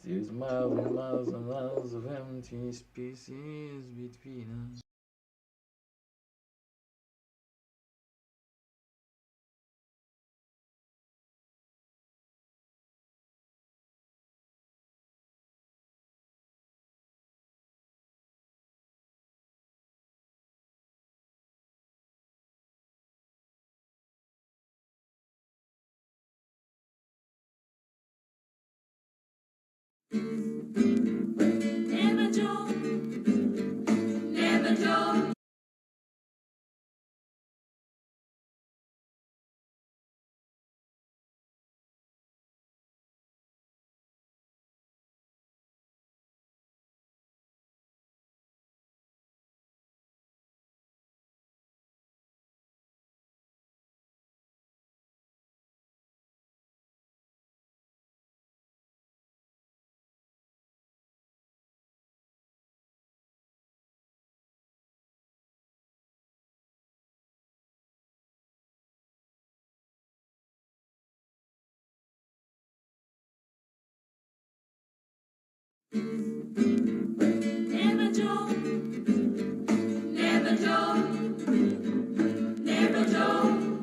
There's miles and miles and miles of empty spaces between us. Never do, never do. Never do, never do, never do.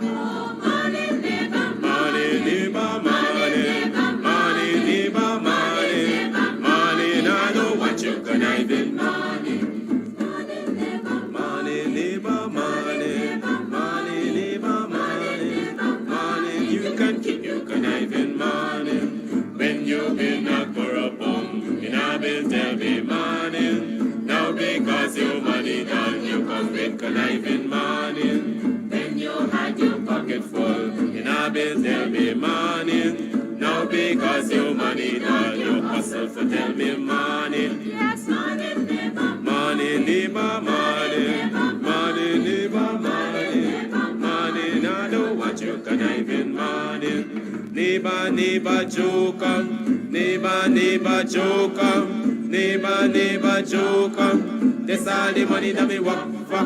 Oh, money never, money never, money never, money never, money never, money. I know what you conniving, money, money never, money never, money, money never, money, money. You can keep your conniving, money. When you been a corrupt in a bill tell me money. Now because your money done, you come with conniving money. When you had your pocket full in a bill tell me money. Now because your money done, you hustle for tell me money. Yes, money never, money never, money, money never, money, money. Now do what you conniving money. Neighbor, neighbor, joker. Neighbor, neighbor, joker. Neighbor, neighbor, joker. That's all the money that me walk for.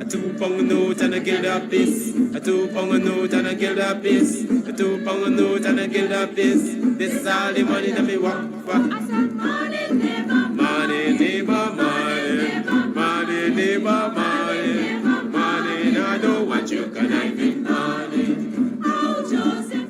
A 2 pound note and a guilder piece. A 2 pound note and a guilder piece. A 2 pound note and a guilder piece. This all the money that me walk for. I said money, neighbor. Money, neighbor, money. Money, neighbor, money. Money, now do what you can I be money. Oh, Joseph.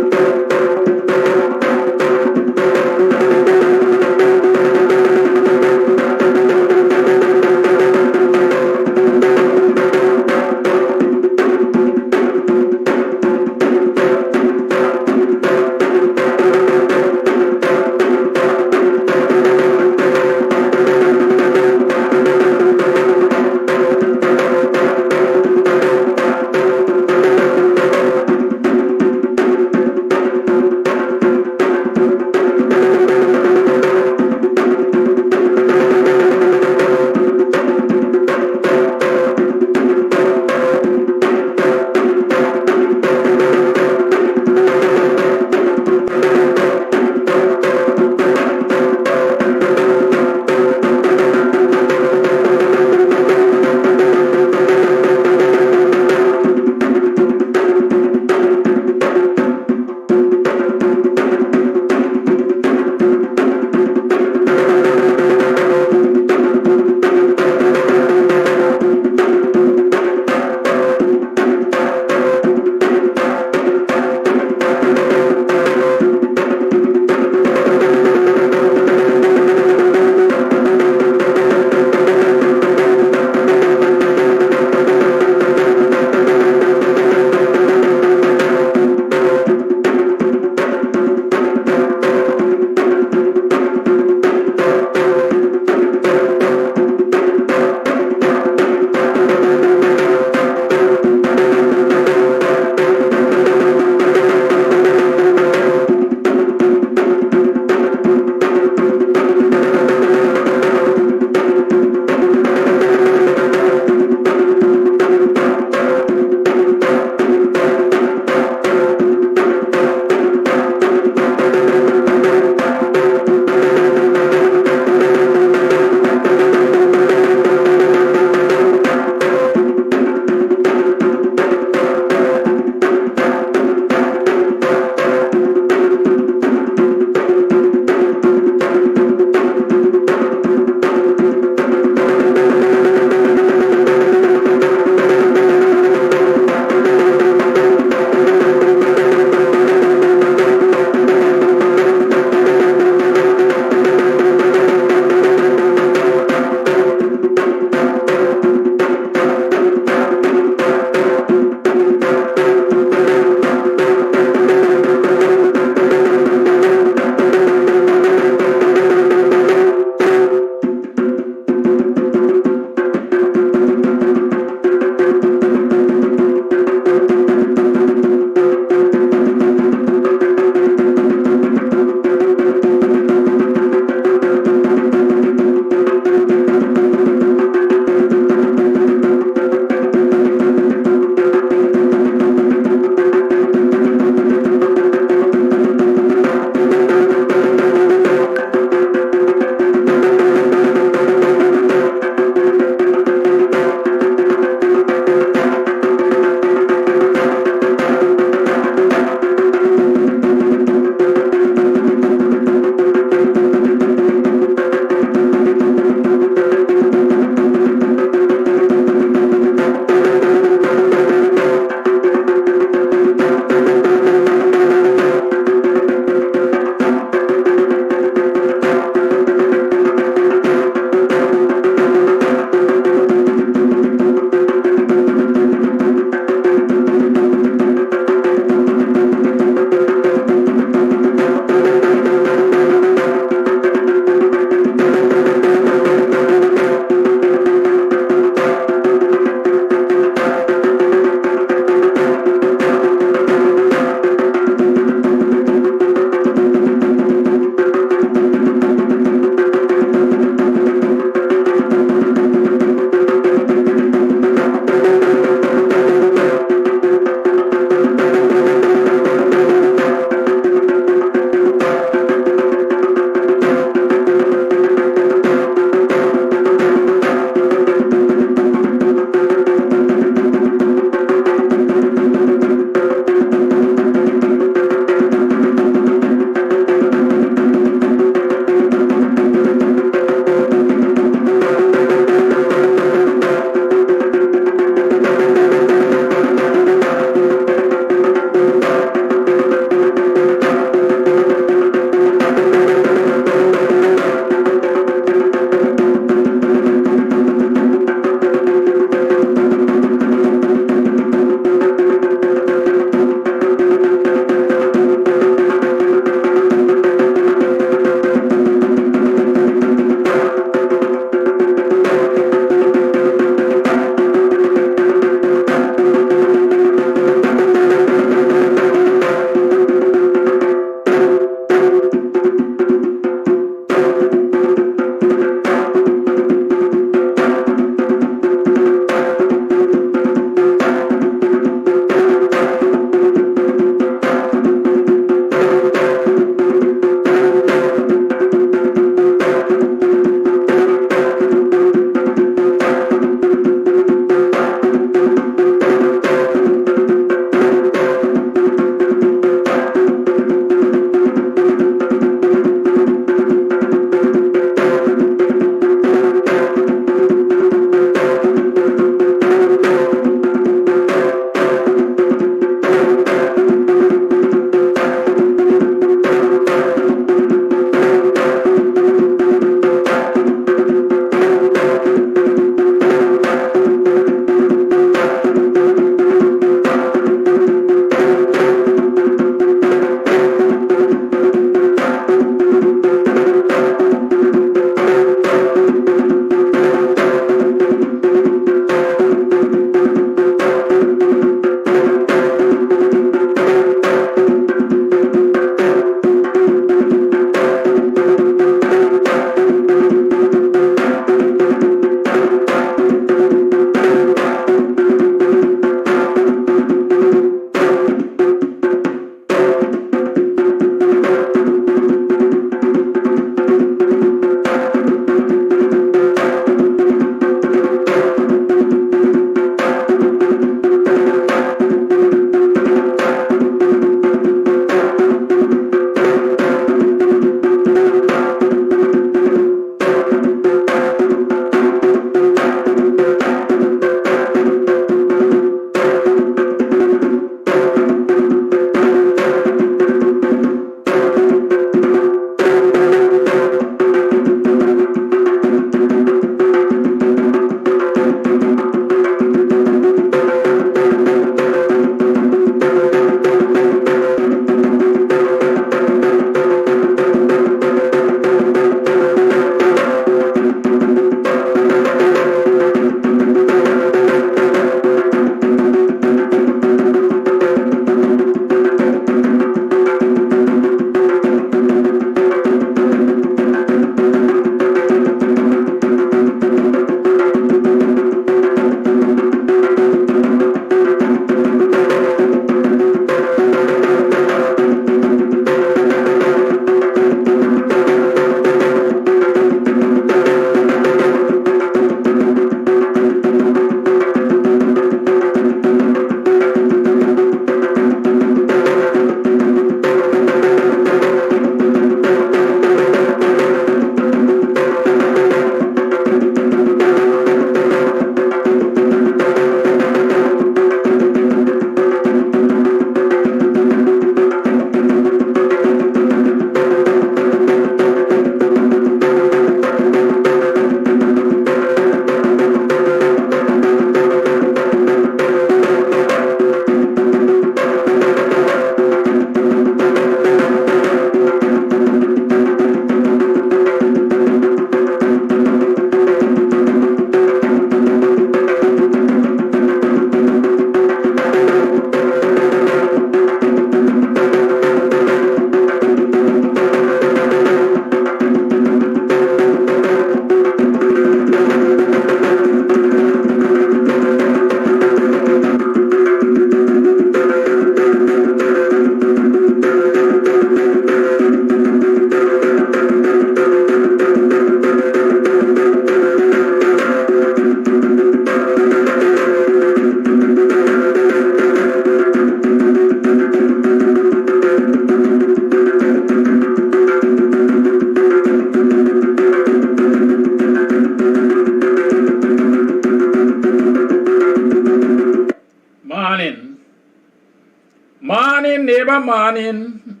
Morning, neighbor, morning.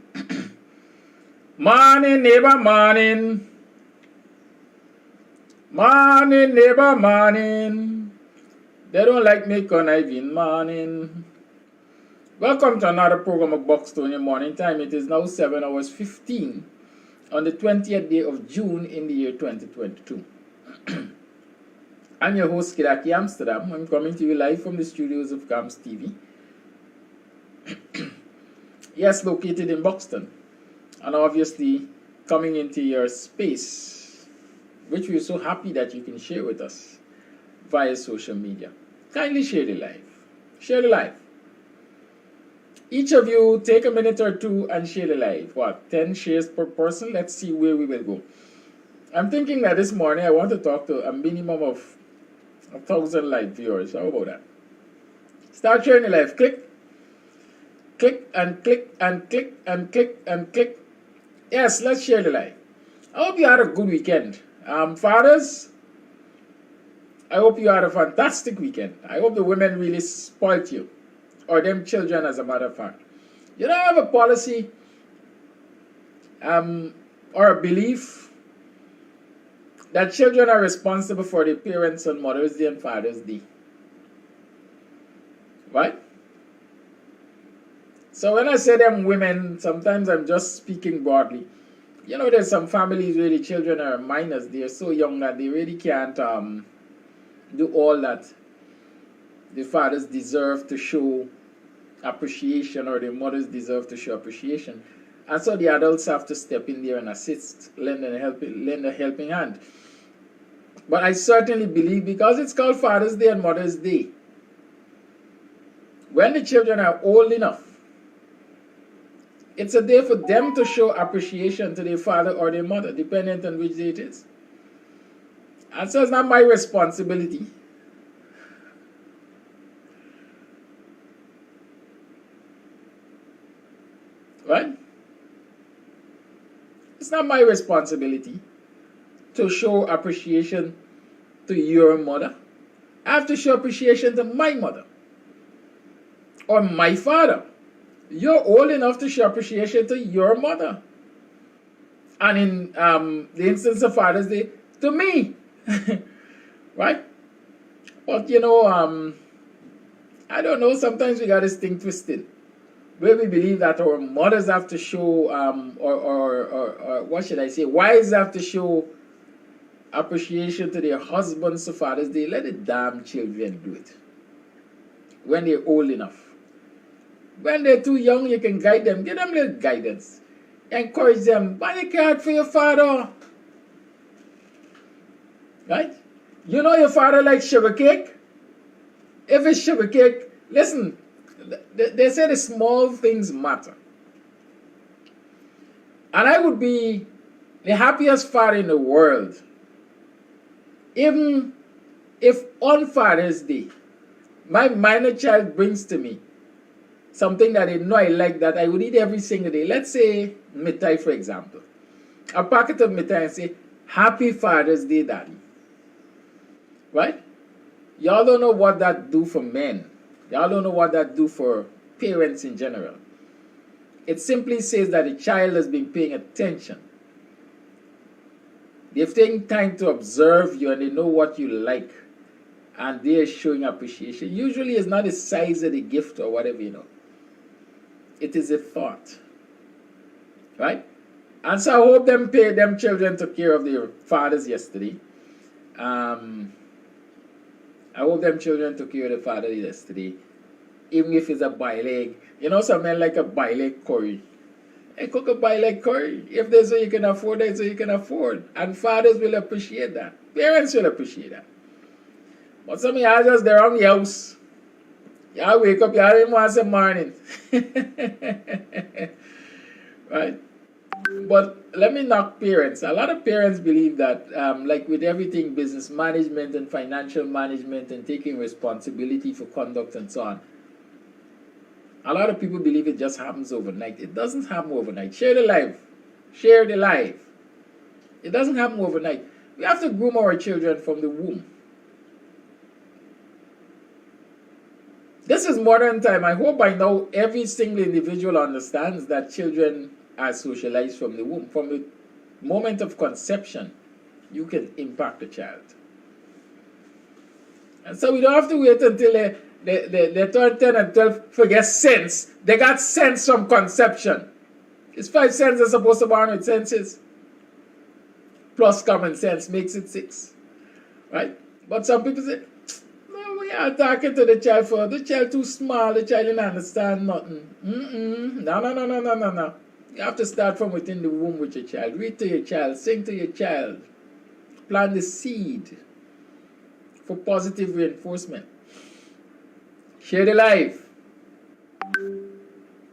Morning, neighbor, morning. Morning, neighbor, morning. They don't like me conniving morning. Welcome to another program of Buxtonian Morning Time. It is now 7 hours 15 on the 20th day of June in the year 2022. I'm your host, Kidaki Amsterdam. I'm coming to you live from the studios of Kams TV. Yes, located in Buxton. And obviously coming into your space, which we're so happy that you can share with us via social media. Kindly share the live. Share the live. Each of you take a minute or two and share the live. What, 10 shares per person? Let's see where we will go. I'm thinking that this morning I want to talk to a minimum of 1,000 live viewers. How about that? Start sharing the live. Click and click and click and click and click. Yes, let's share the live. I hope you had a good weekend. Fathers, I hope you had a fantastic weekend. I hope the women really spoiled you. Or them children, as a matter of fact. You don't have a policy or a belief that children are responsible for their parents on Mother's Day and Father's Day. Right? So when I say them women, sometimes I'm just speaking broadly. You know, there's some families where the children are minors. They're so young that they really can't do all that the fathers deserve to show appreciation, or the mothers deserve to show appreciation. And so the adults have to step in there and assist, lend a helping hand. But I certainly believe, because it's called Father's Day and Mother's Day, when the children are old enough, it's a day for them to show appreciation to their father or their mother, depending on which day it is. And so it's not my responsibility right? It's not my responsibility to show appreciation to your mother. I have to show appreciation to my mother or my father. You're old enough to show appreciation to your mother. And in the instance of Father's Day, to me. Right? But you know, I don't know, sometimes we got this thing twisted, where we believe that our mothers have to show, or what should I say, wives have to show appreciation to their husbands for Father's Day. Let the damn children do it when they're old enough. When they're too young, you can guide them. Give them a little guidance. Encourage them. Buy a card for your father. Right? You know your father likes sugar cake? If it's sugar cake, listen, they say the small things matter. And I would be the happiest father in the world, even if on Father's Day, my minor child brings to me something that they know I like, that I would eat every single day. Let's say mitai, for example. A packet of mitai and say, Happy Father's Day, Daddy. Right? Y'all don't know what that do for men. Y'all don't know what that do for parents in general. It simply says that the child has been paying attention. They've taken time to observe you and they know what you like. And they're showing appreciation. Usually it's not the size of the gift or whatever, you know. It is a thought. Right? And so I hope them children took care of their fathers yesterday. I hope them children took care of their father yesterday. Even if it's a bi-leg. You know, some men like a bi-leg curry. Hey, cook a bi-leg curry. If there's so you can afford it, so you can afford. And fathers will appreciate that. Parents will appreciate that. But some of y'all just there on the house. Y'all wake up, y'all didn't want some morning. Right? But let me knock parents. A lot of parents believe that, like with everything, business management and financial management and taking responsibility for conduct and so on, a lot of people believe it just happens overnight. It doesn't happen overnight. Share the life. Share the life. It doesn't happen overnight. We have to groom our children from the womb. This is modern time. I hope by now every single individual understands that children are socialized from the womb. From the moment of conception, you can impact a child. And so we don't have to wait until they turn 10 and 12 for get sense. They got sense from conception. It's 5 senses supposed to born with senses. Plus common sense makes it 6. Right? But some people say, no, we are talking to the child for the child too small, the child didn't understand nothing. No. You have to start from within the womb with your child. Read to your child, sing to your child. Plant the seed for positive reinforcement. Share the life.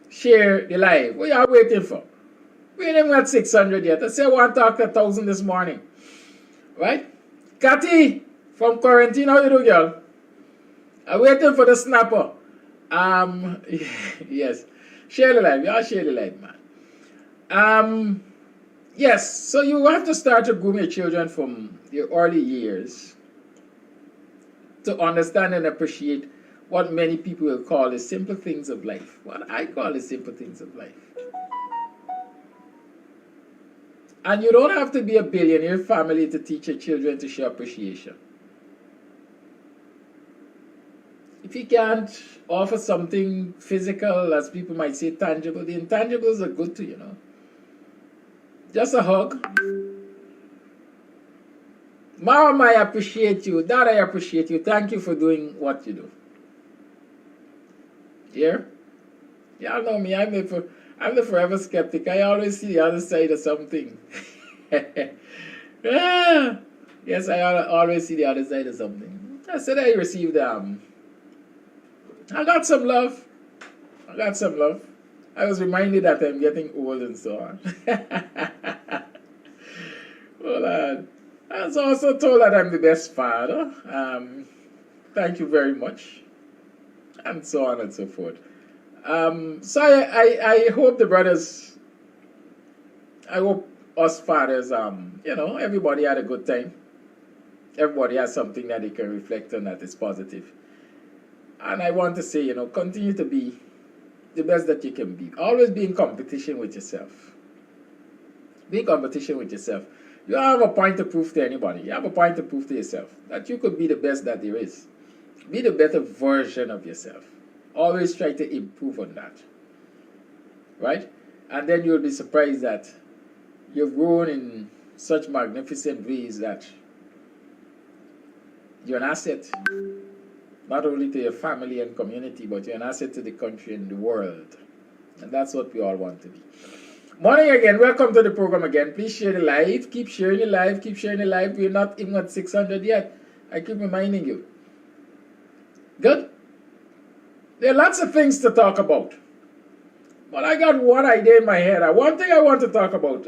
Share the life. What are you waiting for? We ain't even got 600 yet. I said I want to talk to 1,000 this morning. Right? Cathy from quarantine, how you do, girl? I'm waiting for the snapper. Yes. Share the life. Y'all share the life, man. Yes. So you have to start to groom your children from your early years to understand and appreciate what many people will call the simple things of life. What I call the simple things of life. And you don't have to be a billionaire family to teach your children to show appreciation. If you can't offer something physical, as people might say, tangible, the intangibles are good too, you know. Just a hug. Mom, I appreciate you. Dad, I appreciate you. Thank you for doing what you do. Yeah? Y'all know me. I'm the forever skeptic. I always see the other side of something. Yeah. Yes, I always see the other side of something. I said I received, I got some love. I was reminded that I'm getting old and so on. Well, I was also told that I'm the best father. Thank you very much. And so on and so forth. So I hope the brothers, I hope us fathers, everybody had a good time. Everybody has something that they can reflect on that is positive. And I want to say, continue to be the best that you can be. Always be in competition with yourself. Be in competition with yourself. You don't have a point to prove to anybody. You have a point to prove to yourself that you could be the best that there is. Be the better version of yourself. Always try to improve on that. Right? And then you'll be surprised that you've grown in such magnificent ways that you're an asset. Not only to your family and community, but you're an asset to the country and the world. And that's what we all want to be. Morning again. Welcome to the program again. Please share the live. Keep sharing the live. Keep sharing the live. We're not even at 600 yet. I keep reminding you. Good? There are lots of things to talk about. But I got one idea in my head. One thing I want to talk about.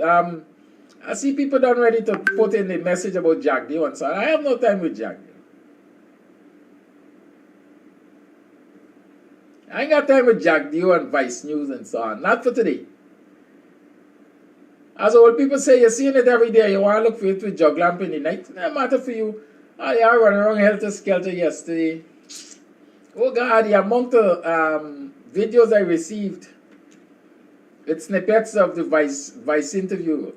I see people done ready to put in the message about Jack Dio and so on. I have no time with Jack Dio. I ain't got time with Jack Dio and Vice News and so on. Not for today. As old people say, you're seeing it every day. You want to look for it with jug lamp in the night. No matter for you. I ran around helter-skelter yesterday. Oh God, the amount of videos I received with snippets of the Vice interview.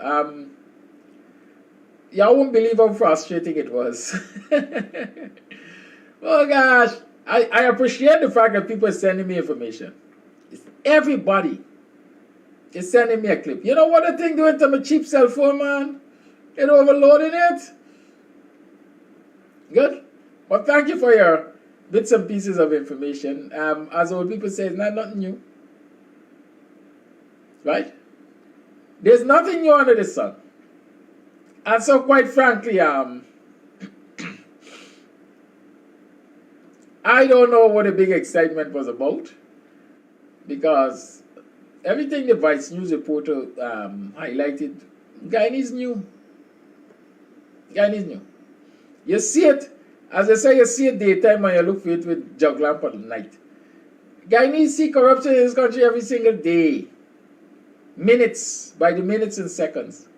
Y'all won't believe how frustrating it was. Oh gosh. I appreciate the fact that people are sending me information. Everybody is sending me a clip. You know what the thing doing to my cheap cell phone, man? It overloading it. Good. But thank you for your bits and pieces of information. As old people say, it's not nothing new. Right? There's nothing new under the sun. And so quite frankly, I don't know what the big excitement was about, because everything the Vice News reporter highlighted, Guyanese new. Guyanese new. You see it, as I say, you see it daytime and you look for it with jug lamp at night. Guyanese see corruption in this country every single day. Minutes, by the minutes and seconds.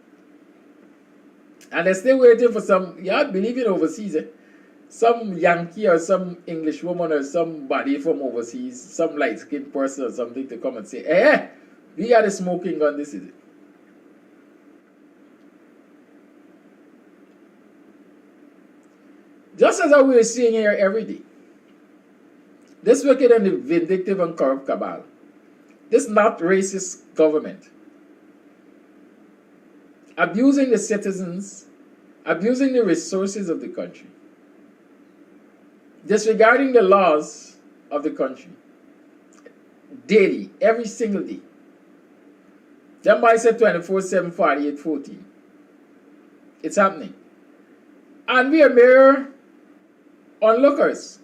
And they're still waiting for some, yeah, believe it overseas, some Yankee or some English woman or somebody from overseas, some light-skinned person or something to come and say, hey, we got a smoking gun, this is it. Just as we are seeing here every day. This wicked and vindictive and corrupt cabal. This not racist government. Abusing the citizens, abusing the resources of the country. Disregarding the laws of the country. Daily, every single day. Somebody said 24/7, 48/14. It's happening. And we are mere onlookers.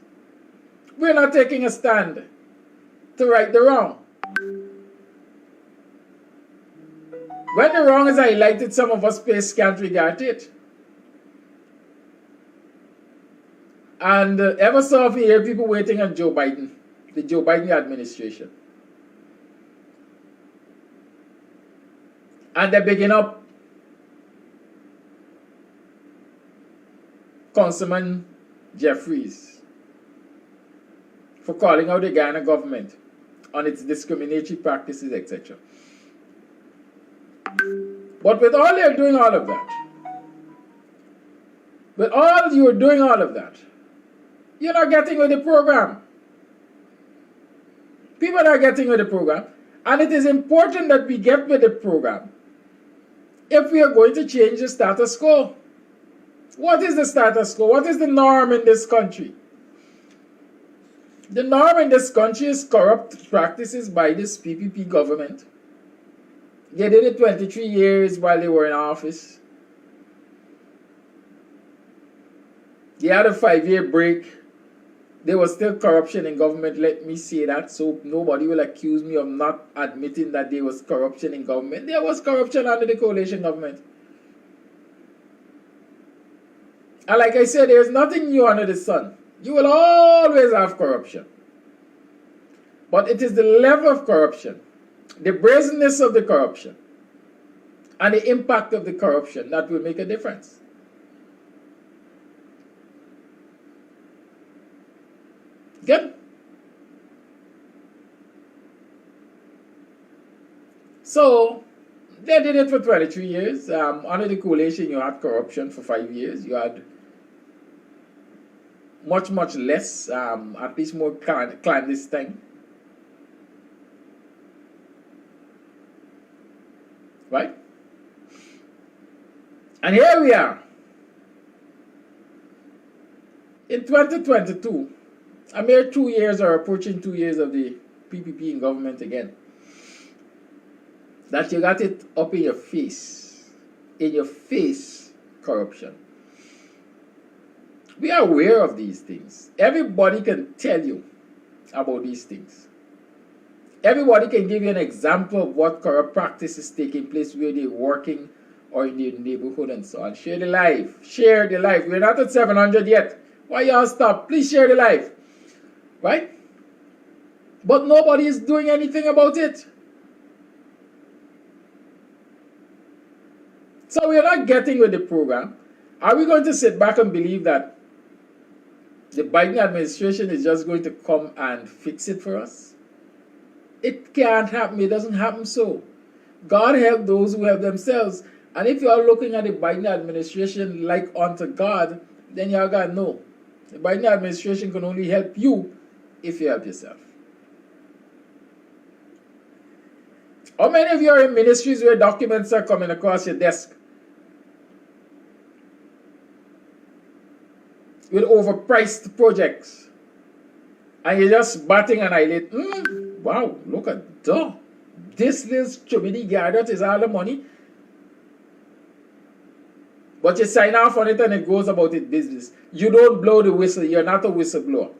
We're not taking a stand to right the wrong. When the wrong is highlighted, some of us pay scant regard to it. And ever so often you hear people waiting on Joe Biden, the Joe Biden administration. And they begin up Councilman Jeffries for calling out the Guyana government on its discriminatory practices, etc. But with all you're doing all of that, with all you're doing all of that, you're not getting with the program. People are getting with the program, and it is important that we get with the program if we are going to change the status quo. What is the status quo? What is the norm in this country? The norm in this country is corrupt practices by this PPP government. They did it 23 years while they were in office. They had a 5-year break. There was still corruption in government, let me say that, so nobody will accuse me of not admitting that there was corruption in government. There was corruption under the coalition government. And like I said, there is nothing new under the sun. You will always have corruption. But it is the level of corruption, the brazenness of the corruption, and the impact of the corruption that will make a difference. Good? So, they did it for 23 years. Under the coalition, you had corruption for 5 years. You had much less, at least more clandestine. Right? And here we are. In 2022, a mere 2 years or approaching 2 years of the PPP in government again, that you got it up in your face, corruption. We are aware of these things. Everybody can tell you about these things. Everybody can give you an example of what corrupt practice is taking place where they're working or in their neighborhood and so on. Share the live. Share the live. We're not at 700 yet. Why y'all stop? Please share the live. Right? But nobody is doing anything about it. So we're not getting with the program. Are we going to sit back and believe that the Biden administration is just going to come and fix it for us? It can't happen. It doesn't happen so. God help those who help themselves. And if you are looking at the Biden administration like unto God, then y'all got to know. The Biden administration can only help you if you help yourself. How many of you are in ministries where documents are coming across your desk with overpriced projects, and you're just batting an eyelid? Wow, look at that. This little chubby guy, that is all the money. But you sign off on it and it goes about its business. You don't blow the whistle. You're not a whistleblower.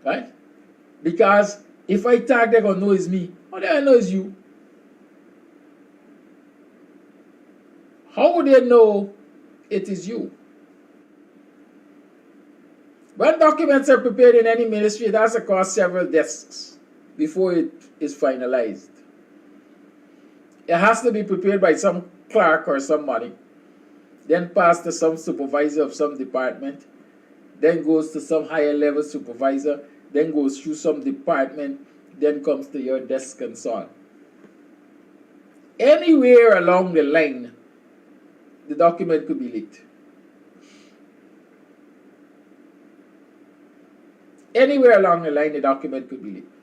Right? Because if I tag, they're going to know it's me. How do I know it's you? How would they know it is you? When documents are prepared in any ministry, it has across several desks before it is finalized. It has to be prepared by some clerk or somebody. then pass to some supervisor of some department, then goes to some higher level supervisor, then goes through some department, then comes to your desk and so on. Anywhere along the line, the document could be leaked. Anywhere along the line, the document could be leaked.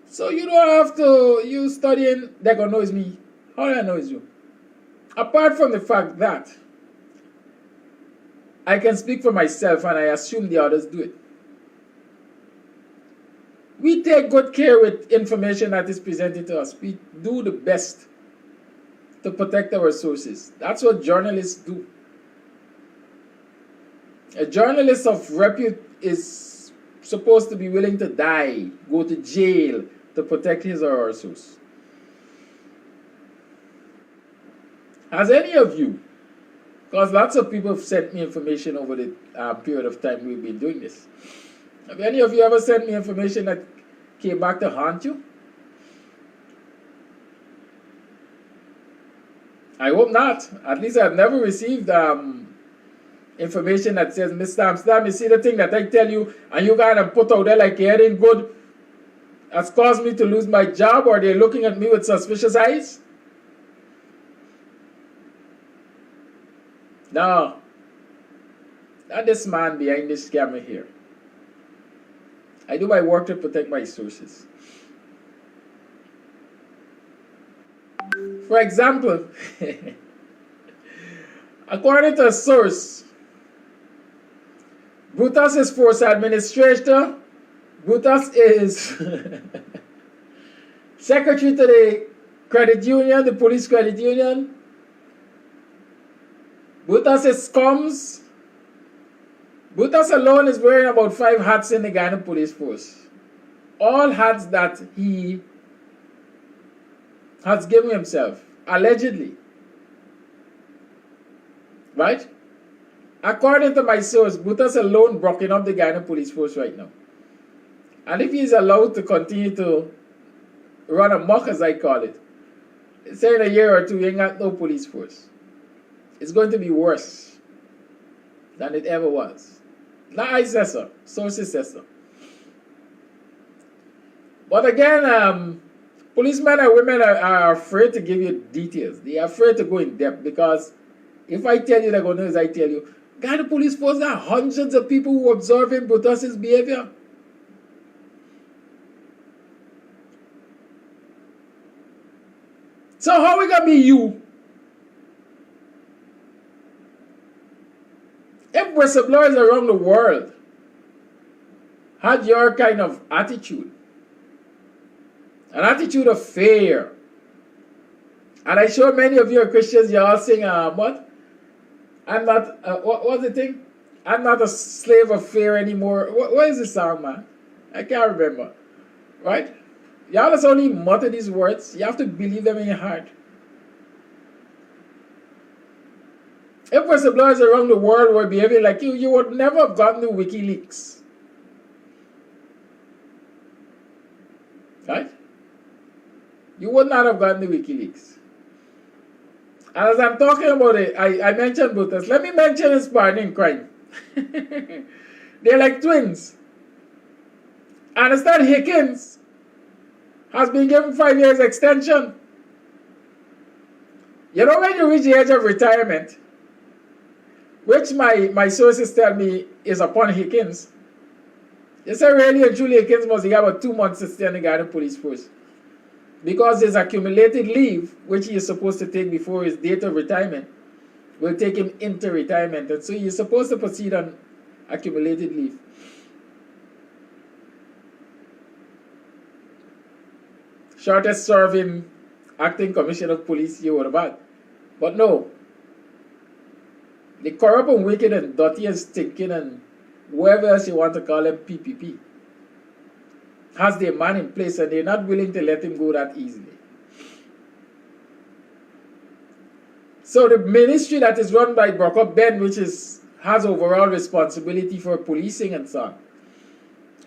So you don't have to, you studying, they're going to know it's me. How do I know it's you? Apart from the fact that I can speak for myself and I assume the others do it. We take good care with information that is presented to us. We do the best to protect our sources. That's what journalists do. A journalist of repute is supposed to be willing to die, go to jail to protect his or her source. Has any of you, because lots of people have sent me information over the period of time we've been doing this. Have any of you ever sent me information that came back to haunt you? I hope not. At least I've never received information that says, Mr. Amsterdam, you see the thing that I tell you and you got to put out there like you're heading good has caused me to lose my job, or they're looking at me with suspicious eyes? No. Not this man behind this camera here. I do my work to protect my sources. For example, according to a source, Brutus' force administrator, Brutus is secretary to the credit union, the police credit union. Brutus is Kams. Brutus alone is wearing about 5 hats in the Guyana police force. All hats that he has given himself, allegedly. Right? According to my source, Brutus alone broken up the Guyana police force right now. And if he is allowed to continue to run amok, as I call it, say in a year or two, he ain't got no police force. It's going to be worse than it ever was. Not I say so, sources say so. But again, policemen and women are afraid to give you details. They are afraid to go in depth, because if I tell you, they're going to know as I tell you, Guyana police force got hundreds of people who observing Brutus's behavior. So how we gonna be you? If whistleblowers around the world had your kind of attitude, an attitude of fear, and I sure many of you are Christians, you're all saying, what? I'm not, what was the thing? I'm not a slave of fear anymore. What is the song, man? I can't remember. Right? Y'all just only mutter these words. You have to believe them in your heart. If whistleblowers around the world were behaving like you would never have gotten the WikiLeaks. Right? You would not have gotten the WikiLeaks. And as I'm talking about it, I mentioned Brutus. Let me mention his partner in crime. They're like twins. Understand, Hickens has been given 5 years extension. You know, when you reach the age of retirement, which my sources tell me is upon Hickens, they say really and truly Hickens must have about 2 months to stay in the Guyana police force. Because his accumulated leave, which he is supposed to take before his date of retirement, will take him into retirement. And so he is supposed to proceed on accumulated leave. Shortest serving acting commissioner of police you would have had. But no. The corrupt and wicked and dirty and stinking and whoever else you want to call him, PPP, has their man in place, and they're not willing to let him go that easily. So the ministry that is run by Brock Ben, which has overall responsibility for policing and so on,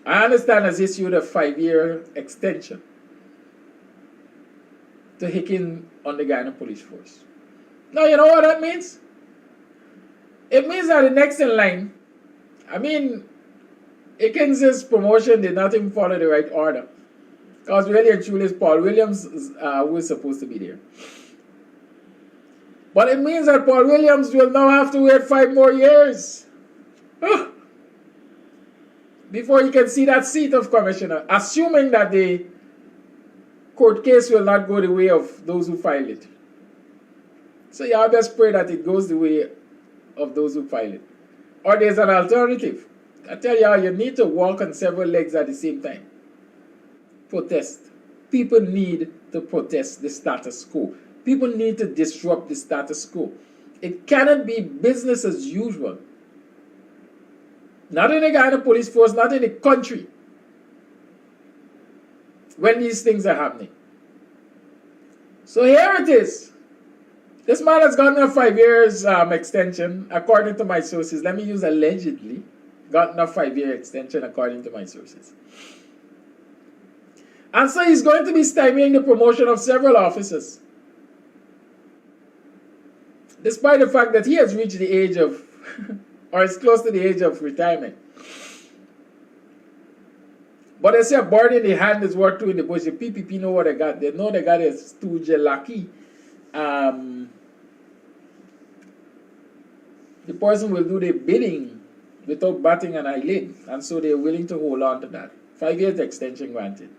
I understand has issued a 5-year extension to Hicken on the Guyana police force. Now, you know what that means? It means that the next in line, I mean, Higgins' promotion did not even follow the right order. Because really and truly, Paul Williams was supposed to be there. But it means that Paul Williams will now have to wait 5 more years before he can see that seat of commissioner, assuming that the court case will not go the way of those who filed it. So you best pray that it goes the way of those who file it. Or there's an alternative. I tell you, you need to walk on several legs at the same time. Protest. People need to protest the status quo. People need to disrupt the status quo. It cannot be business as usual. Not in the Guyana police force, not in the country, when these things are happening. So here it is. This man has gotten a 5 years extension, according to my sources. Let me use allegedly. Gotten a 5-year extension, according to my sources. And so he's going to be stymieing the promotion of several officers, despite the fact that he has reached the age of, or is close to the age of retirement. But they say a bird in the hand is worth 2 in the bush. The PPP know what they got. They know they got a stooge lucky. The person will do the bidding without batting an eyelid. And so they're willing to hold on to that. 5 years extension granted.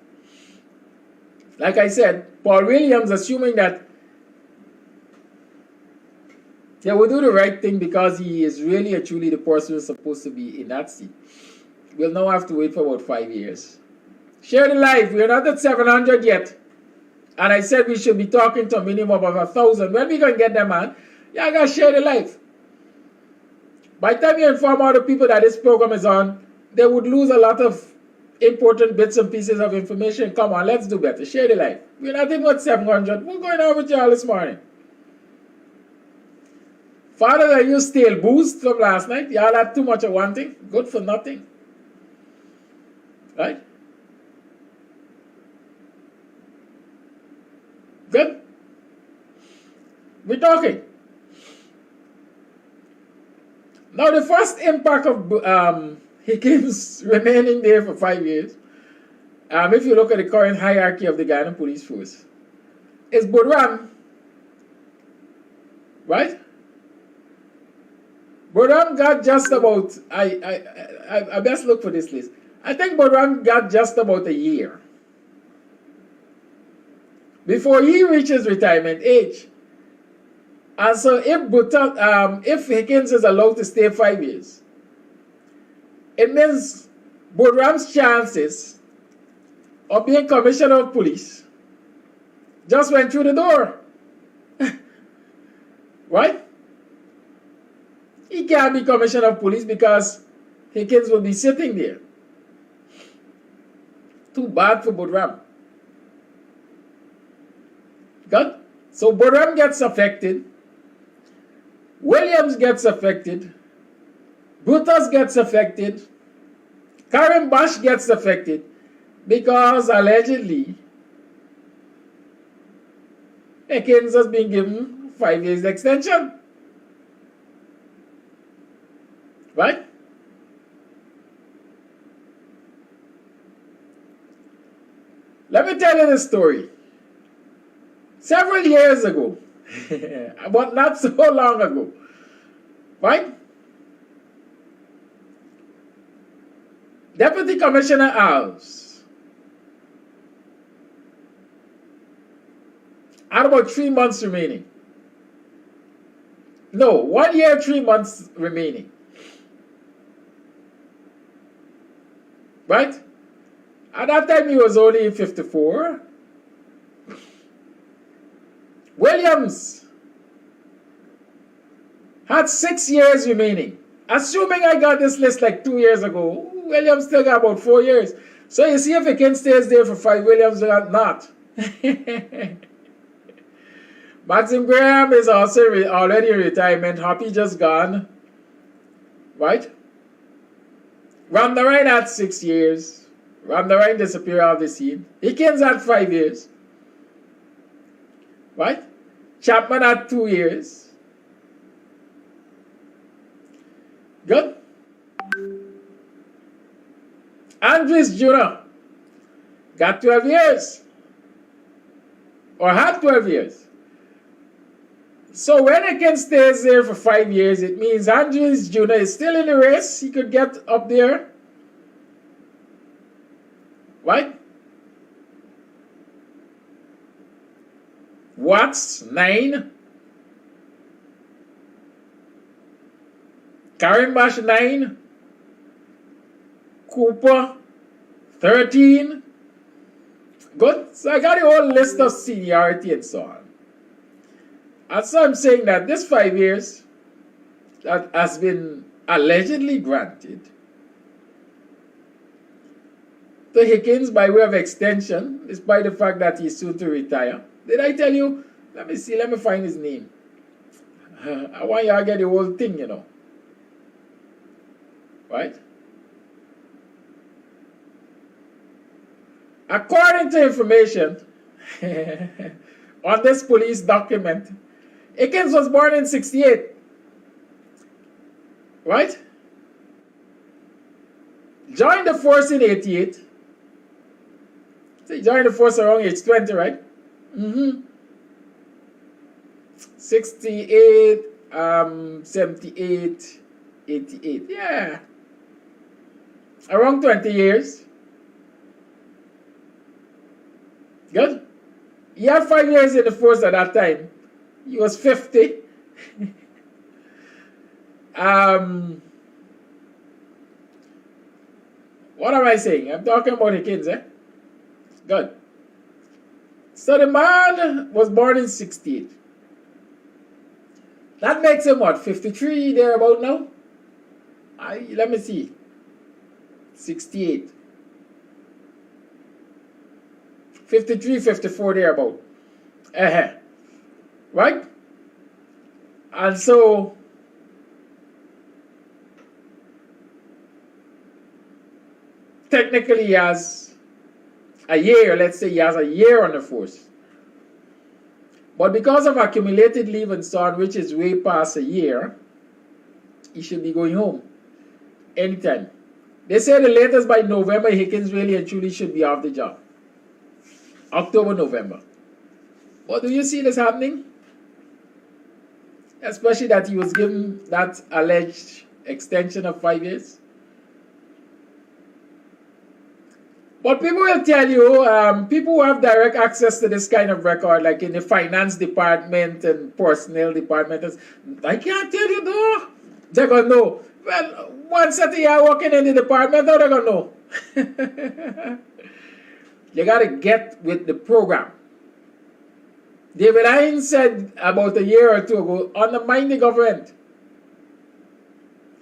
Like I said, Paul Williams, assuming that they will do the right thing because he is really and truly the person who's supposed to be in that seat, we'll now have to wait for about 5 years. Share the life. We're not at 700 yet. And I said we should be talking to a minimum of 1,000. When we gonna get them, man? Yeah, I gotta share the life. By the time you inform all the people that this program is on, they would lose a lot of important bits and pieces of information. Come on, let's do better. Share the life. We're not even at 700. We're going on with y'all this morning. Father, I used stale booze from last night. Y'all had too much of one thing. Good for nothing. Right? Good? We're talking. Now, the first impact of Higgins remaining there for 5 years, if you look at the current hierarchy of the Guyana police force, is Bodram. Right? Bodram got just about, I best look for this list. I think Bodram got just about a year before he reaches retirement age. And so if Higgins is allowed to stay 5 years, it means Bodram's chances of being commissioner of police just went through the door. Right? He can't be commissioner of police because Higgins will be sitting there. Too bad for Bodram. Good? So Bodram gets affected. Williams gets affected. Brutus gets affected. Karen Bash gets affected because allegedly Higgins has been given 5 years extension. Right? Let me tell you the story. Several years ago, but not so long ago, right? Deputy Commissioner Alves had about 3 months remaining. No, 1 year, 3 months remaining. Right? At that time, he was only 54. Williams had 6 years remaining. Assuming I got this list like 2 years ago, Williams still got about 4 years. So you see if Higgins stays there for 5, Williams will not. Maxim Graham is also already in retirement. Hoppy just gone. Right? Randall had 6 years. Randall disappeared off the scene. Higgins had 5 years. Right? Chapman had 2 years. Good. Andres Jr. got 12 years. Or had 12 years. So when Hickens stays there for 5 years, it means Andres Jr. is still in the race. He could get up there. Right? Watts, 9. Karimbash, 9. Cooper, 13. Good. So I got a whole list of seniority and so on. And so I'm saying that this 5 years that has been allegedly granted to Hickens by way of extension, despite the fact that he's soon to retire. Did I tell you? Let me see, let me find his name. I want you to get the whole thing, you know. Right? According to information on this police document, Hickens was born in 68. Right? Joined the force in 88. So he joined the force around age 20, right? 68, 78, 88. Yeah. Around 20 years. Good. He had 5 years in the force at that time. He was 50. What am I saying? I'm talking about Hickens, eh? Good. So the man was born in 68. That makes him what? 53 thereabout now? Let me see. 68. 53, 54 thereabout. Right? And so technically he has a year, let's say he has a year on the force. But because of accumulated leave and so on, which is way past a year, he should be going home anytime. They say the latest by November, Hickens really and truly should be off the job. October, November. But do you see this happening? Especially that he was given that alleged extension of 5 years. But people will tell you, people who have direct access to this kind of record, like in the finance department and personnel department, I can't tell you though. They're going to know. Well, once that you are working in the department, how they're going to know? You got to get with the program. David Hinds said about a year or two ago, undermine the government.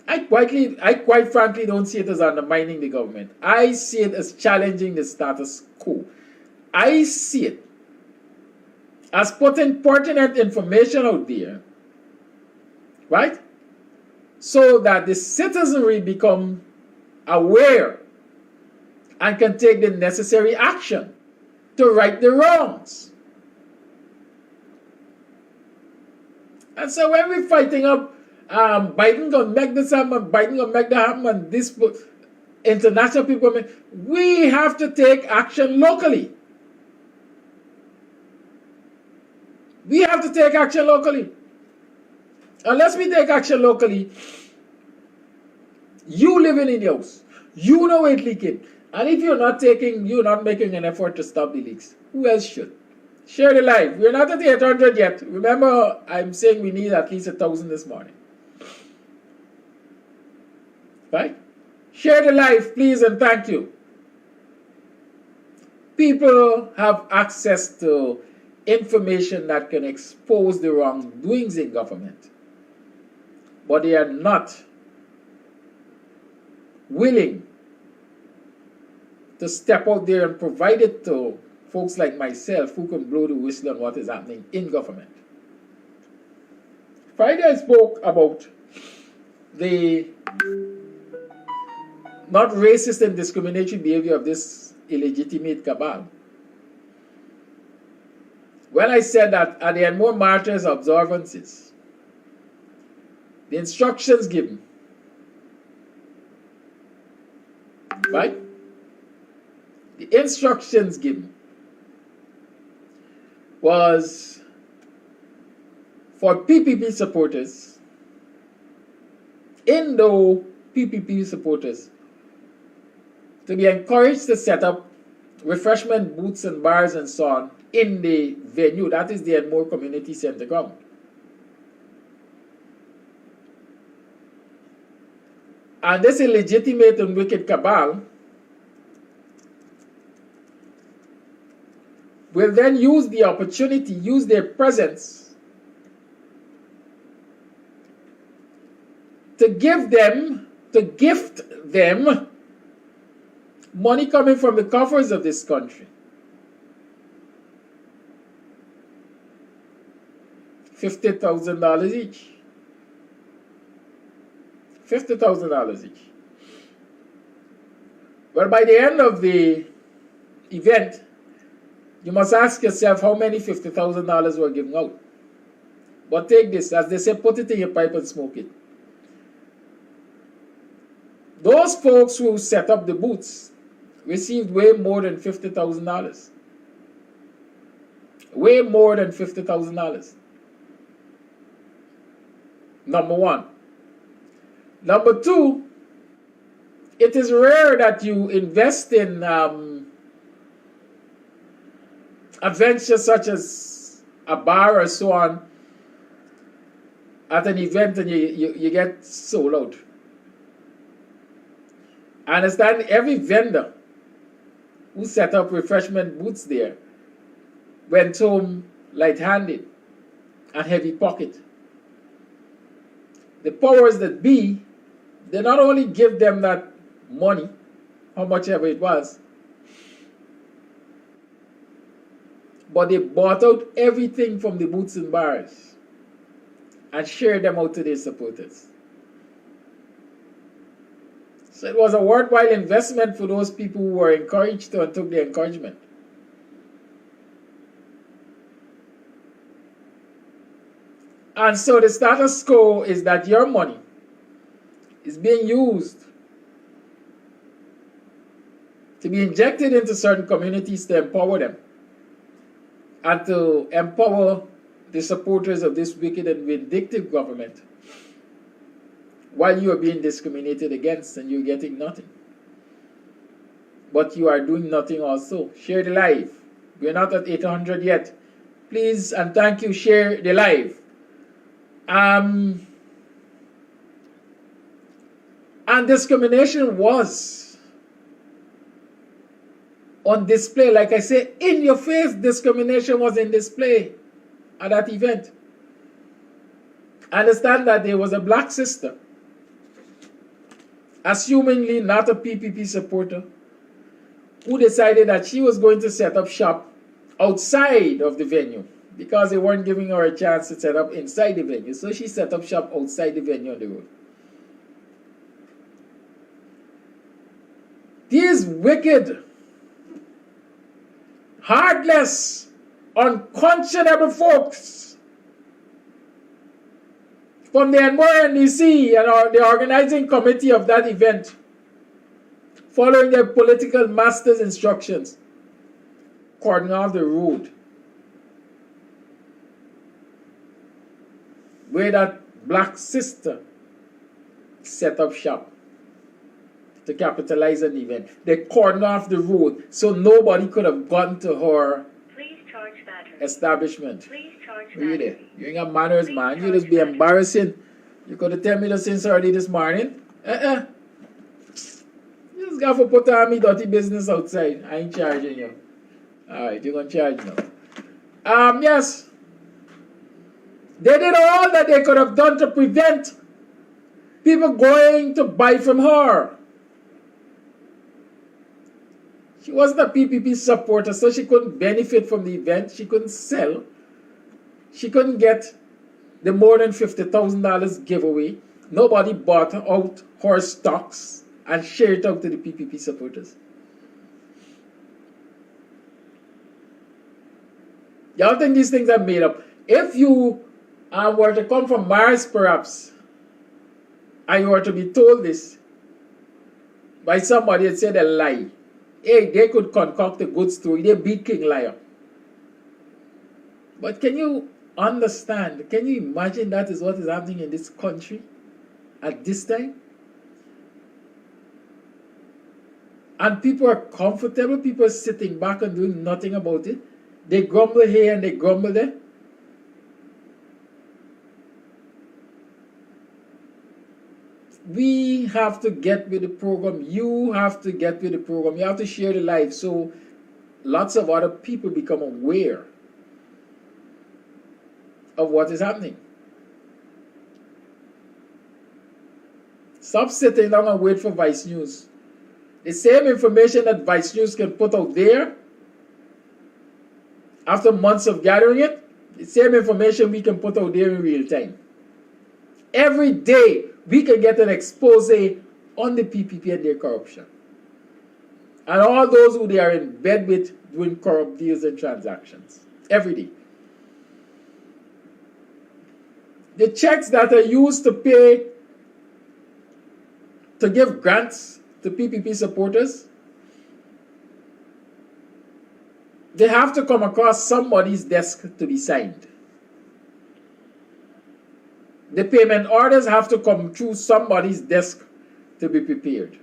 I quite frankly don't see it as undermining the government. I see it as challenging the status quo. I see it as putting pertinent information out there, right? So that the citizenry become aware and can take the necessary action to right the wrongs. And so when we're fighting up, Biden gonna make this happen, Biden gonna make that happen, and this international people, we have to take action locally. We have to take action locally. Unless we take action locally, you living in your house, you know it leaking, and if you're not making an effort to stop the leaks, who else should? Share the live. We're not at 800 yet. Remember, I'm saying we need at least 1,000 this morning. Right? Share the live, please, and thank you. People have access to information that can expose the wrongdoings in government, but they are not willing to step out there and provide it to folks like myself who can blow the whistle on what is happening in government. Friday I spoke about the not racist and discriminatory behavior of this illegitimate cabal. When I said that at the more martyrs observances, the instructions given right? The instructions given was for PPP supporters, Indo PPP supporters, to be encouraged to set up refreshment booths and bars and so on in the venue, that is the Enmore Community Center ground. And this illegitimate and wicked cabal will then use the opportunity, use their presence to gift them money coming from the coffers of this country. $50,000 each. $50,000 each. Well, by the end of the event, you must ask yourself how many $50,000 were given out. But take this, as they say, put it in your pipe and smoke it. Those folks who set up the booths received way more than $50,000. Way more than $50,000. Number one. Number two, it is rare that you invest in adventures such as a bar or so on at an event and you get sold out. I understand every vendor who set up refreshment booths there went home light-handed and heavy pocket. The powers that be, they not only give them that money, how much ever it was, but they bought out everything from the booths and bars and shared them out to their supporters. So it was a worthwhile investment for those people who were encouraged to and took the encouragement. And so the status quo is that your money is being used to be injected into certain communities to empower them and to empower the supporters of this wicked and vindictive government while you are being discriminated against and you're getting nothing. But you are doing nothing also. Share the live. We're not at 800 yet. Please and thank you, share the live. And discrimination was on display. Like I say, in your face, discrimination was in display at that event. I understand that there was a black sister, assumingly not a PPP supporter, who decided that she was going to set up shop outside of the venue because they weren't giving her a chance to set up inside the venue. So she set up shop outside the venue on the road. These wicked, heartless, unconscionable folks from the Enmore NDC and the organizing committee of that event, following their political master's instructions, cordon off the road where that black sister set up shop to capitalize on the event. They cordoned off the road so nobody could have gotten to her establishment. Really? You ain't got manners, man. You just be embarrassing. You could have told me the since already this morning. You just got to put on me dirty business outside. I ain't charging you. Alright, you're going to charge now. Yes. They did all that they could have done to prevent people going to buy from her. She wasn't a PPP supporter, so she couldn't benefit from the event. She couldn't sell. She couldn't get the more than $50,000 giveaway. Nobody bought out her stocks and shared it out to the PPP supporters. Y'all think these things are made up? If you were to come from Mars, perhaps, and you were to be told this, by somebody and said a lie. Hey, they could concoct a good story. They beat King Liar. But can you understand? Can you imagine that is what is happening in this country at this time? And people are comfortable. People are sitting back and doing nothing about it. They grumble here and they grumble there. We have to get with the program. You have to get with the program. You have to share the life so lots of other people become aware of what is happening. Stop sitting down and wait for Vice News. The same information that Vice News can put out there after months of gathering it, the same information we can put out there in real time. Every day we can get an expose on the PPP and their corruption. And all those who they are in bed with doing corrupt deals and transactions. Every day. The checks that are used to pay, to give grants to PPP supporters, they have to come across somebody's desk to be signed. The payment orders have to come through somebody's desk to be prepared.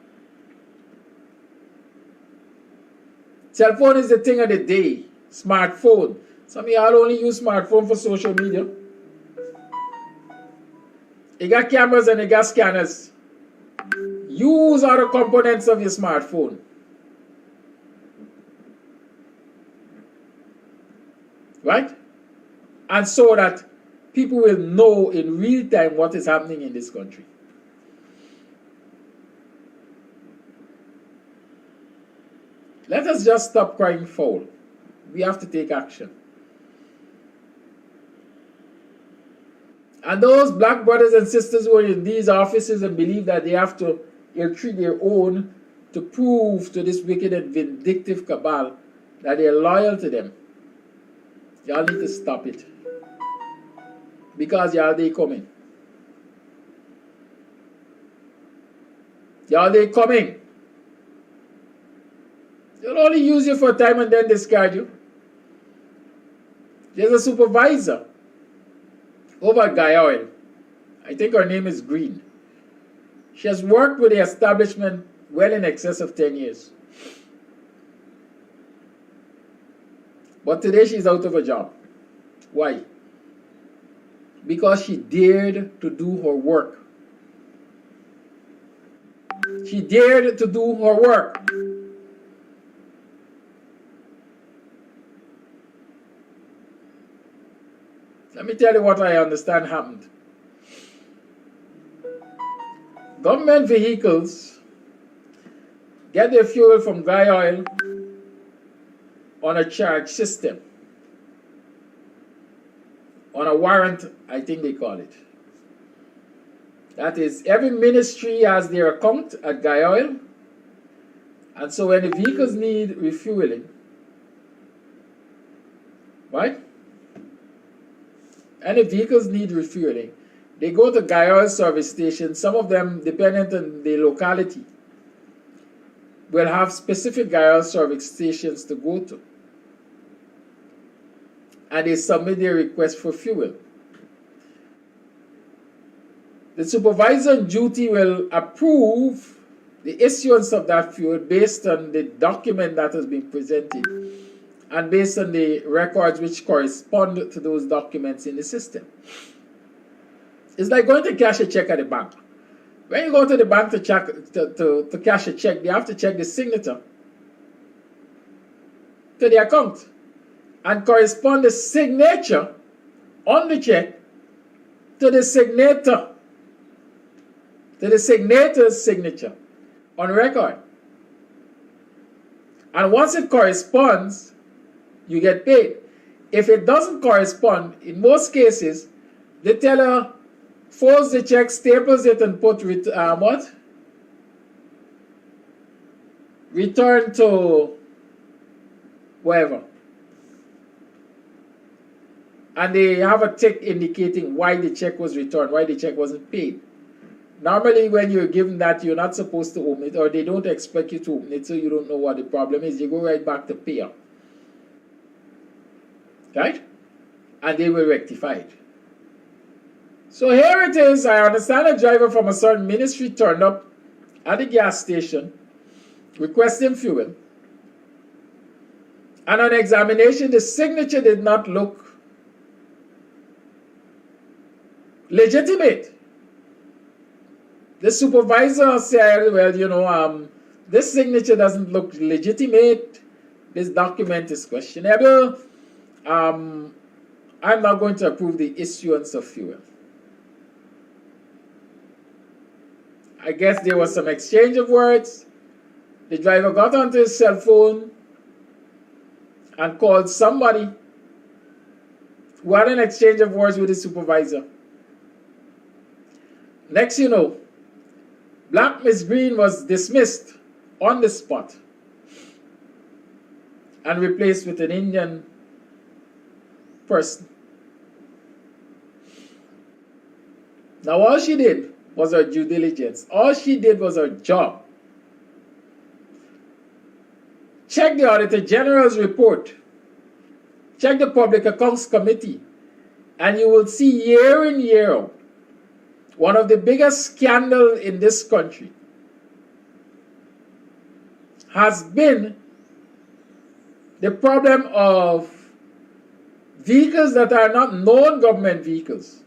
Cell phone is the thing of the day. Smartphone. Some of y'all only use smartphone for social media. You got cameras and you got scanners. Use other components of your smartphone. Right? And so that people will know in real time what is happening in this country. Let us just stop crying foul. We have to take action. And those black brothers and sisters who are in these offices and believe that they have to ill-treat their own to prove to this wicked and vindictive cabal that they are loyal to them, y'all need to stop it. Because y'all they coming. Y'all they coming. They'll only use you for a time and then discard you. There's a supervisor over at Guyana. I think her name is Green. She has worked with the establishment well in excess of 10 years. But today she's out of a job. Why? Because she dared to do her work. She dared to do her work. Let me tell you what I understand happened. Government vehicles get their fuel from Guyana on a charge system. On a warrant, I think they call it. That is, every ministry has their account at Guyana. And so when the vehicles need refueling, right? And the vehicles need refueling, they go to Guyana service stations. Some of them, dependent on the locality, will have specific Guyana service stations to go to. And they submit their request for fuel. The supervisor on duty will approve the issuance of that fuel based on the document that has been presented and based on the records which correspond to those documents in the system. It's like going to cash a check at the bank. When you go to the bank to cash a check, they have to check the signature to the account and correspond the signature on the check to the signator, to the signator's signature on record. And once it corresponds, you get paid. If it doesn't correspond, in most cases, the teller folds the check, staples it, and put what? Return to wherever. And they have a tick indicating why the check was returned, why the check wasn't paid. Normally, when you're given that, you're not supposed to open it, or they don't expect you to open it, so you don't know what the problem is. You go right back to payer. Right? And they will rectify it. So here it is. I understand a driver from a certain ministry turned up at the gas station requesting fuel. And on examination, the signature did not look legitimate. The supervisor said, well, this signature doesn't look legitimate. This document is questionable. I'm not going to approve the issuance of fuel. I guess there was some exchange of words. The driver got onto his cell phone and called somebody who had an exchange of words with his supervisor. Next you know, Black Miss Green was dismissed on the spot and replaced with an Indian person. Now all she did was her due diligence. All she did was her job. Check the Auditor General's report. Check the Public Accounts Committee. And you will see year in, year out, one of the biggest scandals in this country has been the problem of vehicles that are not known government vehicles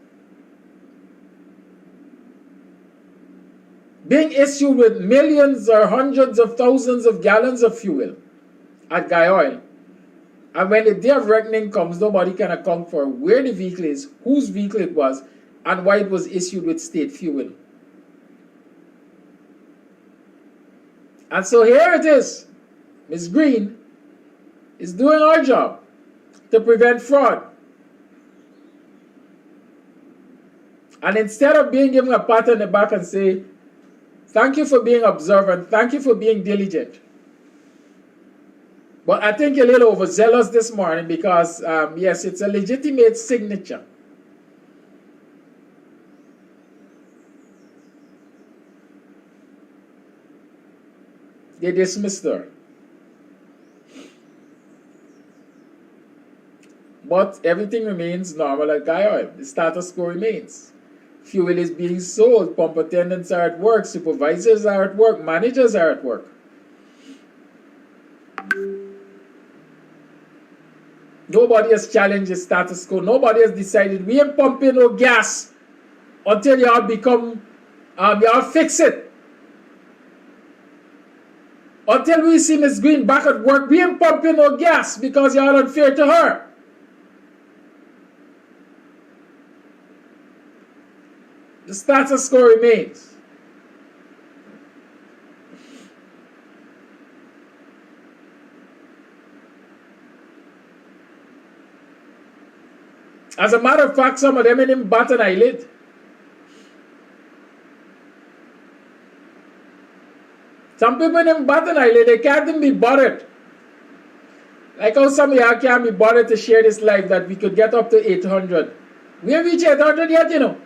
being issued with millions or hundreds of thousands of gallons of fuel at Guyana. And when the day of reckoning comes, nobody can account for where the vehicle is, whose vehicle it was, and why it was issued with state fuel. And so here it is. Ms. Green is doing her job to prevent fraud. And instead of being given a pat on the back and say, thank you for being observant, thank you for being diligent. But I think you're a little overzealous this morning because, yes, it's a legitimate signature. They dismissed her. But everything remains normal at Guyana. The status quo remains. Fuel is being sold. Pump attendants are at work. Supervisors are at work. Managers are at work. Nobody has challenged the status quo. Nobody has decided we ain't pumping no gas until y'all become, y'all fix it. Until we see Ms. Green back at work, we ain't pumping no gas because y'all unfair to her. The status quo remains. As a matter of fact, some of them didn't bat an eyelid. Some people didn't bat an eyelid. They can't even be bothered. Like how some of y'all can't be bothered to share this life that we could get up to 800. We haven't reached 800 yet, you know.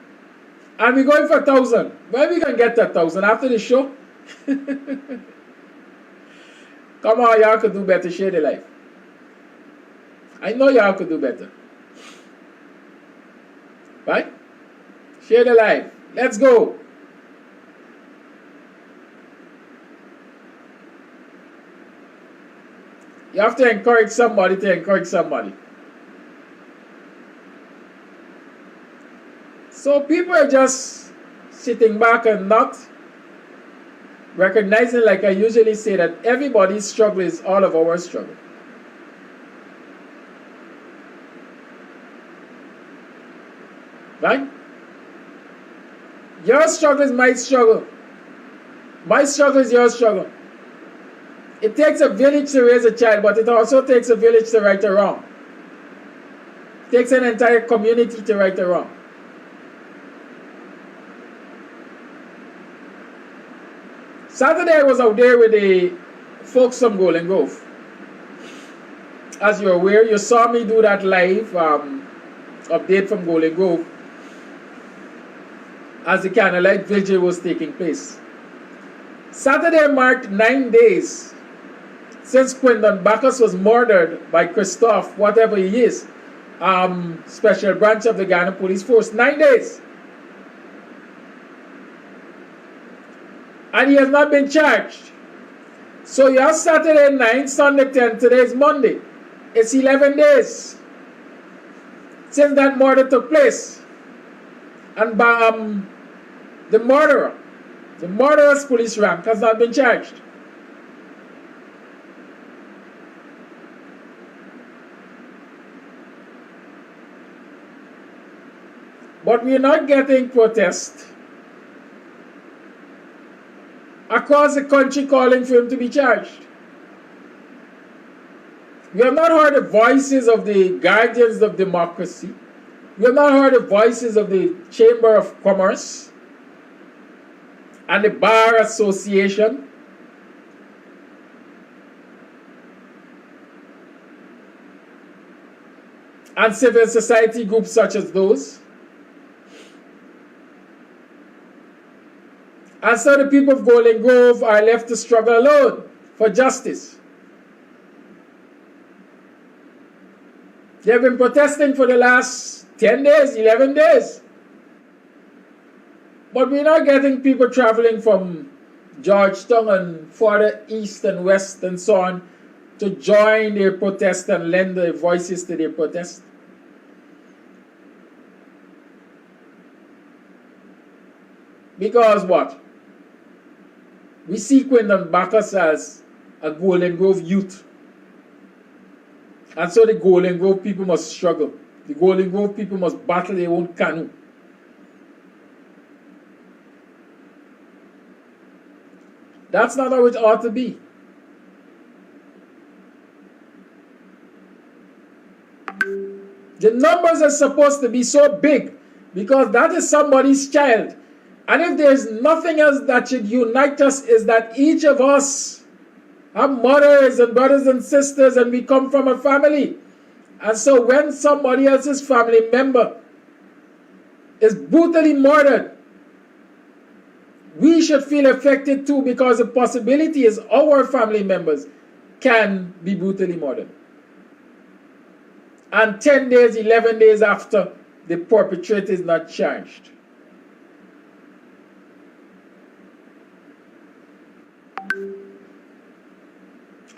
And we're going for 1,000. Where we gonna get that 1,000? After the show? Come on, y'all could do better. Share the life. I know y'all could do better. Right? Share the life. Let's go. You have to encourage somebody to encourage somebody. So people are just sitting back and not recognizing, like I usually say, that everybody's struggle is all of our struggle. Right? Your struggle is my struggle. My struggle is your struggle. It takes a village to raise a child, but it also takes a village to right a wrong. It takes an entire community to right a wrong. Saturday I was out there with the folks from Golden Grove. As you're aware, you saw me do that live update from Golden Grove. as the candlelight vigil was taking place. Saturday marked 9 days since Quindon Bacchus was murdered by Christophe, whatever he is, special branch of the Guyana Police Force. 9 days. And he has not been charged. So you have Saturday 9, Sunday 10, today is Monday. It's 11 days since that murder took place. And the murderer's police rank has not been charged. But we're not getting protest across the country calling for him to be charged. We have not heard the voices of the guardians of democracy. We have not heard the voices of the Chamber of Commerce and the Bar Association. And civil society groups such as those. And so the people of Golden Grove are left to struggle alone for justice. They have been protesting for the last 10 days, 11 days. But we're not getting people traveling from Georgetown and further east and west and so on to join their protest and lend their voices to their protest. Because what? We see Quindon Bacchus as a Golden Grove youth. And so the Golden Grove people must struggle. The Golden Grove people must battle their own canoe. That's not how it ought to be. The numbers are supposed to be so big because that is somebody's child. And if there's nothing else that should unite us, is that each of us have mothers and brothers and sisters, and we come from a family. And so when somebody else's family member is brutally murdered, we should feel affected too, because the possibility is our family members can be brutally murdered. And 10 days, 11 days after, the perpetrator is not charged.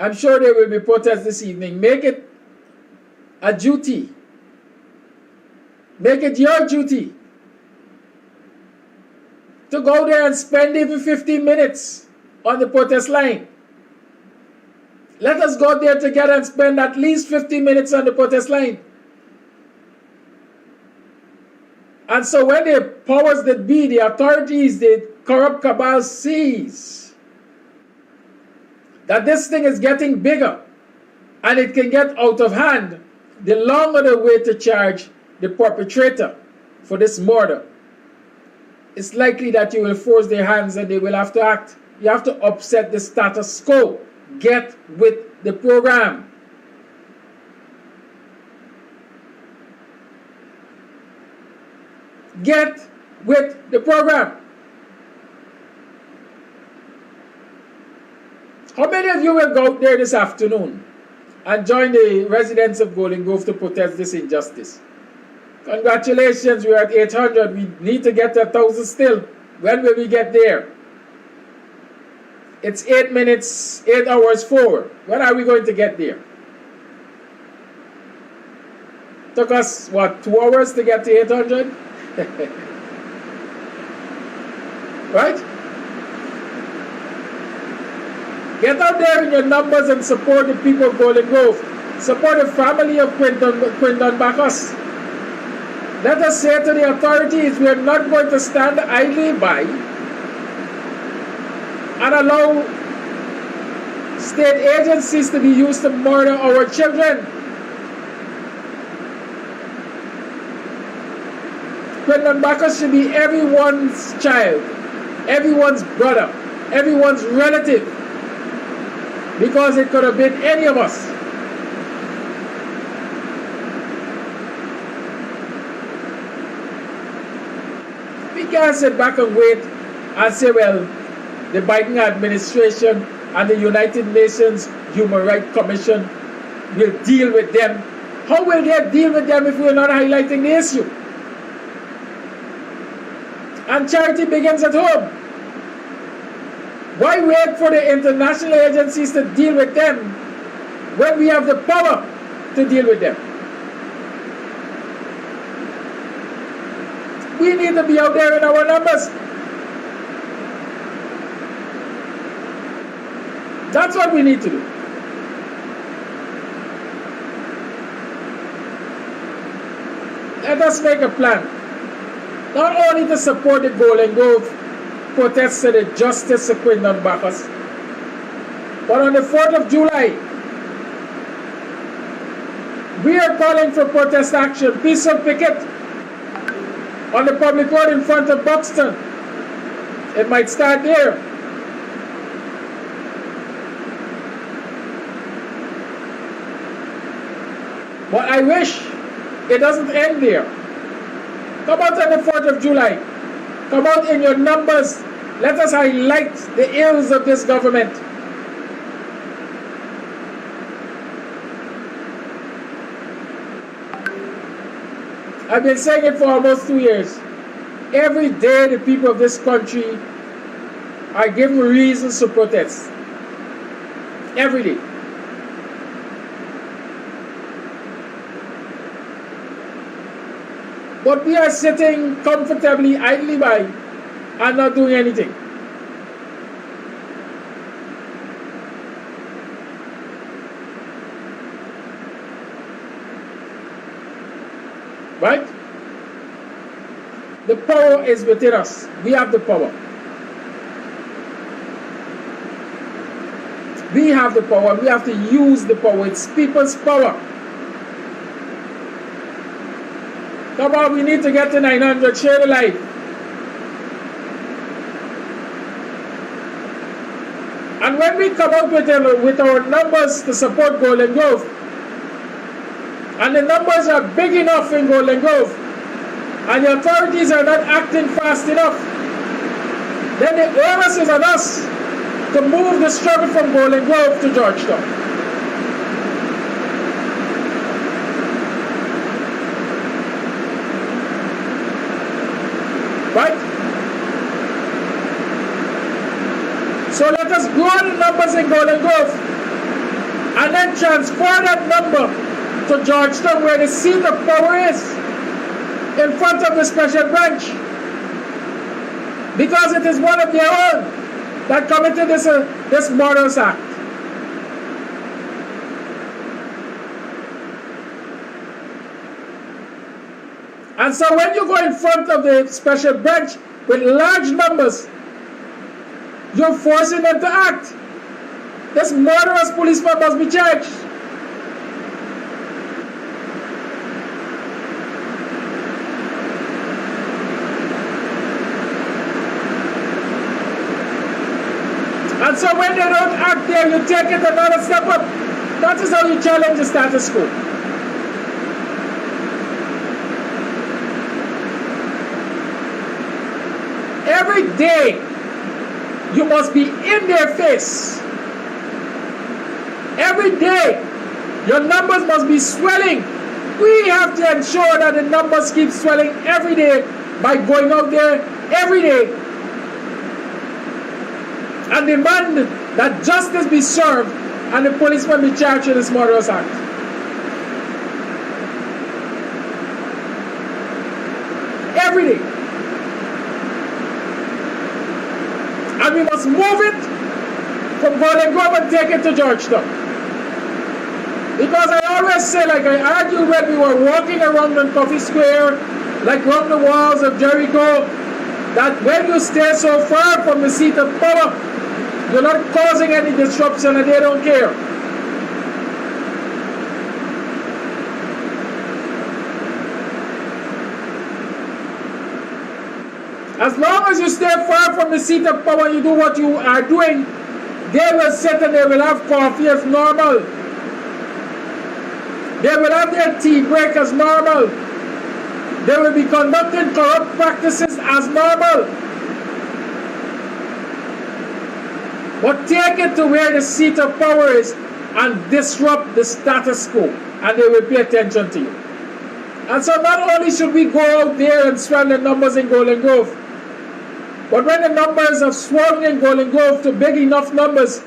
I'm sure there will be protests this evening. Make it a duty. Make it your duty to go there and spend even 15 minutes on the protest line. Let us go there together and spend at least 15 minutes on the protest line. And so when the powers that be, the authorities, the corrupt cabal sees that this thing is getting bigger and it can get out of hand, the longer the way to charge the perpetrator for this murder, it's likely that you will force their hands and they will have to act. You have to upset the status quo. Get with the program. Get with the program. How many of you will go out there this afternoon and join the residents of Golden Grove to protest this injustice? Congratulations, we're at 800. We need to get to 1,000 still. When will we get there? It's 8 hours forward. When are we going to get there? Took us, what, 2 hours to get to 800? Right? Get out there in your numbers and support the people of Golden Grove. Support the family of Quindon Bacchus. Let us say to the authorities, we are not going to stand idly by and allow state agencies to be used to murder our children. Quindon Bacchus should be everyone's child, everyone's brother, everyone's relative, because it could have been any of us. We can't sit back and wait and say, well, the Biden administration and the United Nations Human Rights Commission will deal with them. How will they deal with them if we're not highlighting the issue? And charity begins at home. Why wait for the international agencies to deal with them when we have the power to deal with them? We need to be out there in our numbers. That's what we need to do. Let us make a plan. Not only to support the Golden Grove protests to the Justice Sequindon Bacchus, but on the 4th of July, we are calling for protest action, peaceful picket on the public road in front of Buxton. It might start there. But I wish it doesn't end there. Come out on the 4th of July. Come out in your numbers. Let us highlight the ills of this government. I've been saying it for almost 2 years. Every day the people of this country are given reasons to protest. Every day. But we are sitting comfortably, idly by, and not doing anything. Right? The power is within us. We have the power. We have the power. We have to use the power. It's people's power. Come on, we need to get to 900. Share the light. And when we come out with our numbers to support Golden Grove, and the numbers are big enough in Golden Grove, and the authorities are not acting fast enough, then the onus is on us to move the struggle from Golden Grove to Georgetown. Right? So let us grow the numbers in Golden Grove and then transfer that number to Georgetown, where the seat of power is, in front of the special branch, because it is one of their own that committed this murderous act. And so when you go in front of the special branch with large numbers, you're forcing them to act. This murderous policeman must be charged. And so when they don't act there, you take it another step up. That is how you challenge the status quo. Every day, you must be in their face. Every day, your numbers must be swelling. We have to ensure that the numbers keep swelling every day by going out there every day and demand that justice be served and the policeman be charged with this murderous act. Every day. And we must move it from Golden Grove and take it to Georgetown. Because I always say, like I argued when we were walking around on Coffee Square, like around the walls of Jericho, that when you stay so far from the seat of power, you're not causing any disruption and they don't care. As long as you stay far from the seat of power and you do what you are doing, they will sit and they will have coffee as normal. They will have their tea break as normal. They will be conducting corrupt practices as normal. But take it to where the seat of power is and disrupt the status quo, and they will pay attention to you. And so not only should we go out there and swell the numbers in Golden Grove, but when the numbers have swollen in Golden Grove to big enough numbers,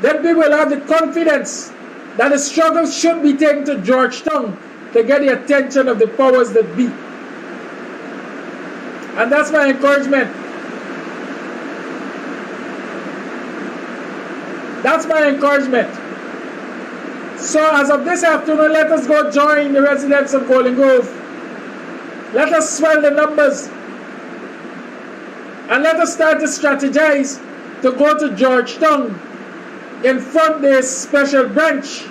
then we will have the confidence that the struggle should be taken to Georgetown to get the attention of the powers that be. And that's my encouragement. That's my encouragement. So as of this afternoon, let us go join the residents of Golden Grove. Let us swell the numbers. And let us start to strategize to go to Georgetown in front of this special branch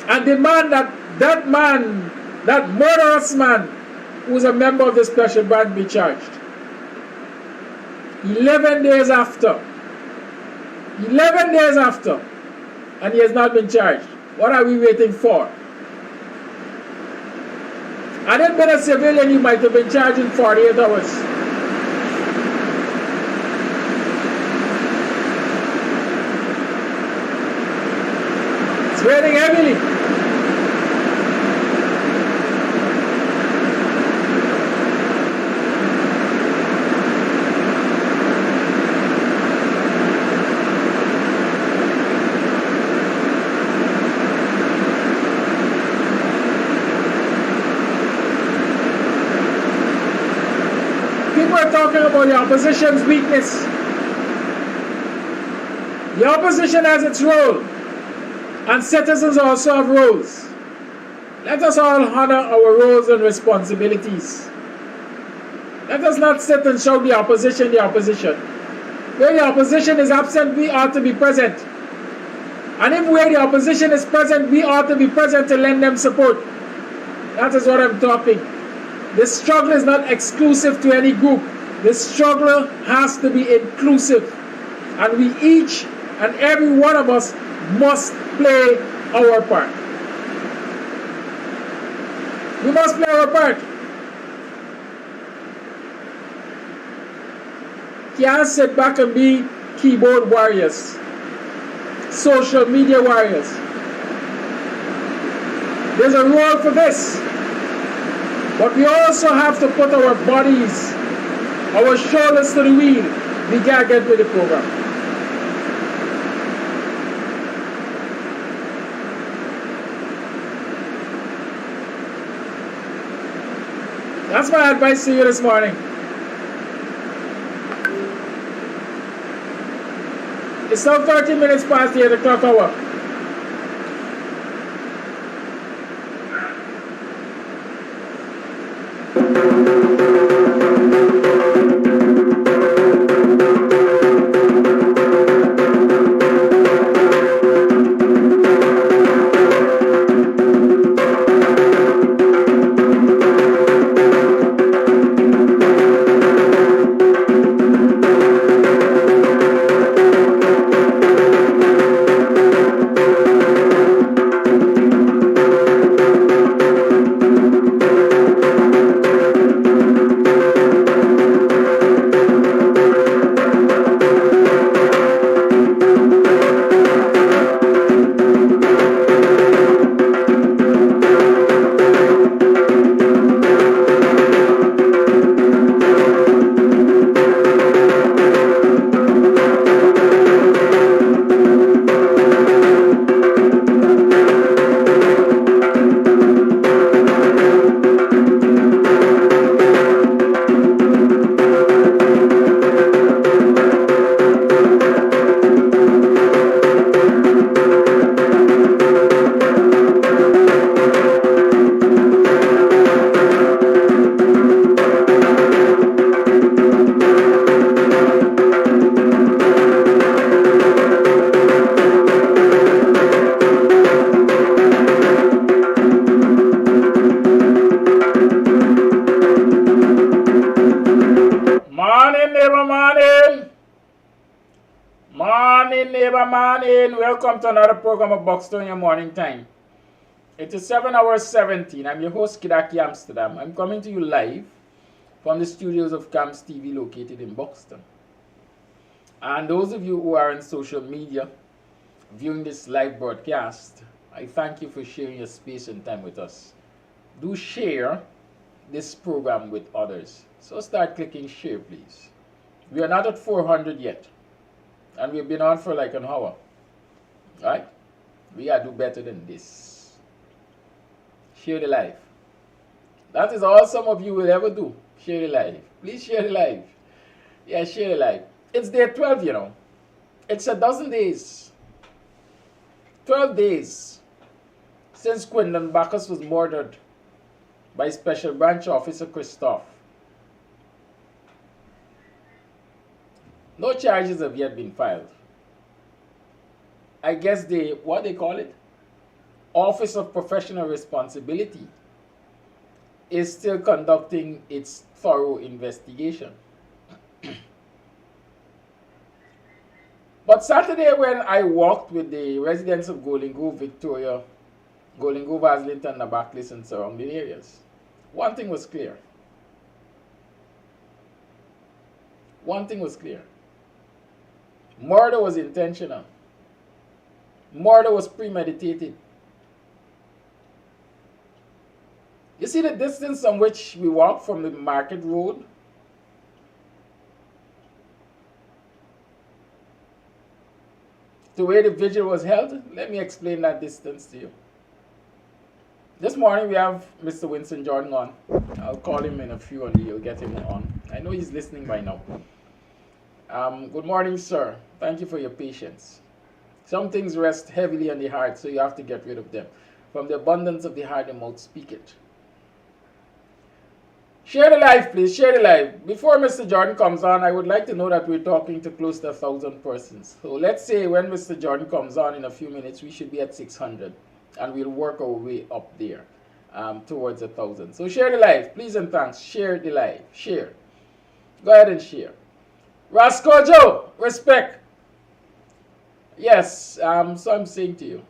and demand that that man, that murderous man, who is a member of the special branch, be charged. 11 days after. 11 days after. And he has not been charged. What are we waiting for? Had it been a civilian, he might have been charged in 48 hours. It's raining heavily. People are talking about the opposition's weakness. The opposition has its role, and citizens also have roles. Let us all honor our roles and responsibilities. Let us not sit and shout the opposition, the opposition. Where the opposition is absent, we ought to be present. And if where the opposition is present, we ought to be present to lend them support. That is what I'm talking. The struggle is not exclusive to any group. The struggle has to be inclusive. And we each and every one of us must play our part. We must play our part. Can't sit back and be keyboard warriors, social media warriors. There's a role for this. But we also have to put our bodies, our shoulders to the wheel. We gotta get with the program. That's my advice to you this morning. It's now 30 minutes past the 8 o'clock hour. Morning. Welcome to another program of Buxtonian Morning Time. It is 7 hours 17. I'm your host, Kidaki Amsterdam. I'm coming to you live from the studios of Kams TV located in Buxton. And those of you who are on social media viewing this live broadcast, I thank you for sharing your space and time with us. Do share this program with others. So start clicking share, please. We are not at 400 yet. And we've been on for like an hour. Right? We gotta do better than this. Share the live. That is all some of you will ever do. Share the live. Please share the live. Yeah, share the live. It's day 12, you know. It's a dozen days. 12 days since Quindon Bacchus was murdered by Special Branch Officer Christophe. No charges have yet been filed. I guess what they call it, Office of Professional Responsibility, is still conducting its thorough investigation. But Saturday, when I walked with the residents of Golden Grove, Victoria, Golden Grove, Aslington, Nabaklis, and surrounding areas, one thing was clear. One thing was clear. Murder was intentional. Murder was premeditated. You see the distance on which we walk from the market road? To where the vigil was held? Let me explain that distance to you. This morning we have Mr. Winston Jordan on. I'll call him in a few and you'll get him on. I know he's listening by now. Good morning, sir. Thank you for your patience. Some things rest heavily on the heart, so you have to get rid of them. From the abundance of the heart, the mouth speaketh. Share the live, please. Share the live. Before Mr. Jordan comes on, I would like to know that we're talking to close to 1,000 persons. So let's say when Mr. Jordan comes on in a few minutes, we should be at 600. And we'll work our way up there towards 1,000. So share the live. Please and thanks. Share the live. Share. Go ahead and share. Rasco Joe, respect. Yes, so I'm saying to you.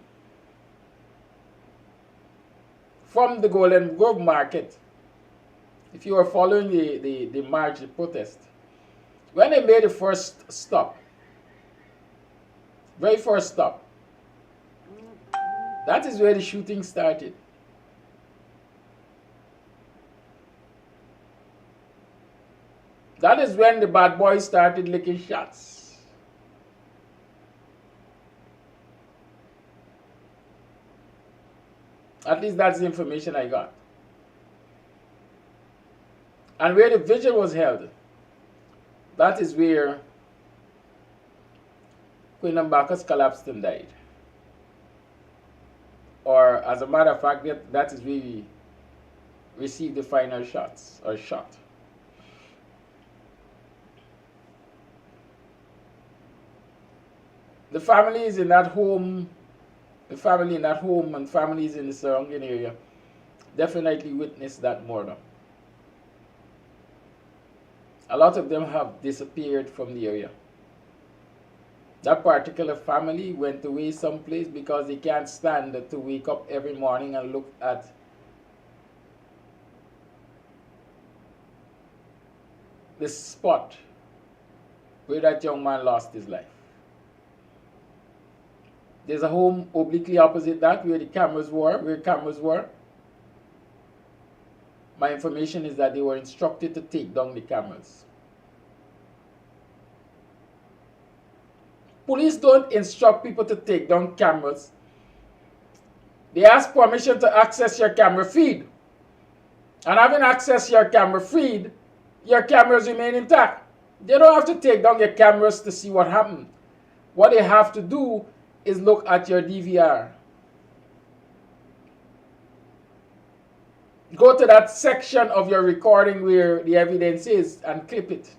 From the Golden Grove Market, if you are following the march, the protest, when they made the first stop, very first stop, that is where the shooting started. That is when the bad boys started licking shots. At least that's the information I got. And where the vigil was held, that is where Quindon Bacchus collapsed and died. Or, as a matter of fact, that is where he received the final shots, or shot. The families in that home, and families in the surrounding area definitely witnessed that murder. A lot of them have disappeared from the area. That particular family went away someplace because they can't stand to wake up every morning and look at the spot where that young man lost his life. There's a home obliquely opposite that where the cameras were, My information is that they were instructed to take down the cameras. Police don't instruct people to take down cameras. They ask permission to access your camera feed. And having access to your camera feed, your cameras remain intact. They don't have to take down your cameras to see what happened. What they have to do is look at your DVR. Go to that section of your recording where the evidence is and clip it.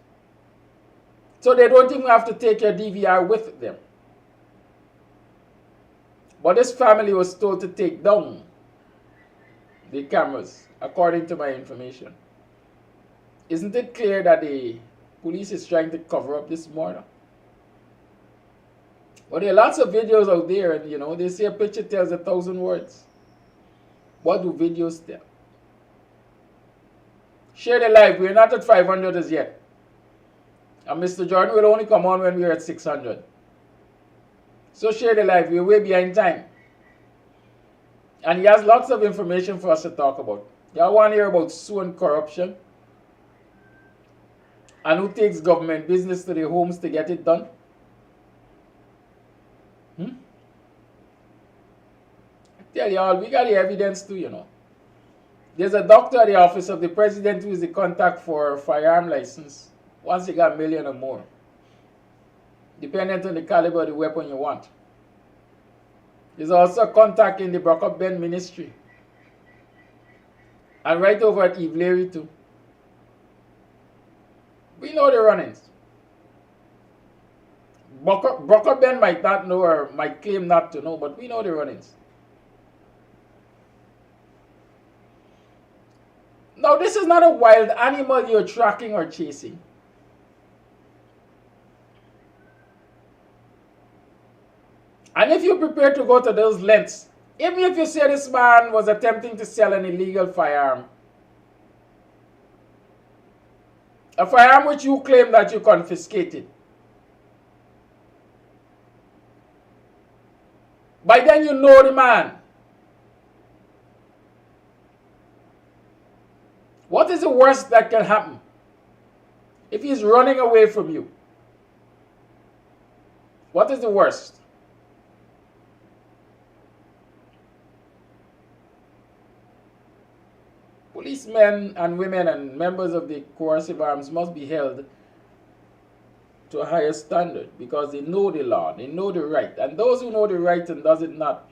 So they don't even have to take your DVR with them. But this family was told to take down the cameras, according to my information. Isn't it clear that the police is trying to cover up this murder? But there are lots of videos out there, and they say a picture tells 1,000 words. What do videos tell? Share the live. We're not at 500 as yet. And Mr. Jordan will only come on when we're at 600. So share the live. We're way behind time. And he has lots of information for us to talk about. Y'all want to hear about sue and corruption? And who takes government business to their homes to get it done? I tell y'all, we got the evidence too, you know. There's a doctor at the office of the president who is the contact for a firearm license once you got a million or more, depending on the caliber of the weapon you want. There's also a contact in the Brock Ben ministry. And right over at Eve Leary too. We know the runnings. Brock Ben might not know or might claim not to know, but we know the runnings. Now, this is not a wild animal you're tracking or chasing. And if you're prepared to go to those lengths, even if you say this man was attempting to sell an illegal firearm, a firearm which you claim that you confiscated, by then you know the man. What is the worst that can happen if he's running away from you? What is the worst? Policemen and women and members of the coercive arms must be held to a higher standard because they know the law, they know the right. And those who know the right and does it not,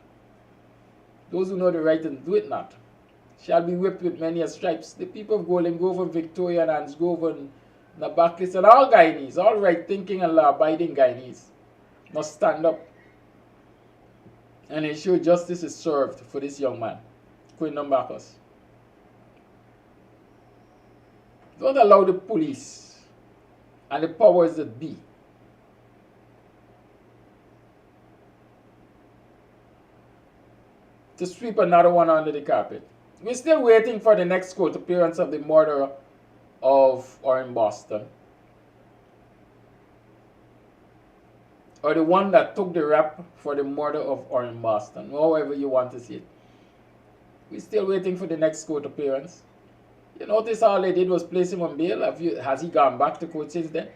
those who know the right and do it not, shall be whipped with many a stripes. The people of Golden Grove and Victoria and Hands Grove and Nabaklis and all Guyanese, all right-thinking and law-abiding Guyanese, must stand up and ensure justice is served for this young man, Quindon Bacchus. Don't allow the police and the powers that be to sweep another one under the carpet. We're still waiting for the next court appearance of the murderer of Orrin Boston, or the one that took the rap for the murder of Orrin Boston, however you want to see it. We're still waiting for the next court appearance. You notice all they did was place him on bail. Has he gone back to court since then?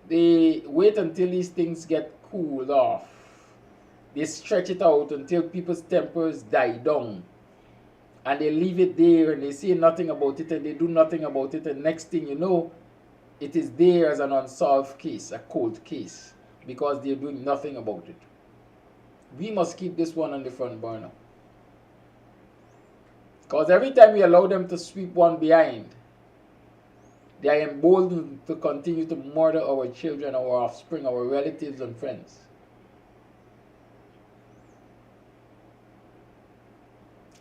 They wait until these things get cooled off. They stretch it out until people's tempers die down. And they leave it there and they say nothing about it and they do nothing about it. And next thing you know, it is there as an unsolved case, a cold case, because they're doing nothing about it. We must keep this one on the front burner. Because every time we allow them to sweep one behind, they are emboldened to continue to murder our children, our offspring, our relatives and friends.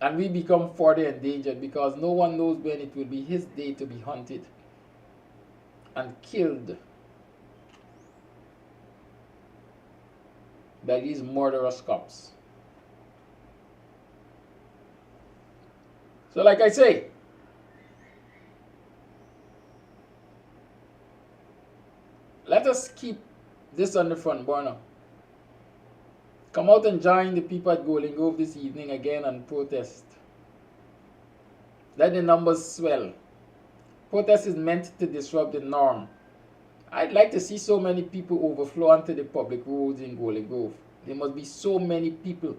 And we become further endangered because no one knows when it will be his day to be hunted and killed by these murderous cops. So like I say, let us keep this on the front burner. Come out and join the people at Golden Grove this evening again and protest. Let the numbers swell. Protest is meant to disrupt the norm. I'd like to see so many people overflow onto the public roads in Golden Grove. There must be so many people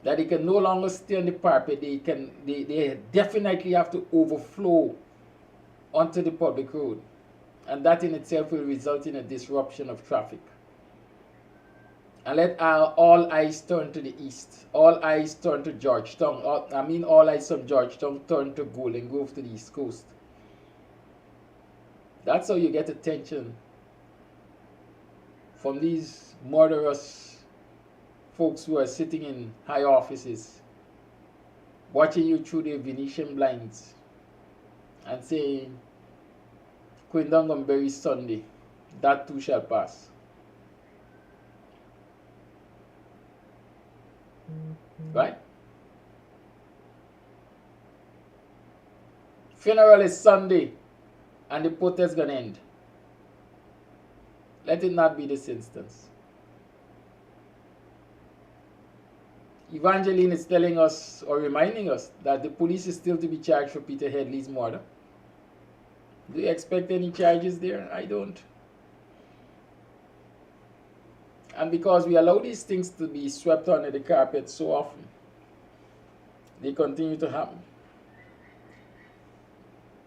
that they can no longer stay on the parapet. They definitely have to overflow onto the public road. And that in itself will result in a disruption of traffic. And let all eyes turn to the east. All eyes turn to Georgetown. All eyes from Georgetown turn to Golden Grove to the east coast. That's how you get attention from these murderous folks who are sitting in high offices, watching you through their Venetian blinds and saying, Quindon gonna bury Sunday, that too shall pass. Right? Funeral is Sunday and the protest gonna end. Let it not be this instance. Evangeline is telling us or reminding us that the police is still to be charged for Peter Headley's murder. Do you expect any charges there? I don't. And because we allow these things to be swept under the carpet so often, they continue to happen.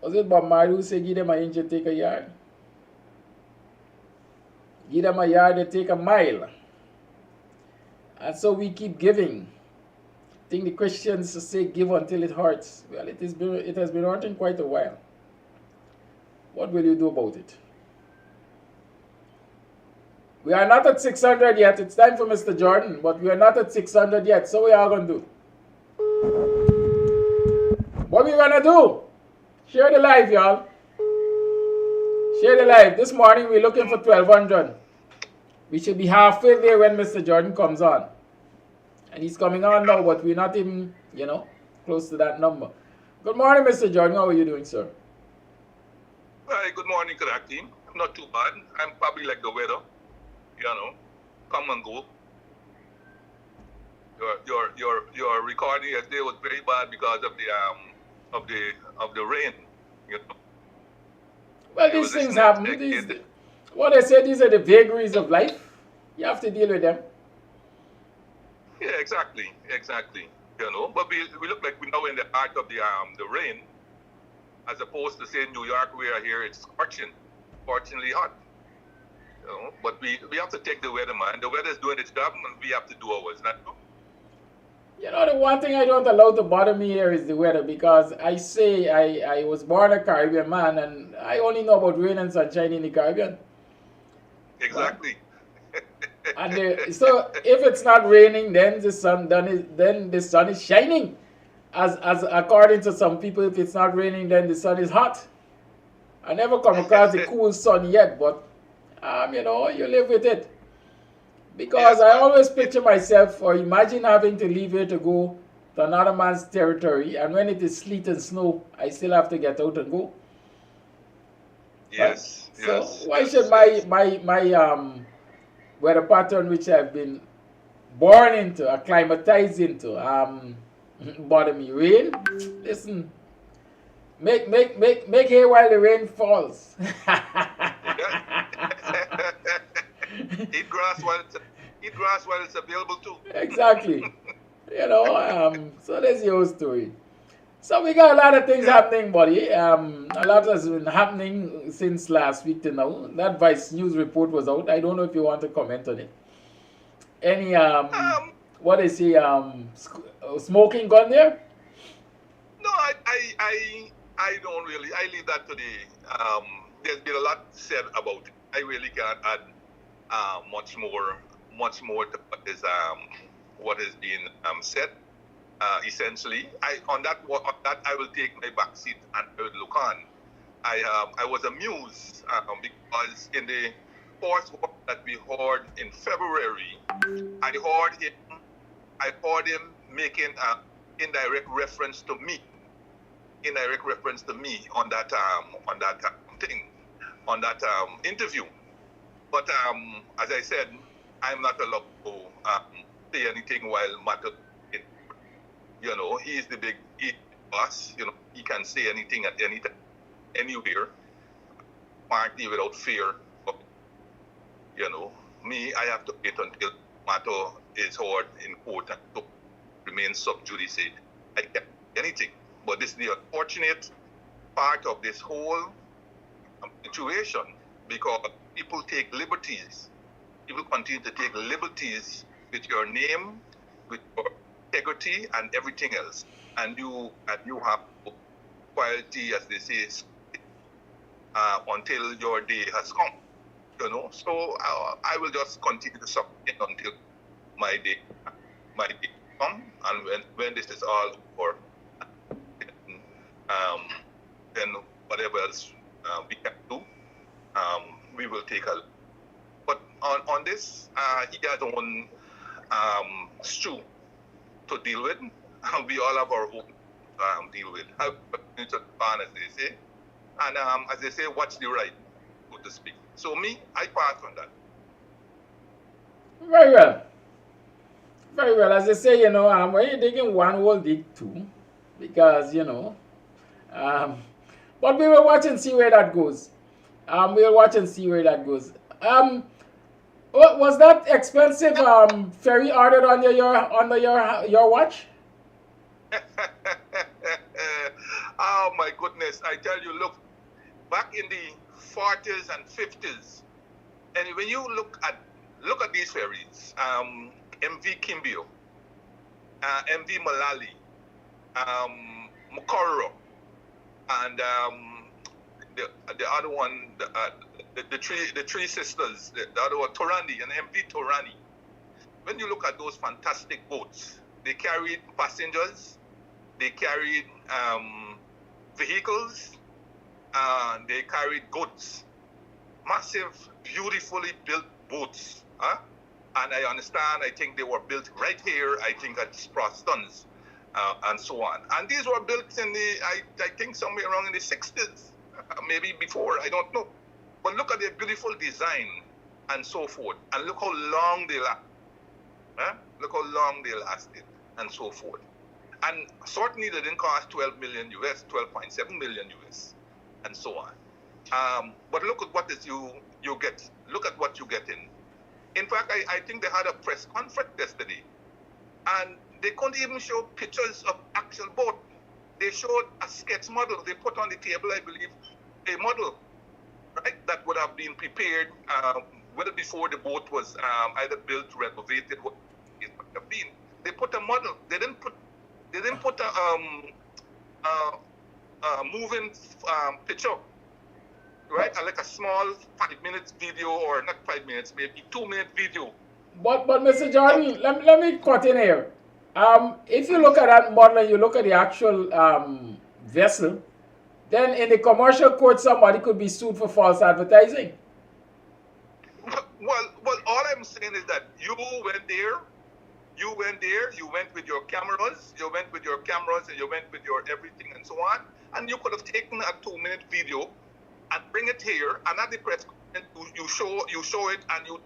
Was it Bob Marley who said, give them an inch and take a yard? Give them a yard and take a mile. And so we keep giving. I think the Christians say give until it hurts. Well, it has been hurting quite a while. What will you do about it? We are not at 600 yet. It's time for Mr. Jordan, but we are not at 600 yet. So what are we going to do? What are we going to do? Share the live, y'all. Share the live. This morning we're looking for 1,200. We should be halfway there when Mr. Jordan comes on. And he's coming on now, but we're not even, close to that number. Good morning, Mr. Jordan. How are you doing, sir? Hi, good morning to that team. I'm not too bad. I'm probably like the weather, come and go. Your recording yesterday was very bad because of the rain. Well, these things happen. What I said, these are the vagaries of life. You have to deal with them. Yeah, exactly. But we look like we're now in the heart of the rain, as opposed to say New York, where here it's scorchingly hot. But we have to take the weather, man. The weather is doing its job, and we have to do ours. Not true? The one thing I don't allow to bother me here is the weather, because I say I was born a Caribbean man, and I only know about rain and sunshine in the Caribbean. Exactly. And so if it's not raining, then the sun is shining. As according to some people, if it's not raining, then the sun is hot. I never come across the cool sun yet, but you live with it. Because yes, I always picture myself or imagine having to leave here to go to another man's territory, and when it is sleet and snow, I still have to get out and go. Yes. Right? So why should my weather pattern, which I've been born into, acclimatized into, bother me? Rain? Listen, make hay while the rain falls. Eat grass while it's available too. Exactly. So that's your story. So we got a lot of things happening, buddy. A lot has been happening since last week to now. That Vice News report was out. I don't know if you want to comment on it. Any what is he smoking gun there? No, I don't really. I leave that to the. There's been a lot said about it. I really can't add much more to what is being said. Essentially, on that I will take my back seat and I will look on. I was amused because in the first one that we heard in February, I heard him making indirect reference to me on that interview. But as I said, I'm not allowed to say anything while matter. He is the big boss. He can say anything at any time, anywhere, partly without fear. But, me, I have to wait until matter is heard in court and to remain sub judice. I can't say anything. But this is the unfortunate part of this whole situation, because people take liberties. People continue to take liberties with your name, with your integrity and everything else, and you have quality, as they say, until your day has come. So I will just continue to suffer until my day come, and when this is all over, then whatever else we can do, we will take a look. But on this, he has own stew to deal with. We all have our own deal with. As they say. And as they say, watch the ride, so to speak. So me, I pass on that. Very well. Very well. As they say, when you're digging one, we'll dig two. Because, but we will watch and see where that goes. We'll watch and see where that goes. Was that expensive ferry ordered on your watch? Oh my goodness! I tell you, look, back in the 40s and 50s, and when you look at these ferries, MV Kimbio, MV Malali, Mokoro, and the other one, the three sisters, the other one, Torani, and MV Torani. When you look at those fantastic boats, they carried passengers, they carried vehicles, and they carried goods. Massive, beautifully built boats. And I understand, I think they were built right here, I think at Buxtons, and so on. And these were built in I think somewhere around in the 60s, maybe before, I don't know. But look at their beautiful design and so forth. And look how long they last. Look how long they lasted and so forth. And certainly they didn't cost 12 million US, 12.7 million US, and so on. But look at what you get. Look at what you get in. In fact, I think they had a press conference yesterday, and they couldn't even show pictures of actual boat. They showed a sketch model. They put on the table, I believe, a model, right, that would have been prepared well before the boat was either built, renovated, what it would have been. They put a model. They didn't put a moving picture, right? Like a small 5 minutes video, or not 5 minutes, maybe 2-minute video. But Mr. Jordan, let me cut in here. If you look at that model and you look at the actual vessel, then in the commercial court somebody could be sued for false advertising. Well, all I'm saying is that you went there, you went with your cameras, and you went with your everything and so on, and you could have taken a 2-minute video and bring it here, and at the press conference you show it, and you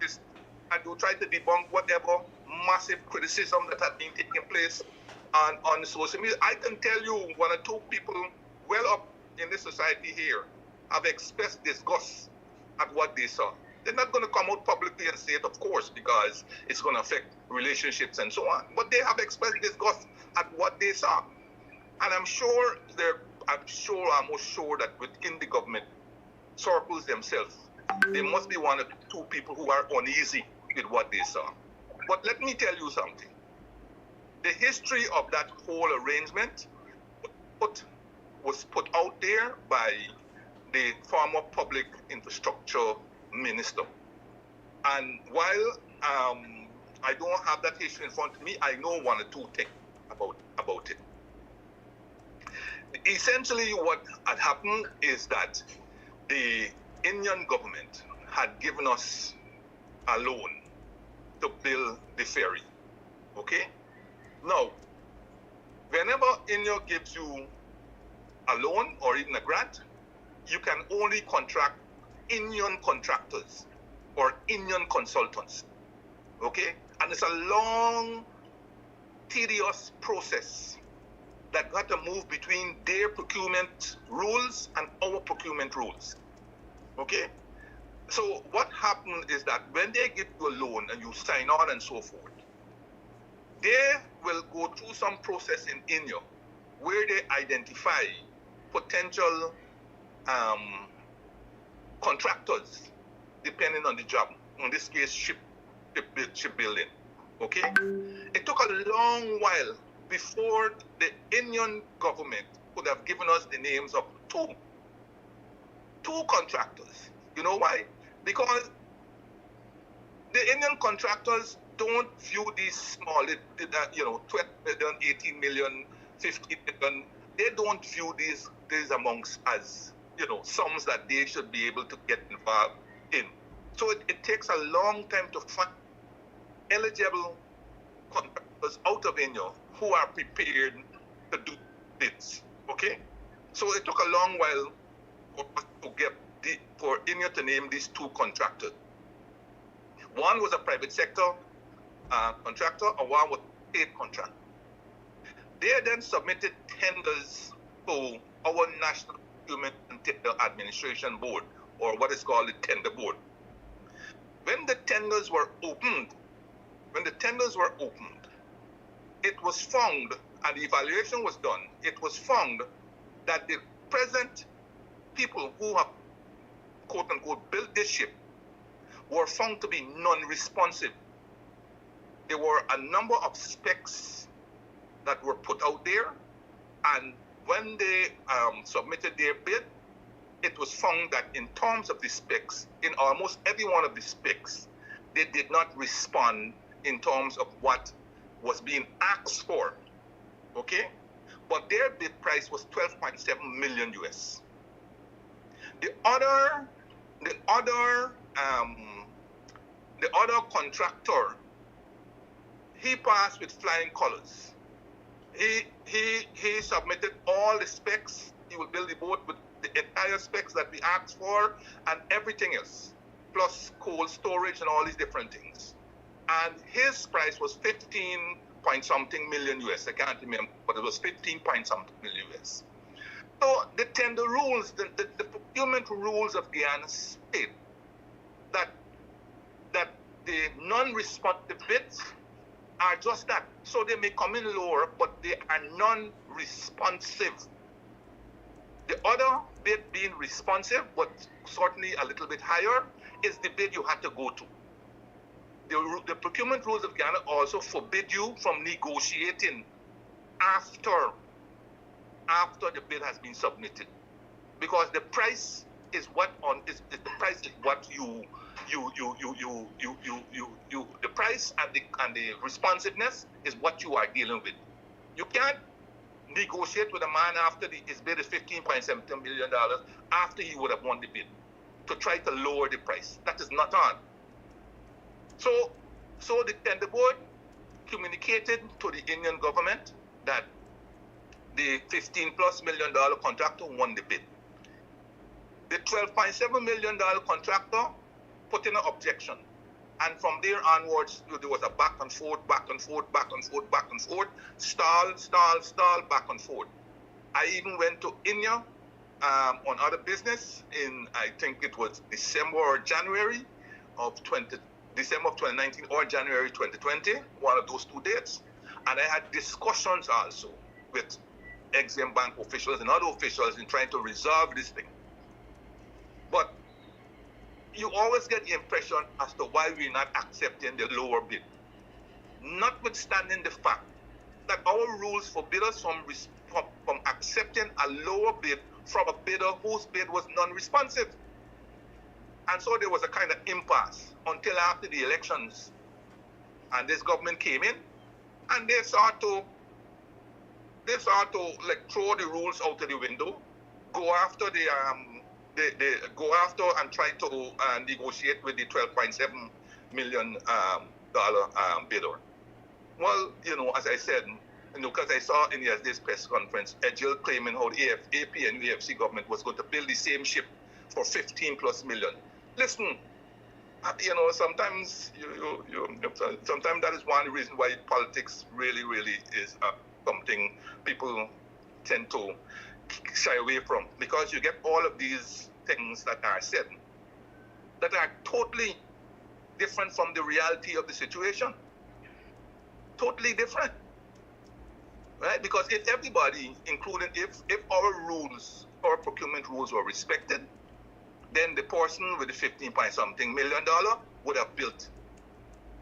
try to debunk whatever massive criticism that had been taking place on social media. I can tell you 1 or 2 people well up in this society here have expressed disgust at what they saw. They're not going to come out publicly and say it, of course, because it's going to affect relationships and so on. But they have expressed disgust at what they saw. And I'm almost sure that within the government circles themselves, there must be 1 or 2 people who are uneasy with what they saw. But let me tell you something. The history of that whole arrangement was put out there by the former public infrastructure minister. And while I don't have that history in front of me, I know 1 or 2 things about it. Essentially, what had happened is that the Indian government had given us a loan to build the ferry. Okay? Now, whenever India gives you a loan or even a grant, you can only contract Indian contractors or Indian consultants. Okay? And it's a long, tedious process that got to move between their procurement rules and our procurement rules. Okay? So what happened is that when they give you a loan and you sign on and so forth, they will go through some process in India where they identify potential contractors depending on the job. In this case, shipbuilding. Okay? It took a long while before the Indian government could have given us the names of two contractors. You know why? Because the Indian contractors don't view these small, 12 million, 18 million, 50 million. They don't view these amounts as, sums that they should be able to get involved in. So it takes a long time to find eligible contractors out of India who are prepared to do bids. Okay, so it took a long while for us to get for INEA to name these two contractors. One was a private sector contractor, and one was a state contractor. They then submitted tenders to our National Procurement and Tender Administration Board, or what is called the Tender Board. When the tenders were opened, it was found, and the evaluation was done, it was found that the present people who have, quote unquote, built this ship were found to be non-responsive. There were a number of specs that were put out there, and when they submitted their bid, it was found that in terms of the specs, in almost every one of the specs, they did not respond in terms of what was being asked for, okay? But their bid price was 12.7 million US. The other contractor, he passed with flying colors. He submitted all the specs. He will build the boat with the entire specs that we asked for and everything else, plus cold storage and all these different things. And his price was 15 point something million US. I can't remember, but it was 15 point something million US. So the tender rules, the procurement rules of Guyana state that the non-responsive bids are just that. So they may come in lower, but they are non-responsive. The other bid being responsive, but certainly a little bit higher, is the bid you had to go to. The procurement rules of Guyana also forbid you from negotiating after the bid has been submitted, because the price is what the price and the responsiveness is what you are dealing with. You can't negotiate with a man after his bid is $15.7 million after he would have won the bid to try to lower the price. That is not on. So the tender board communicated to the Indian government that the $15+ million contractor won the bid. The $12.7 million contractor put in an objection. And from there onwards, there was a back and forth, stall, back and forth. I even went to India on other business in, I think it was December or January of 2019 or January 2020, one of those two dates. And I had discussions also with EXXON Bank officials and other officials in trying to resolve this thing. But you always get the impression as to why we're not accepting the lower bid, notwithstanding the fact that our rules forbid us from accepting a lower bid from a bidder whose bid was non-responsive. And so there was a kind of impasse until after the elections, and this government came in, and they start to like throw the rules out of the window, go after they go after and try to negotiate with the $12.7 million bidder. Well, as I said, because I saw in yesterday's press conference, EGIL claiming how the AP and UFC government was going to build the same ship for $15+ million. Listen, sometimes sometimes that is one reason why politics really is something people tend to shy away from, because you get all of these things that are said that are totally different from the reality of the situation. Totally different, right? Because if everybody, including if our procurement rules were respected, then the person with the 15-point-something million would have built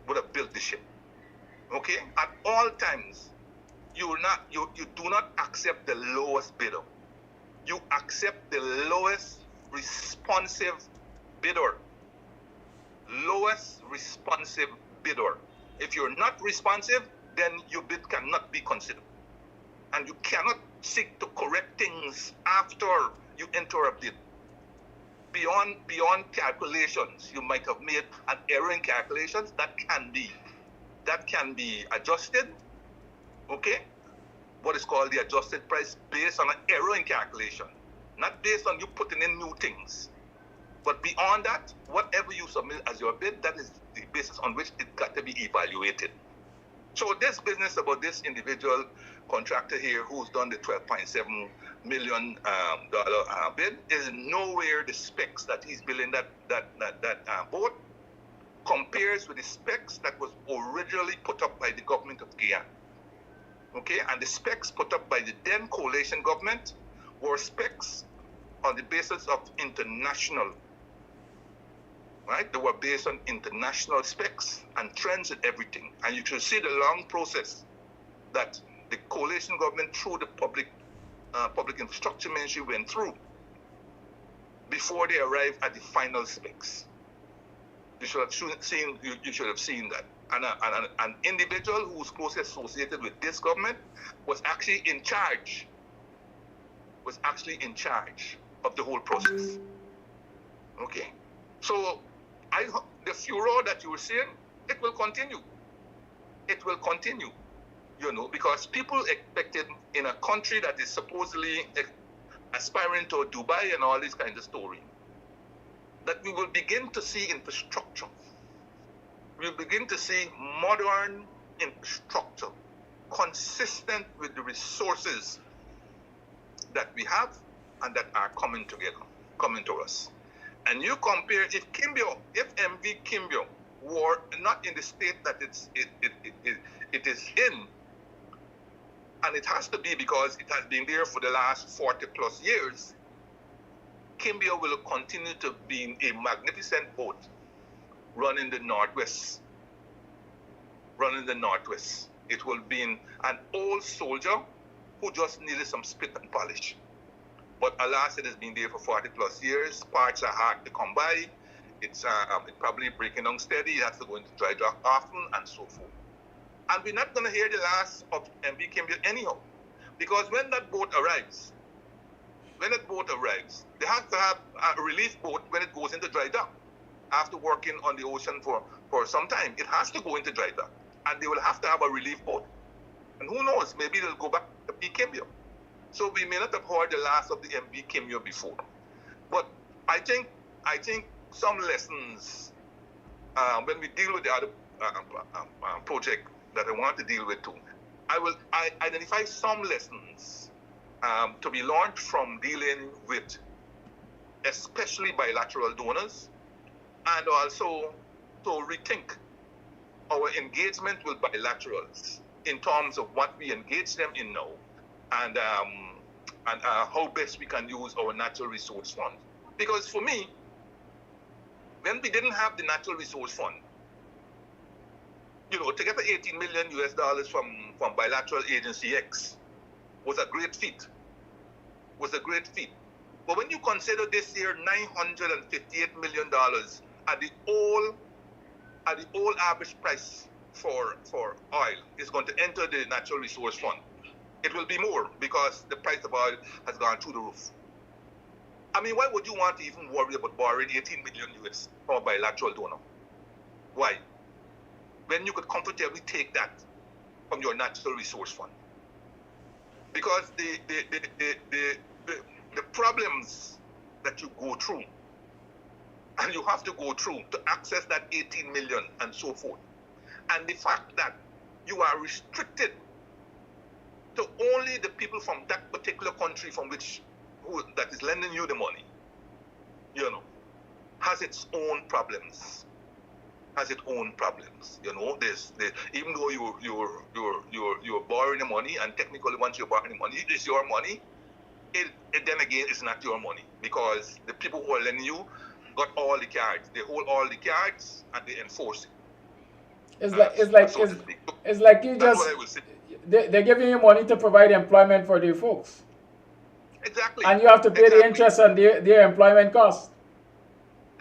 the ship. Okay? At all times, you do not accept the lowest bidder. You accept the lowest responsive bidder. Lowest responsive bidder. If you're not responsive, then your bid cannot be considered. And you cannot seek to correct things after you enter a bid. Beyond calculations, you might have made an error in calculations that can be adjusted Okay? What is called the adjusted price based on an error in calculation, not based on you putting in new things. But beyond that, whatever you submit as your bid, that is the basis on which it got to be evaluated. So this business about this individual contractor here who's done the $12.7 million bid is nowhere the specs that he's building that boat compares with the specs that was originally put up by the government of Guyana. Okay, and the specs put up by the then coalition government were specs on the basis of international, right? They were based on international specs and trends and everything. And you should see the long process that the coalition government through the public infrastructure ministry went through before they arrived at the final specs. You should have seen that. And an individual who was closely associated with this government was actually in charge of the whole process. Okay? So the furor that you were seeing, it will continue. It will continue, because people expected in a country that is supposedly aspiring to Dubai and all this kind of story, that we will begin to see infrastructure. We'll begin to see modern infrastructure consistent with the resources that we have and that are coming to us. And you compare if MV Kimbio were not in the state that it is in, and it has to be because it has been there for the last 40 plus years, Kimbio will continue to be a magnificent boat running the Northwest. It will be an old soldier who just needed some spit and polish. But alas, it has been there for 40 plus years. Parts are hard to come by. It's probably breaking down steady. It has to go into dry dock often and so forth. And we're not going to hear the last of MV Kimbio anyhow. Because when that boat arrives, they have to have a relief boat when it goes into dry dock. After working on the ocean for some time, it has to go into dry dock. And they will have to have a relief boat. And who knows, maybe they'll go back to MV Kimbio. So we may not have heard the last of the MV Kimbio before. But I think some lessons, when we deal with the other project that I want to deal with too, I identify some lessons to be learned from dealing with especially bilateral donors, and also to rethink our engagement with bilaterals in terms of what we engage them in now, and how best we can use our natural resource fund. Because for me, when we didn't have the natural resource fund, to get the $18 million from bilateral agency X was a great feat. But when you consider this year $958 million at the old average price for oil is going to enter the natural resource fund, it will be more because the price of oil has gone through the roof. I mean, why would you want to even worry about borrowing 18 million US from a bilateral donor? Why? When you could comfortably take that from your natural resource fund. Because the problems that you go through, and you have to go through to access that 18 million and so forth, and the fact that you are restricted to only the people from that particular country that is lending you the money, has its own problems. Even though you're borrowing the money, and technically once you're borrowing the money, it's your money. It then again, it's not your money, because the people who are lending you got all the cards. They hold all the cards and they enforce it. It's like you just they're giving you money to provide employment for their folks. Exactly. And you have to pay the interest on their employment costs.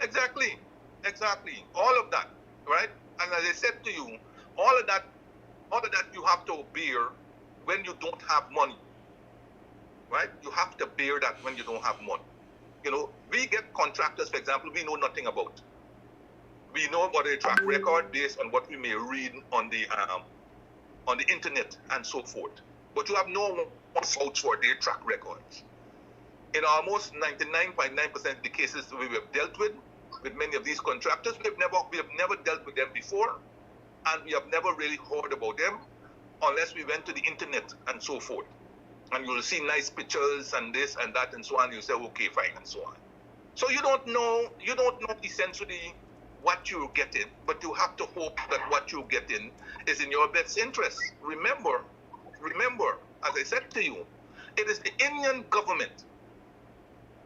Exactly. All of that, right? And as I said to you, all of that you have to bear when you don't have money. Right? You have to bear that when you don't have money. We get contractors, for example, we know nothing about. We know about their track record based on what we may read on the on the internet and so forth. But you have no one vouch for their track records. In almost 99.9% of the cases we have dealt with many of these contractors, we have never dealt with them before, and we have never really heard about them unless we went to the internet and so forth. And you'll see nice pictures and this and that and so on. You say, okay, fine, and so on. So you don't know essentially what you're getting, but you have to hope that what you're getting is in your best interest. Remember, as I said to you, it is the Indian government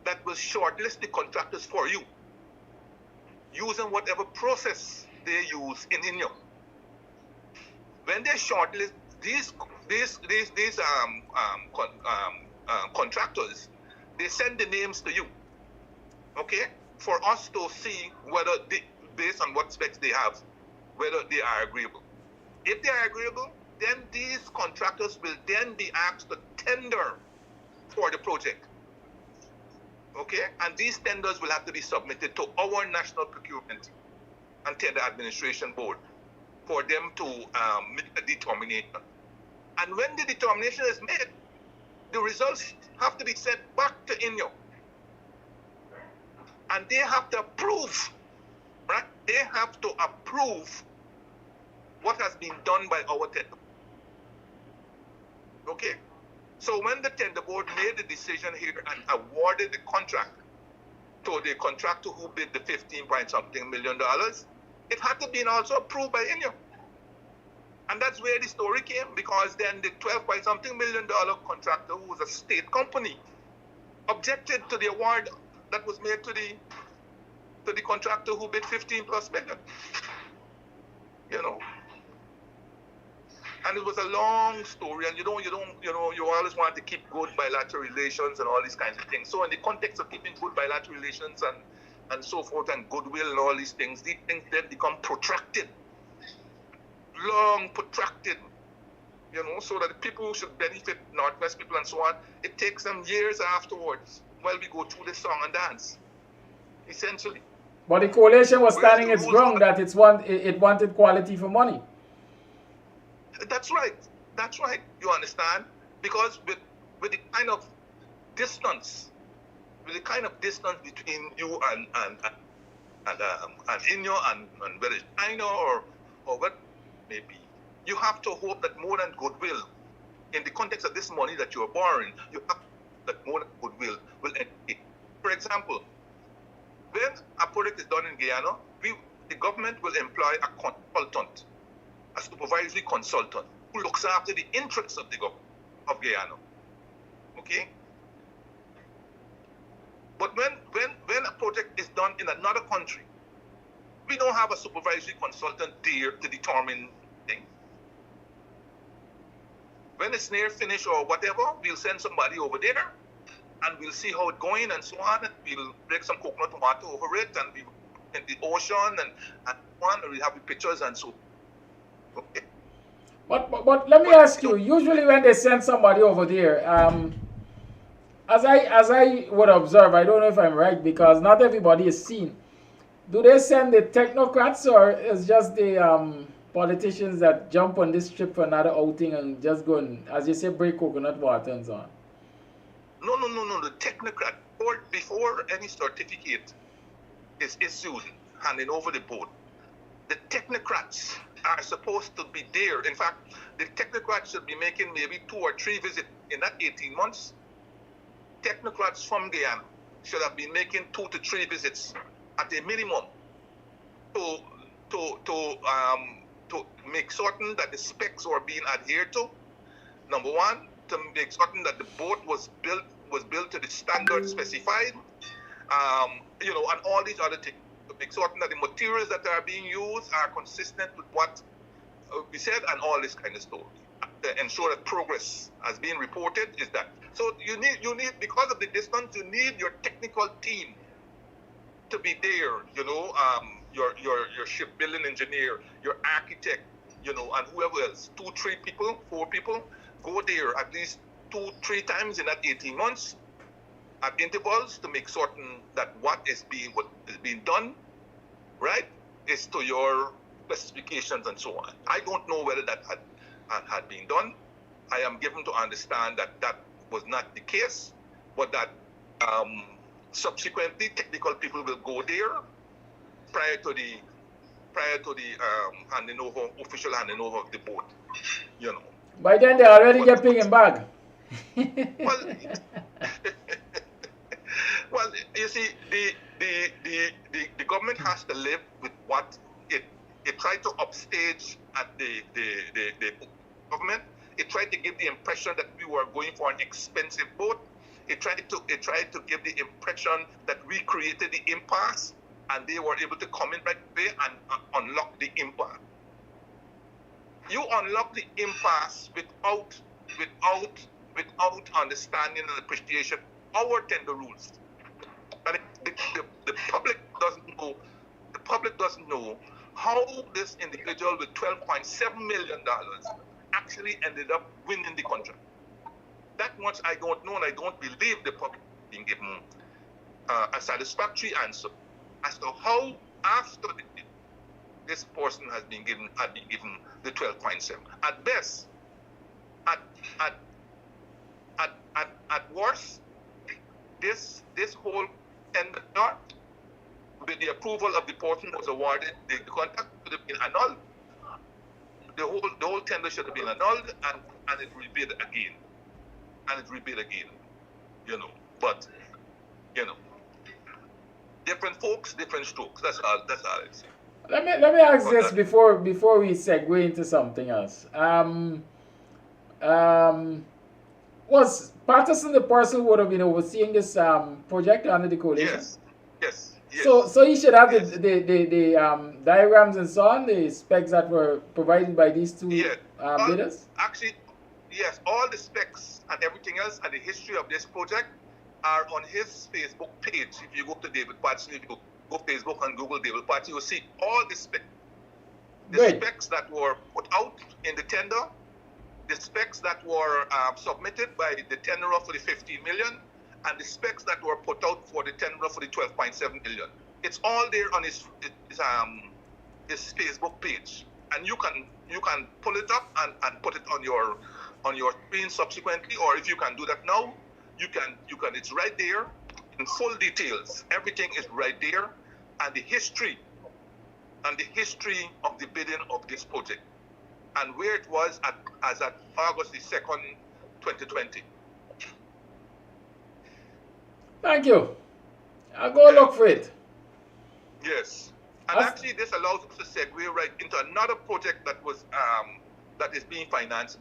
that will shortlist the contractors for you, using whatever process they use in India. When they shortlist these contractors, they send the names to you, okay, for us to see whether based on what specs they have, whether they are agreeable. If they are agreeable, then these contractors will then be asked to tender for the project. Okay, and these tenders will have to be submitted to our National Procurement and Tender Administration Board for them to make a determination. And when the determination is made, the results have to be sent back to India. And they have to approve, right? They have to approve what has been done by our tender. Okay? So when the tender board made the decision here and awarded the contract to the contractor who bid the $15-point-something million, it had to be also approved by India. And that's where the story came, because then the $12-point-something million contractor, who was a state company, objected to the award that was made to the contractor who bid 15+ million. You know. And it was a long story, and you always want to keep good bilateral relations and all these kinds of things. So in the context of keeping good bilateral relations and so forth, and goodwill and all these things then become protracted, long protracted, so that the people who should benefit, Northwest people and so on, it takes them years afterwards while we go through this song and dance, essentially. But the coalition was standing its ground that it wanted quality for money. That's right. You understand? Because with the kind of distance, between you and India and whether it's China or what may be, you have to hope that more than goodwill, in the context of this money that you are borrowing, you have that more than goodwill will end it. For example, when a project is done in Guyana, the government will employ a consultant, a supervisory consultant, who looks after the interests of the government of Guyana. Okay? But when a project is done in another country, we don't have a supervisory consultant there to determine things. When it's near finish or whatever, we'll send somebody over there, and we'll see how it's going and so on, and we'll break some coconut tomato over it, and we in the ocean and we'll have the pictures and so. Okay. But let me ask you, usually when they send somebody over there, as I would observe, I don't know if I'm right, because not everybody is seen. Do they send the technocrats, or is just the politicians that jump on this trip for another outing and just go and, as you say, break coconut water and so on? No. The technocrat, before any certificate is issued, handing over the boat, the technocrats are supposed to be there. In fact, the technocrats should be making maybe 2 or 3 visits in that 18 months. Technocrats from Guyana should have been making 2 to 3 visits at a minimum to make certain that the specs were being adhered to. Number one, to make certain that the boat was built to the standard specified, and all these other things. To make certain that the materials that are being used are consistent with what we said, and all this kind of stuff. To ensure that progress has been reported is that. So you need because of the distance, you need your technical team to be there. Your shipbuilding engineer, your architect, and whoever else, 2, 3 people, 4 people, go there at least 2, 3 times in that 18 months at intervals to make certain that what is being done, right, is to your specifications and so on. I don't know whether that had been done. I am given to understand that that was not the case, but that subsequently technical people will go there prior to the handing over, official handing over of the boat. You know. By then they already get pig and bag. Well, well, you see, the government has to live with what it tried to upstage at the government. It tried to give the impression that we were going for an expensive boat. It tried to give the impression that we created the impasse, and they were able to come in right away and unlock the impasse. You unlock the impasse without understanding and appreciation of our tender rules. And the public doesn't know. The public doesn't know how this individual with $12.7 million actually ended up winning the contract. That much I don't know, and I don't believe the public being given a satisfactory answer as to how after this person had been given the 12.7. At best, at worst, this whole tender, with the approval of the person who was awarded the contract, should have been annulled. The whole tender should have been annulled, and it rebid again. You know. But different folks, different strokes. That's all I say. Let me ask this before we segue into something else. Was Patterson the person who would have been overseeing this project under the coalition? Yes. So he should have the diagrams and so on, the specs that were provided by these two bidders? Actually, yes, all the specs and everything else and the history of this project are on his Facebook page. If you go to David Patterson, if you go Facebook and Google David Patterson, you'll see all the specs. The specs that were put out in the tender, the specs that were submitted by the tenderer for the 15 million, and the specs that were put out for the tenderer for the 12.7 million. It's all there on his Facebook page, and you can pull it up and put it on your screen subsequently, or if you can do that now, you can. It's right there in full details. Everything is right there, and the history of the bidding of this project, and where it was as at August the 2nd, 2020. Thank you. I'll go look for it. Yes, and actually this allows us to segue right into another project that was that is being financed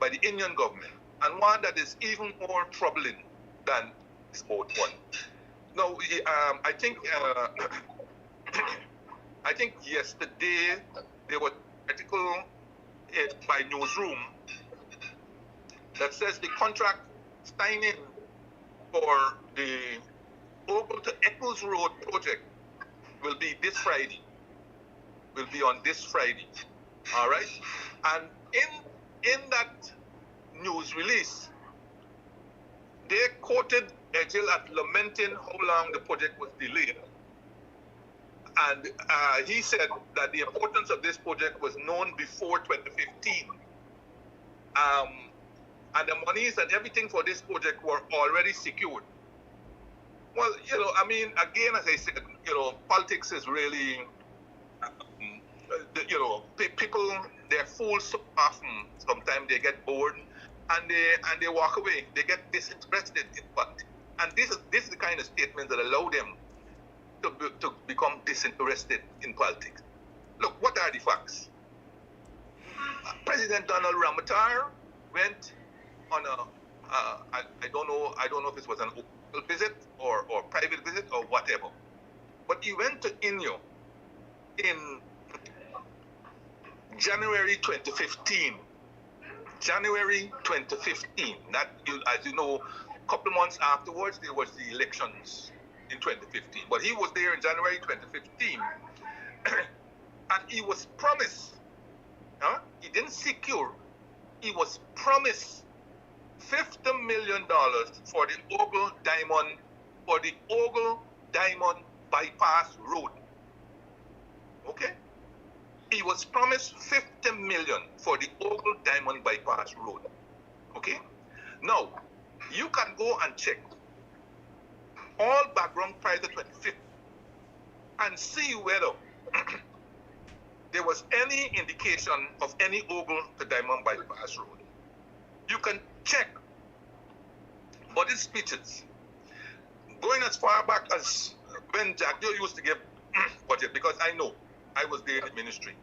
by the Indian government, and one that is even more troubling than this boat one. Now, I think yesterday there was an article by Newsroom that says the contract signing for the Ogle to Eccles Road project will be this Friday. Will be on this Friday. All right? And in that news release, they quoted Egil at lamenting how long the project was delayed. And he said that the importance of this project was known before 2015. And the monies and everything for this project were already secured. Well, I mean, again, as I said, politics is really, people, they're fools so often. Sometimes they get bored and they walk away. They get disinterested in politics. And this is the kind of statement that allow them to become disinterested in politics. Look, what are the facts? President Donald Ramatar went on I don't know if it was an official visit or private visit or whatever, but he went to Inyo in January 2015. That, as you know, a couple of months afterwards there was the elections in 2015. But he was there in January 2015, and he was promised. He didn't secure. He was promised $50 million for the Ogle Diamond bypass road. Okay? he was promised 50 million for the Ogle Diamond Bypass Road. Okay? Now, you can go and check all background prior to 2015 and see whether there was any indication of any Ogle to Diamond Bypass Road. You can check body speeches going as far back as when Jack Joe used to give budget, because I know I was there in the ministry.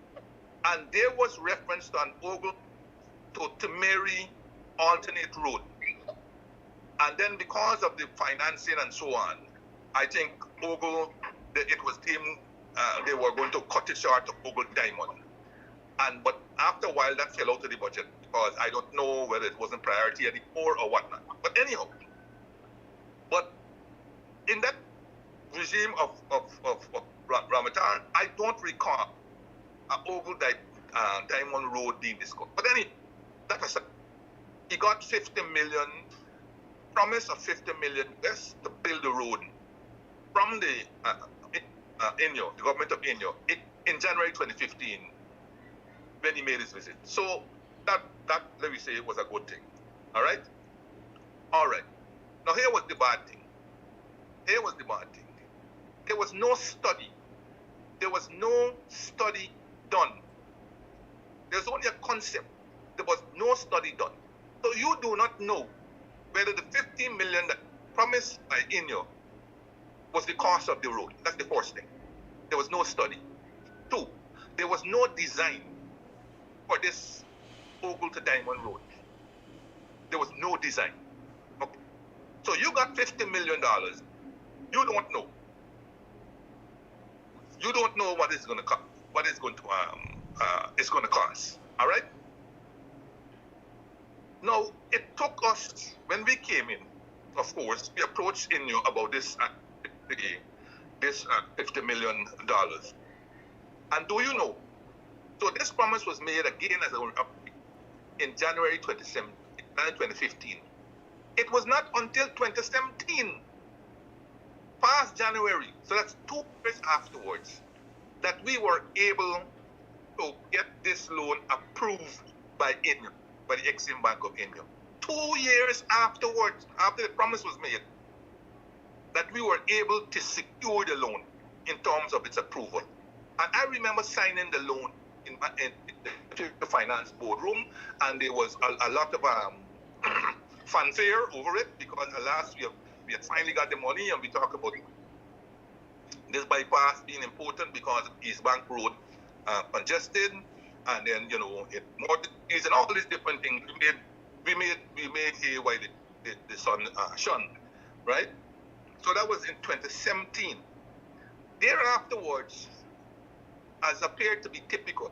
And there was reference to an Ogle to Temeri alternate road. And then because of the financing and so on, I think Ogle, it was deemed they were going to cut it short to Ogle Diamond. But after a while, that fell out of the budget because I don't know whether it wasn't priority anymore or whatnot. But anyhow, but in that regime of Ramadan, I don't recall Ogle Diamond Road being discussed. But anyway, that aside, he got 50 million, promise of 50 million US to build the road from the Inyo, the government of Inyo, in January 2015 when he made his visit. So that let me say, was a good thing. All right? All right. Now here was the bad thing. Here was the bad thing. There was no study. There was no study done. There's only a concept. There was no study done. So you do not know whether the 15 million that promised by Inyo was the cost of the road. That's the first thing. There was no study. Two, there was no design for this Ogle to Diamond Road. There was no design. Okay. So you got $50 million. You don't know. You don't know what it's going to cost. What it's going to cost. All right. Now it took us, when we came in, of course, we approached Inyo about this $50 million. And do you know? So this promise was made again in January 2015. It was not until 2017, past January, so that's 2 years afterwards, that we were able to get this loan approved by Inyo, by the EXXON Bank of Inyo. 2 years afterwards, after the promise was made, that we were able to secure the loan in terms of its approval. And I remember signing the loan in the finance boardroom, and there was a lot of fanfare over it, because at last we had finally got the money, and we talk about this bypass being important because East Bank Road congested, and then it mortgages and all these different things. We made hay while the sun shone, right? So that was in 2017. Thereafterwards, as appeared to be typical,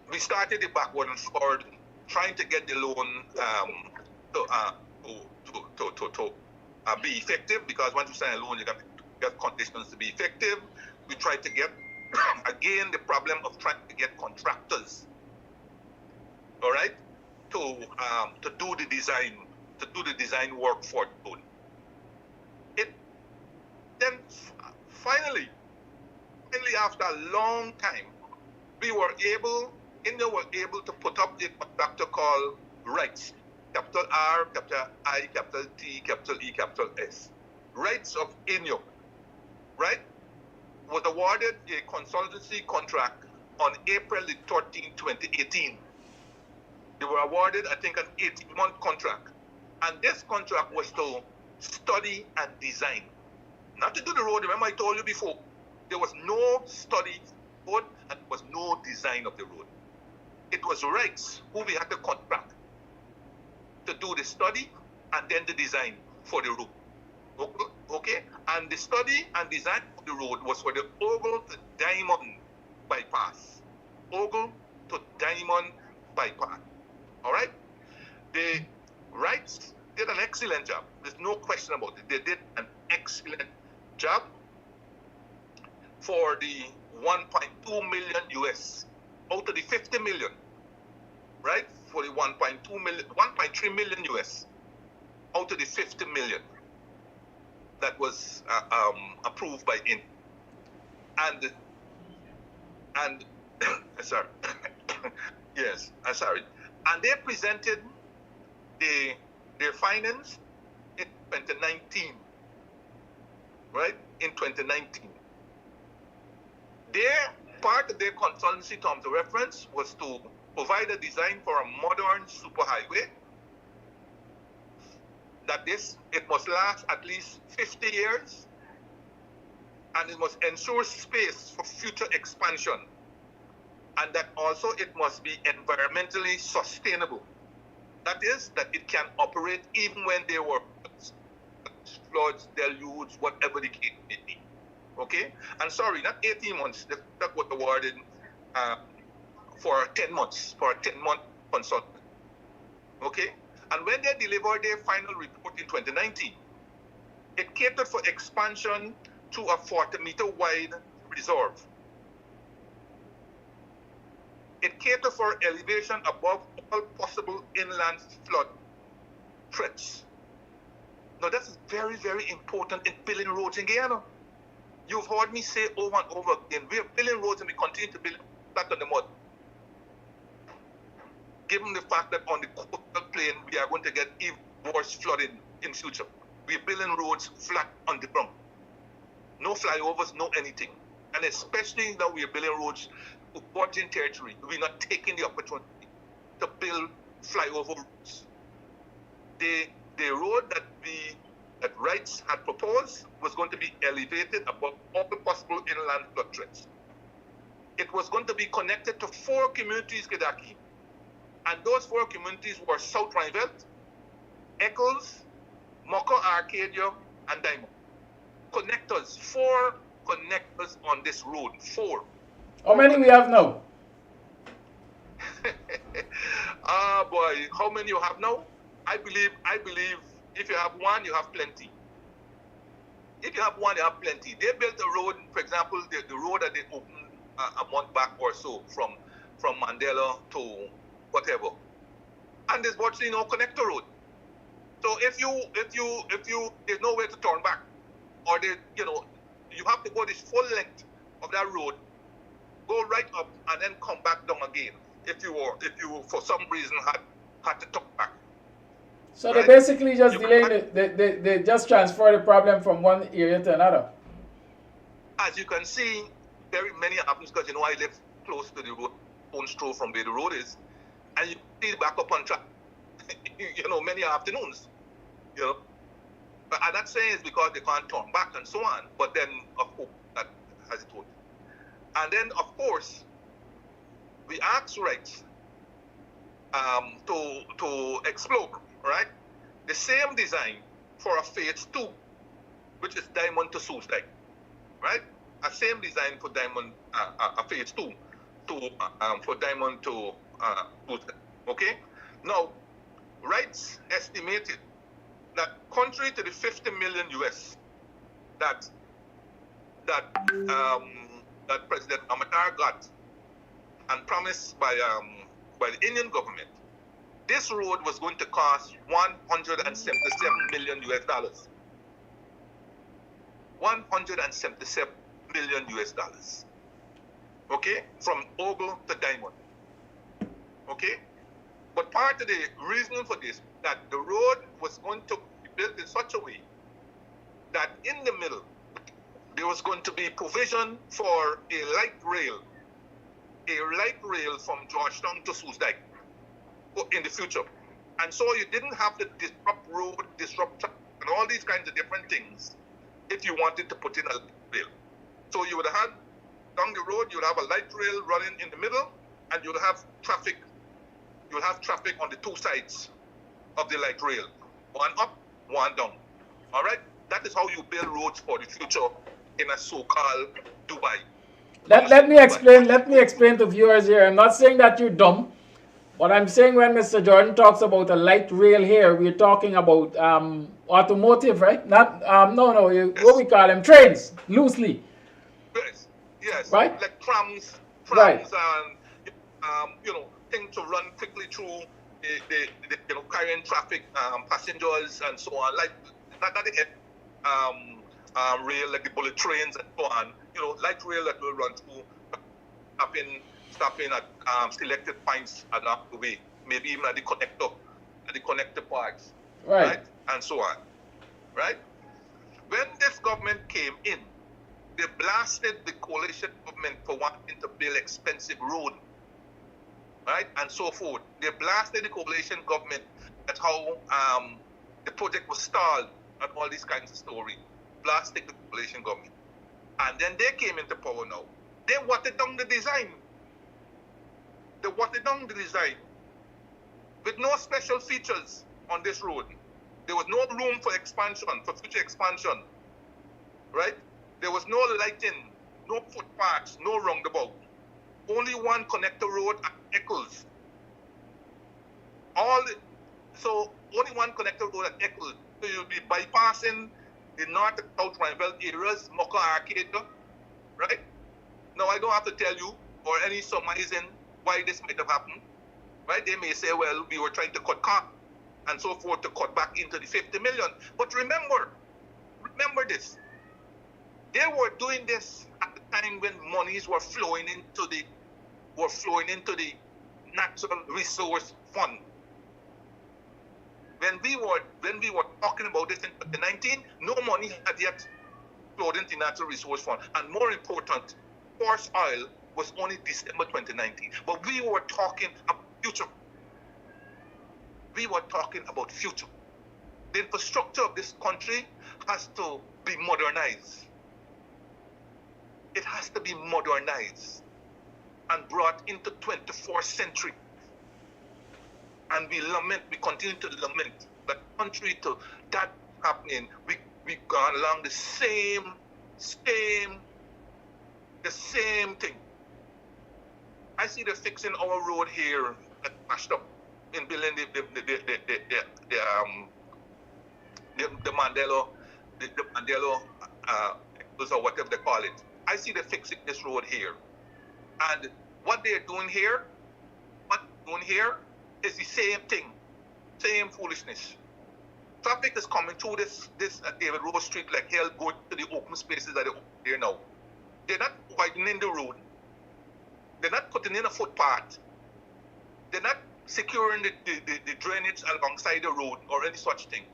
we started the backward and forward, trying to get the loan to be effective, because once you sign a loan, you got to get conditions to be effective. We tried to get, again, the problem of trying to get contractors, all right, to do the design work for the loan. Then finally, after a long time, Inyo were able to put up a contractor called Rights, capital R, capital I, capital T, capital E, capital S. Rights of Inyo, right, was awarded a consultancy contract on April 13, 2018. They were awarded, I think, an 18-month contract. And this contract was to study and design. Not to do the road. Remember I told you before, there was no study road and there was no design of the road. It was Rights who we had to contract to do the study and then the design for the road. Okay? And the study and design of the road was for the Ogle to Diamond bypass. Ogle to Diamond bypass. All right? The Rights did an excellent job. There's no question about it. They did an excellent job for the 1.2 million US out of the 50 million, right? For the 1.2 million, 1.3 million US out of the 50 million that was approved by IN. And sorry. Yes, I'm sorry. And they presented their findings in 2019, right? In 2019. Their part of their consultancy terms of reference was to provide a design for a modern superhighway. It must last at least 50 years, and it must ensure space for future expansion, and that also it must be environmentally sustainable. That is, that it can operate even when there were floods, deluge, whatever the case may be. Okay? And sorry, not 18 months. That was awarded for 10 months, for a 10-month consultant. Okay? And when they delivered their final report in 2019, it catered for expansion to a 40-meter wide reserve. It catered for elevation above all possible inland flood threats. Now that's very, very important in building roads in Guyana. You've heard me say over and over again, we are building roads and we continue to build flat on the mud. Given the fact that on the coastal plain, we are going to get even worse flooding in future. We're building roads flat on the ground. No flyovers, no anything. And especially now we're building roads to virgin territory. We're not taking the opportunity to build flyover roads. The road that Wrights had proposed was going to be elevated above all possible inland flood threats. It was going to be connected to 4 communities, Kedaki. And those 4 communities were South Rhinevelt, Eccles, Moko Arcadia, and Diamond. Connectors, 4 connectors on this road, 4. How many we have now? Ah, boy, how many you have now? I believe if you have 1, you have plenty. If you have 1, you have plenty. They built a road, for example, the road that they opened a month back or so from Mandela to whatever. And there's virtually no connector road. So if you there's no way to turn back, or you have to go this full length of that road, go right up and then come back down again. If you for some reason had to turn back. So right? They basically just delaying it. They just transfer the problem from one area to another. As you can see, very many happens because I live close to the road, stone's throw from where the road is, and you see the back up on track. Many afternoons. But I'm not saying it's because they can't turn back and so on, but then of course that has it told. And then of course we asked Wrights to explore, right? The same design for a phase 2, which is Diamond to Soosdijk, right? A same design for Diamond, a phase 2 for Diamond to Soosdijk. Okay. Now, Wrights estimated that contrary to the 50 million US that President Amatar got and promised by the Indian government, this road was going to cost $177 million US. $177 million US. Okay, from Ogle to Diamond. Okay, but part of the reason for this, that the road was going to be built in such a way that in the middle there was going to be provision for a light rail from Georgetown to Soosdijk in the future. And so you didn't have to disrupt road, disrupt traffic, and all these kinds of different things if you wanted to put in a light rail. So you would have down the road, you would have a light rail running in the middle, and you would have traffic. You'll have traffic on the 2 sides of the light rail. One up, one down. All right? That is how you build roads for the future in a so-called Dubai. Let me explain to viewers here. I'm not saying that you're dumb. But I'm saying when Mr. Jordan talks about a light rail here, we're talking about automotive, right? Not Yes. What we call them, trains, loosely. Yes. Right? Like trams right. And things to run quickly through the carrying traffic, passengers and so on. Like not the rail, like the bullet trains and so on. Light rail that will run through, stopping at selected points along the way, maybe even at the connector parts, Right. and so on, right? When this government came in, they blasted the coalition government for wanting to build expensive road, right, and so forth. They blasted the coalition government at how the project was stalled and all these kinds of stories. Blasted the coalition government. And then they came into power now. They watered down the design. They watered down the design with no special features on this road. There was no room for expansion, for future expansion, right? There was no lighting, no footpaths, no roundabout. Only one connector road at Eccles. So only one connector road at Eccles. So you'll be bypassing the north and south rival areas, Mocha Arcade, right? Now I don't have to tell you or any surmising why this might have happened, right? They may say, well, we were trying to cut costs and so forth to cut back into the 50 million. But remember this. They were doing this at the time when monies were flowing into the natural resource fund. When we were talking about this in 2019, no money had yet flowed into the natural resource fund. And more important, force oil was only December 2019. But we were talking about future. We were talking about future. The infrastructure of this country has to be modernized. It has to be modernized and brought into 24th century. And we continue to lament that contrary to that happening, we gone along the same thing. I see they're fixing our road here at mashed up in building the Mandela or whatever they call it. I see they're fixing this road here. And what they're doing here is the same thing, same foolishness. Traffic is coming through this David Rose Street like hell, going to the open spaces that are there now. They're not widening the road. They're not putting in a footpath. They're not securing the drainage alongside the road or any such thing.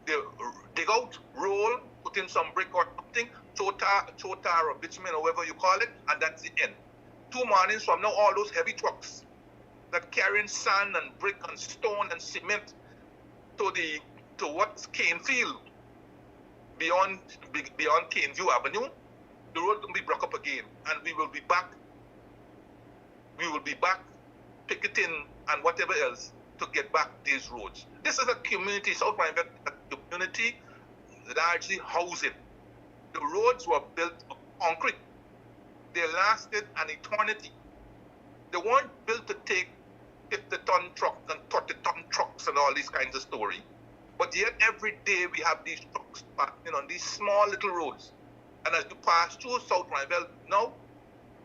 They dig out, roll, put in some brick or something, chotar or bitumen or whatever you call it, and that's the end. 2 mornings from now, all those heavy trucks that carrying sand and brick and stone and cement to what's Cane Field, beyond Caneview Avenue, the road will be broke up again, and we will be back picketing and whatever else to get back these roads. This is a community, South Miami, a community largely housing. The roads were built of concrete. They lasted an eternity. They weren't built to take 50-ton trucks and 30-ton trucks and all these kinds of story. But yet every day we have these trucks passing on these small little roads. And as you pass through South Rhineville now,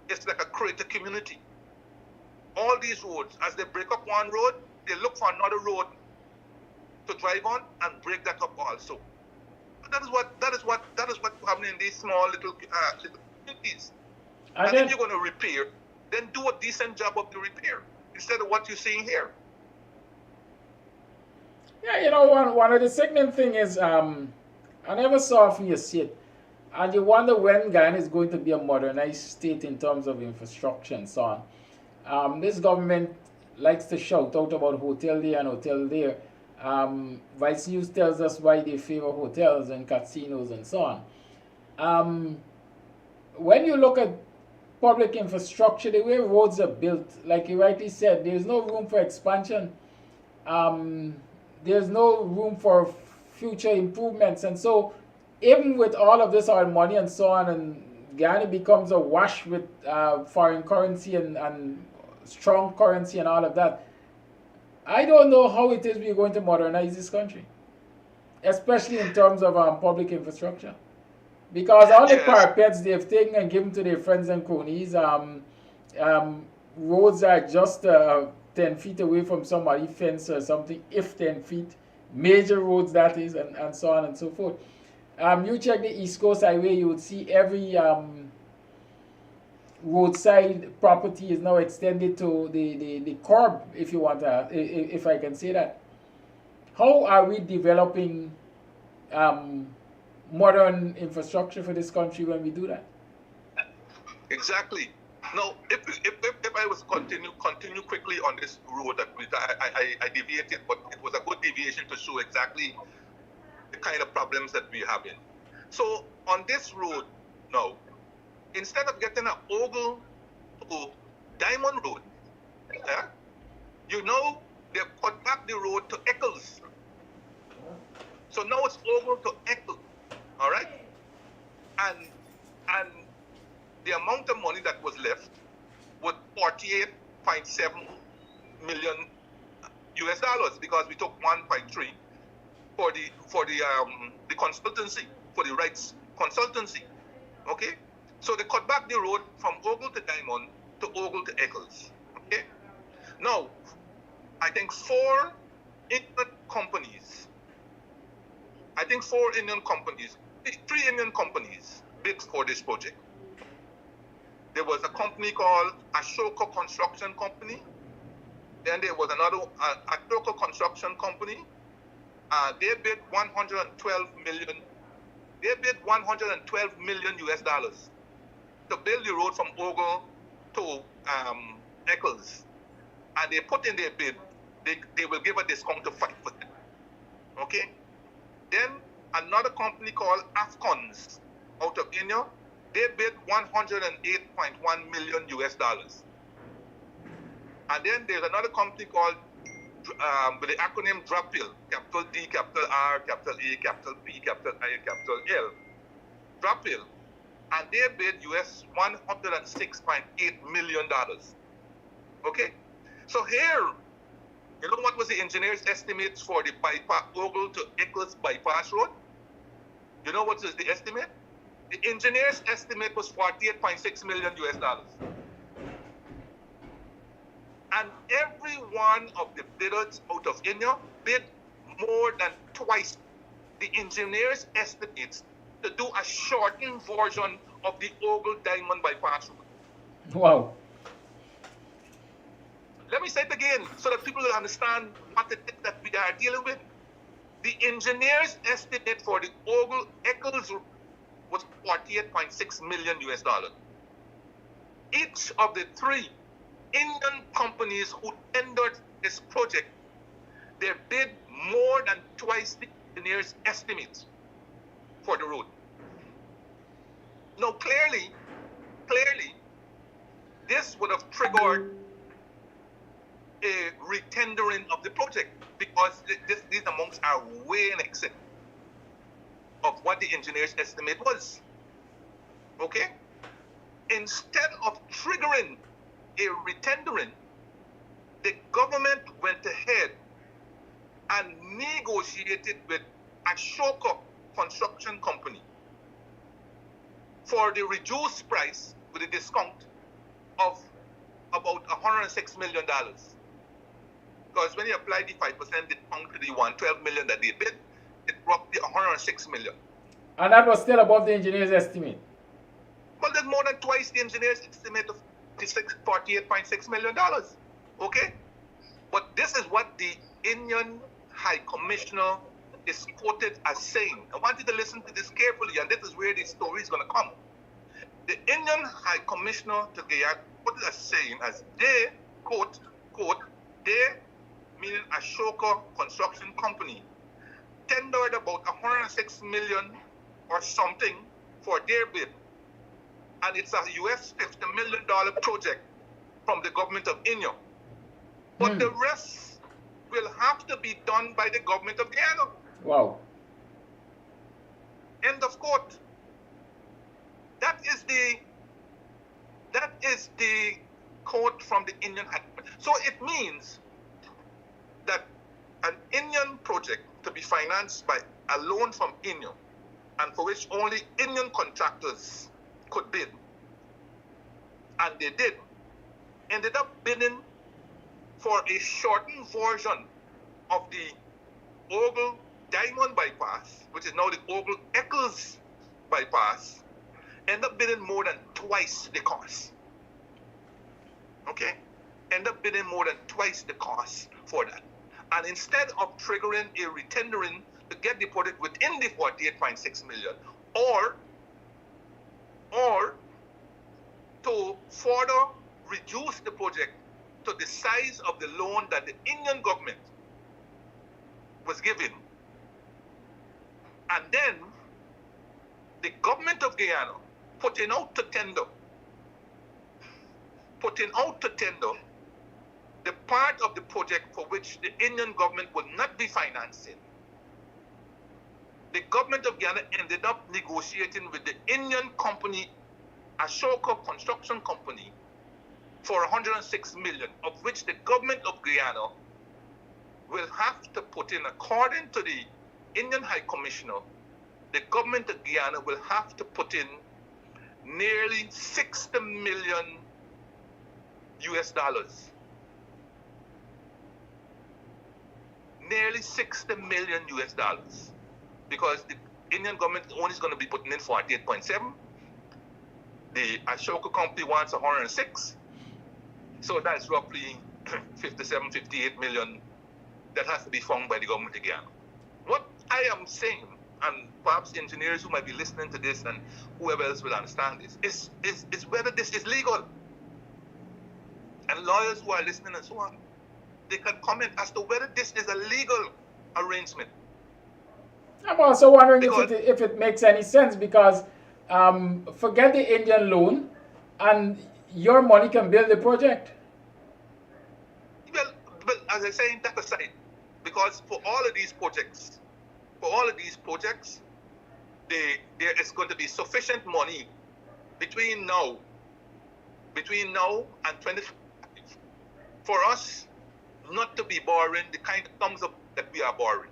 it's like a creative community. All these roads, as they break up one road, they look for another road to drive on and break that up also. That is what's happening in these small little communities. And if you're going to repair, then do a decent job of the repair instead of what you're seeing here. Yeah, one of the sickening thing is, I never saw if you see it, and you wonder when Guyana is going to be a modernized state in terms of infrastructure and so on. This government likes to shout out about hotel there and hotel there. Vice News tells us why they favor hotels and casinos and so on. When you look at public infrastructure, the way roads are built, like you rightly said, there's no room for expansion. There's no room for future improvements. And so even with all of this our money and so on, and Guyana becomes awash with foreign currency and strong currency and all of that, I don't know how it is we're going to modernize this country, especially in terms of public infrastructure. Because all the parapets they've taken and given to their friends and cronies, roads are just 10 feet away from somebody's fence or something, if 10 feet, major roads that is, and so on and so forth. You check the East Coast Highway, you would see every roadside property is now extended to the curb, if you want to, if I can say that. How are we developing um, modern infrastructure for this country when we do that? Exactly. Now, if I was continue quickly on this road that I deviated, but it was a good deviation to show exactly the kind of problems that we're having. So on this road now, instead of getting an oval to Diamond Road, you know they've cut back the road to Eccles. So now it's oval to Eccles, all right? And the amount of money that was left was 48.7 million US dollars, because we took 1.3 for the consultancy, for the rights consultancy. Okay? So they cut back the road from Ogle to Diamond to Ogle to Eccles. Okay? Now, I think four Indian companies, three Indian companies bid for this project. There was a company called Ashoka Construction Company. Then there was another Ashoka Construction Company. They bid 112 million. They bid 112 million US dollars to build the road from Ogle to Eccles. And they put in their bid, they will give a discount of 5%. Okay? Then another company called EXXON out of India, they bid 108.1 million US dollars. And then there's another company called, with the acronym DRAPIL, capital D, capital R, capital A, capital P, capital I, capital L, DRAPIL, and they bid US $106.8 million. Okay? So here, you know what was the engineer's estimates for the bypass, Ogle to Eccles bypass road? You know what is the estimate? The engineer's estimate was 48.6 million US dollars. And every one of the bidders out of India bid more than twice the engineer's estimates to do a shortened version of the Ogle Diamond bypass road. Wow. Let me say it again so that people will understand what it is that we are dealing with. The engineer's estimate for the Ogle Eccles road was 48.6 million US dollars. Each of the three Indian companies who tendered this project, they bid more than twice the engineer's estimates for the road. Now, clearly, this would have triggered a retendering of the project, because these amounts are way in excess of what the engineer's estimate was. Okay? Instead of triggering a retendering, the government went ahead and negotiated with Ashoka Construction Company for the reduced price with a discount of about $106 million. Because when you apply the 5% discount to the 112 million that they bid, it brought the 106 million. And that was still above the engineer's estimate. Well, there's more than twice the engineer's estimate of $48.6 million. Okay? But this is what the Indian High Commissioner is quoted as saying. I want you to listen to this carefully, and this is where the story is going to come. The Indian High Commissioner to Guyana quoted as saying, as they, quote, they, meaning Ashoka Construction Company, tendered about 106 million or something for their bid. And it's a US $50 million project from the government of India. But the rest will have to be done by the government of Guyana. Wow. End of quote. That is the quote from the Indian High Commission. So it means that an Indian project to be financed by a loan from India, and for which only Indian contractors could bid, and they did, ended up bidding for a shortened version of the Ogle Diamond bypass, which is now the Ogle Eccles bypass, ended up bidding more than twice the cost. okay, end up bidding more than twice the cost for that. And instead of triggering a retendering to get the project within the 48.6 million, or to further reduce the project to the size of the loan that the Indian government was giving. And then the government of Guyana putting out to tender the part of the project for which the Indian government would not be financing. The government of Guyana ended up negotiating with the Indian company, Ashoka Construction Company, for 106 million, of which the government of Guyana will have to put in, according to the Indian High Commissioner, the government of Guyana will have to put in nearly 60 million US dollars. Nearly 60 million US dollars. Because the Indian government only is going to be putting in 48.7. The Ashoka company wants 106. So that's roughly 57, 58 million that has to be found by the government again. What I am saying, and perhaps engineers who might be listening to this and whoever else will understand this, is whether this is legal. And lawyers who are listening and so on, they can comment as to whether this is a legal arrangement. I'm also wondering if it makes any sense, because forget the Indian loan and your money can build the project. Well, as I say, that aside, because for all of these projects, there is going to be sufficient money between now and 2025 for us not to be borrowing the kind of sums that we are borrowing.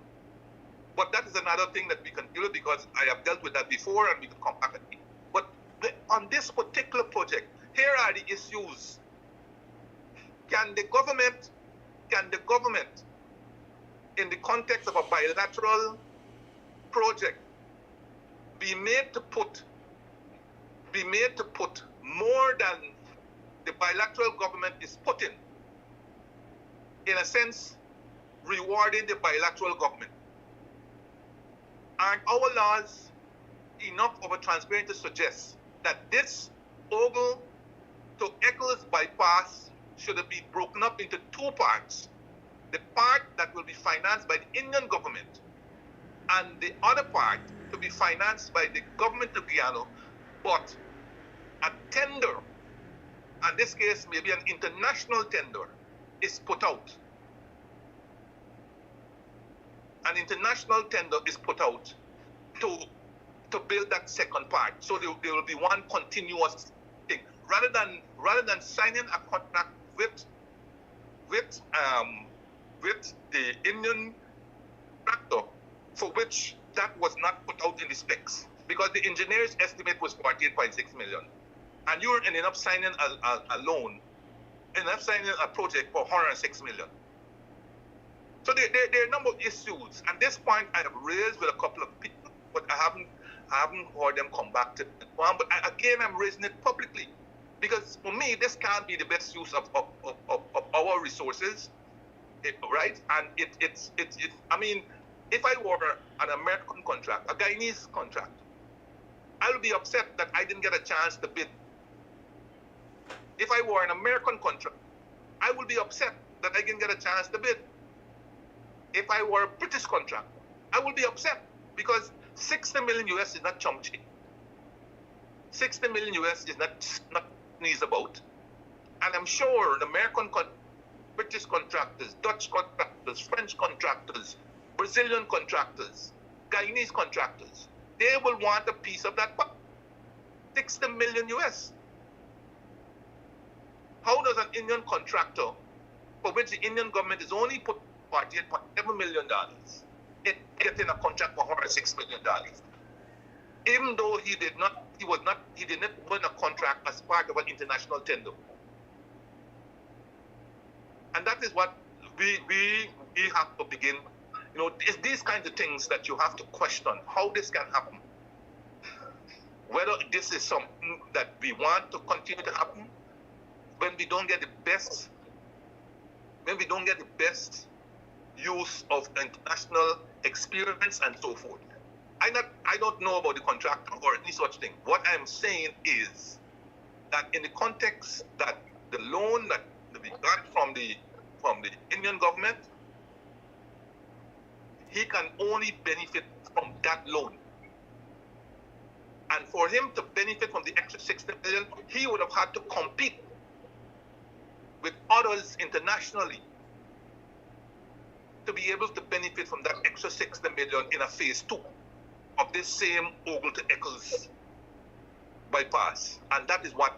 But that is another thing that we can deal with, because I have dealt with that before and we can come back at it. But on this particular project, here are the issues. Can the government, in the context of a bilateral project, be made to put more than the bilateral government is putting, in a sense, rewarding the bilateral government? Aren't our laws enough of a transparency to suggest that this Ogle to Eccles bypass should be broken up into two parts? The part that will be financed by the Indian government, and the other part to be financed by the government of Guyana, but a tender, in this case maybe an international tender, is put out. An international tender is put out to build that second part. So there will be one continuous thing, rather than signing a contract with the Indian contractor, for which that was not put out in the specs, because the engineer's estimate was 48.6 million, and you're ending up signing a loan, ending up signing a project for 106 million. So there are a number of issues, and this point I have raised with a couple of people, but I haven't heard them come back to it. But again, I'm raising it publicly, because for me, this can't be the best use of our resources, right? And it's I mean, if I were an American contract, a Guyanese contract, I would be upset that I didn't get a chance to bid. If I were an American contract, I would be upset that I didn't get a chance to bid. If I were a British contractor, I would be upset, because 60 million US is not chump change. 60 million US is not sneeze about. And I'm sure the British contractors, Dutch contractors, French contractors, Brazilian contractors, Guyanese contractors, they will want a piece of that 60 million US. How does an Indian contractor, for which the Indian government is only put $48.7 million, it getting a contract for $106 million, even though he did not win a contract as part of an international tender? And that is what we have to begin. You know, it's these kinds of things that you have to question how this can happen. Whether this is something that we want to continue to happen, when we don't get the best use of international experience and so forth. I don't know about the contractor or any such thing. What I'm saying is that in the context that the loan that we got from the Indian government, he can only benefit from that loan. And for him to benefit from the extra 60 million, he would have had to compete with others internationally to be able to benefit from that extra 60 million in a phase 2 of this same Ogle to Eccles bypass. And that is what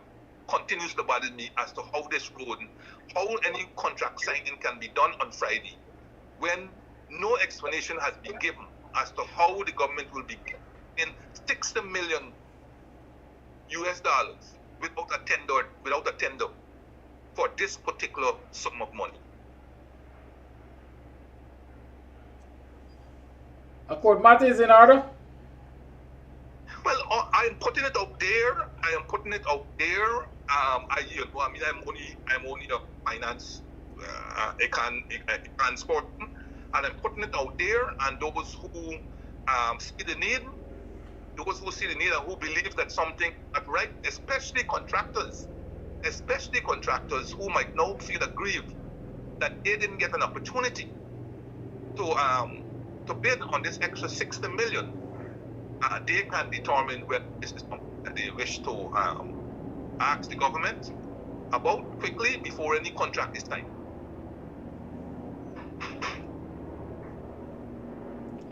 continues to bother me as to how this road, how any contract signing can be done on Friday when no explanation has been given as to how the government will be in 60 million US dollars without a tender for this particular sum of money. A court matter is in order? Well, I'm putting it out there. I'm only a finance, transport, and I'm putting it out there. And those who see the need, and who believe that something is right, especially contractors who might now feel aggrieved that they didn't get an opportunity to bid on this extra 60 million. They can determine whether this is something that they wish to ask the government about quickly before any contract is signed.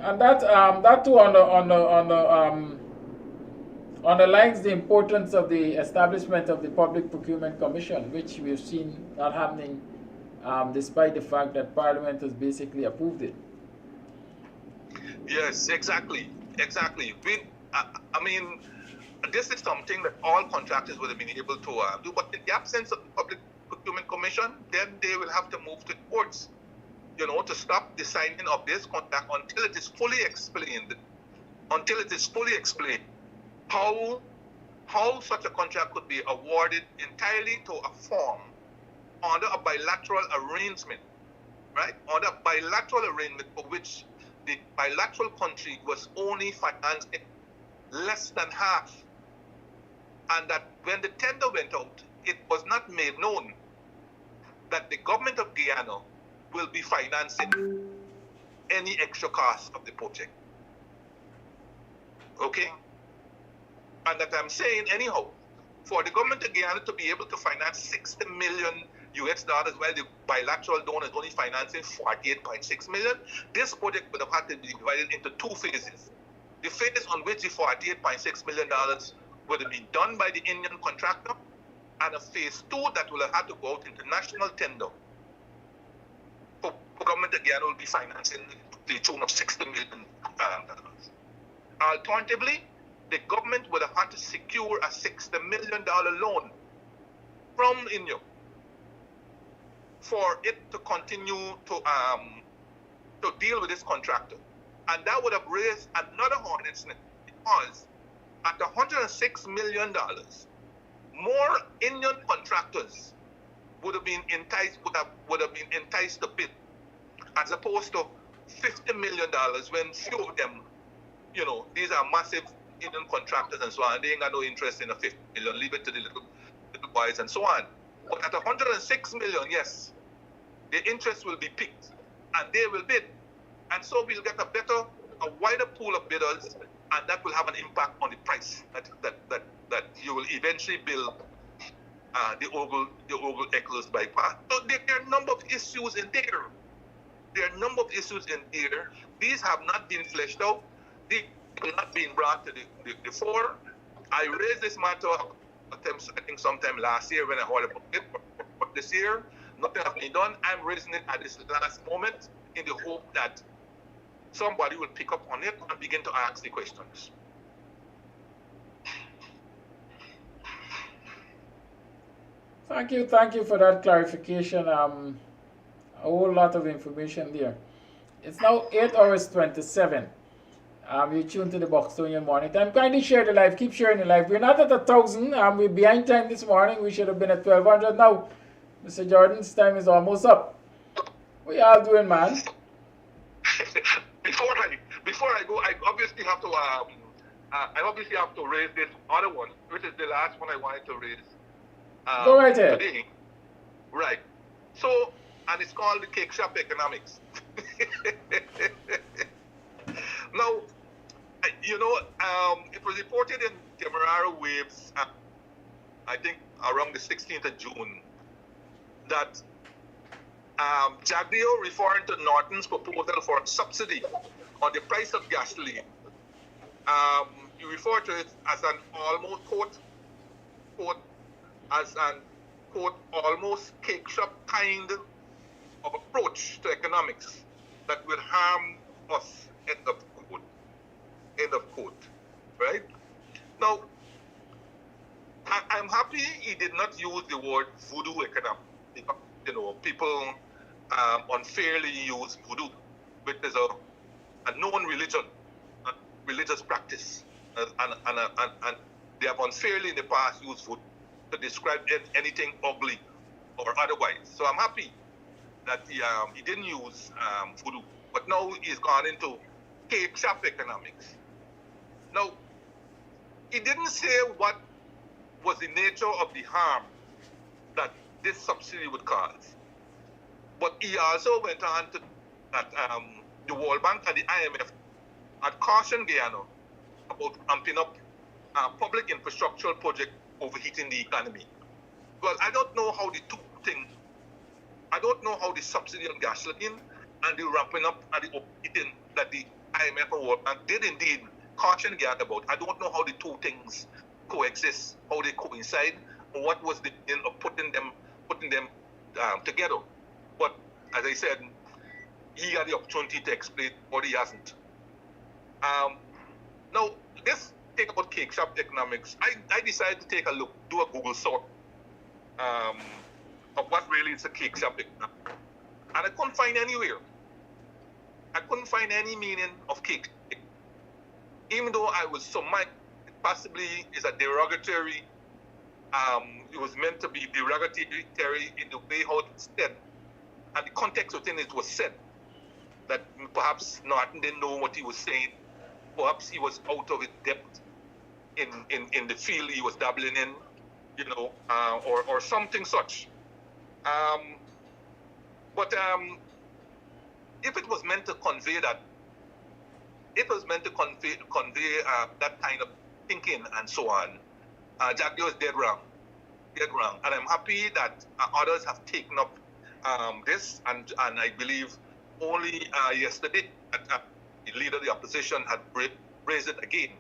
And that too underlines the importance of the establishment of the Public Procurement Commission, which we've seen not happening despite the fact that Parliament has basically approved it. Yes, exactly. This is something that all contractors would have been able to do, but in the absence of the Public Procurement Commission, then they will have to move to the courts, to stop the signing of this contract until it is fully explained, how such a contract could be awarded entirely to a firm under a bilateral arrangement, right? Under a bilateral arrangement for which the bilateral country was only financing less than half. And that when the tender went out, it was not made known that the government of Guyana will be financing any extra cost of the project. Okay? And that I'm saying anyhow, for the government of Guyana to be able to finance 60 million US dollars while the bilateral donor is only financing 48.6 million, this project would have had to be divided into 2 phases. The phase on which the $48.6 million would have been done by the Indian contractor, and a phase 2 that will have had to go out into national tender. For government of Guyana will be financing the tune of $60 million. Alternatively, the government would have had to secure a $60 million loan from India for it to continue to deal with this contractor. And that would have raised another hornet's nest, because at $106 million, more Indian contractors would have been enticed to bid, as opposed to $50 million when few of them, these are massive Indian contractors and so on. They ain't got no interest in a $50 million. Leave it to the little boys and so on. But at $106 million, yes, the interest will be piqued and they will bid. And so we'll get a wider pool of bidders, and that will have an impact on the price that you will eventually build the Ogle Eccles bypass. So there are a number of issues in there. These have not been fleshed out. These have not been brought to the fore. I raised this matter, I think sometime last year when I heard about it, but this year, nothing has been done. I'm raising it at this last moment in the hope that somebody will pick up on it and begin to ask the questions. Thank you for that clarification. A whole lot of information there. It's now 8 hours 27. You tune to the Buxtonian Morning Time. Kindly share the live. Keep sharing the live. We're not at 1,000. We're behind time this morning. We should have been at 1,200 now. Mr. Jordan's time is almost up. What y'all doing, man? Before I go, I obviously have to raise this other one, which is the last one I wanted to raise. Go right ahead. Today. Right. So, and it's called the cake shop economics. Now, it was reported in Demerara Waves, I think around the 16th of June, that Jagdeo, referring to Norton's proposal for a subsidy on the price of gasoline, he referred to it as an almost, quote, as an, quote, almost cake shop kind of approach to economics that will harm us, end of quote, right? Now, I'm happy he did not use the word voodoo economics. People unfairly use voodoo, which is a known religion, a religious practice, and they have unfairly in the past used voodoo to describe anything ugly or otherwise. So I'm happy that he didn't use voodoo, but now he's gone into cake shop economics. Now, he didn't say what was the nature of the harm that this subsidy would cause. But he also went on to that the World Bank and the IMF had cautioned Guyana about ramping up public infrastructural projects overheating the economy. Well, I don't know how the two things, I don't know how the subsidy on gasoline and the ramping up and the overheating that the IMF and World Bank did indeed caution Guyana about. I don't know how the two things coexist, how they coincide, or what was the end of putting them together. But as I said, he had the opportunity to explain, but he hasn't. Now, this thing about cake shop economics, I decided to take a look, do a Google search of what really is a cake shop economics. And I couldn't find anywhere. I couldn't find any meaning of cake. Even though I was surmised it possibly is a derogatory, it was meant to be derogatory in the way how it's said. And the context within it was said that perhaps Norton didn't know what he was saying. Perhaps he was out of his depth in the field he was dabbling in, or something such. But if it was meant to convey that, that kind of thinking and so on, Jackie was dead wrong. And I'm happy that others have taken up this, and I believe only yesterday that the leader of the opposition had raised it again.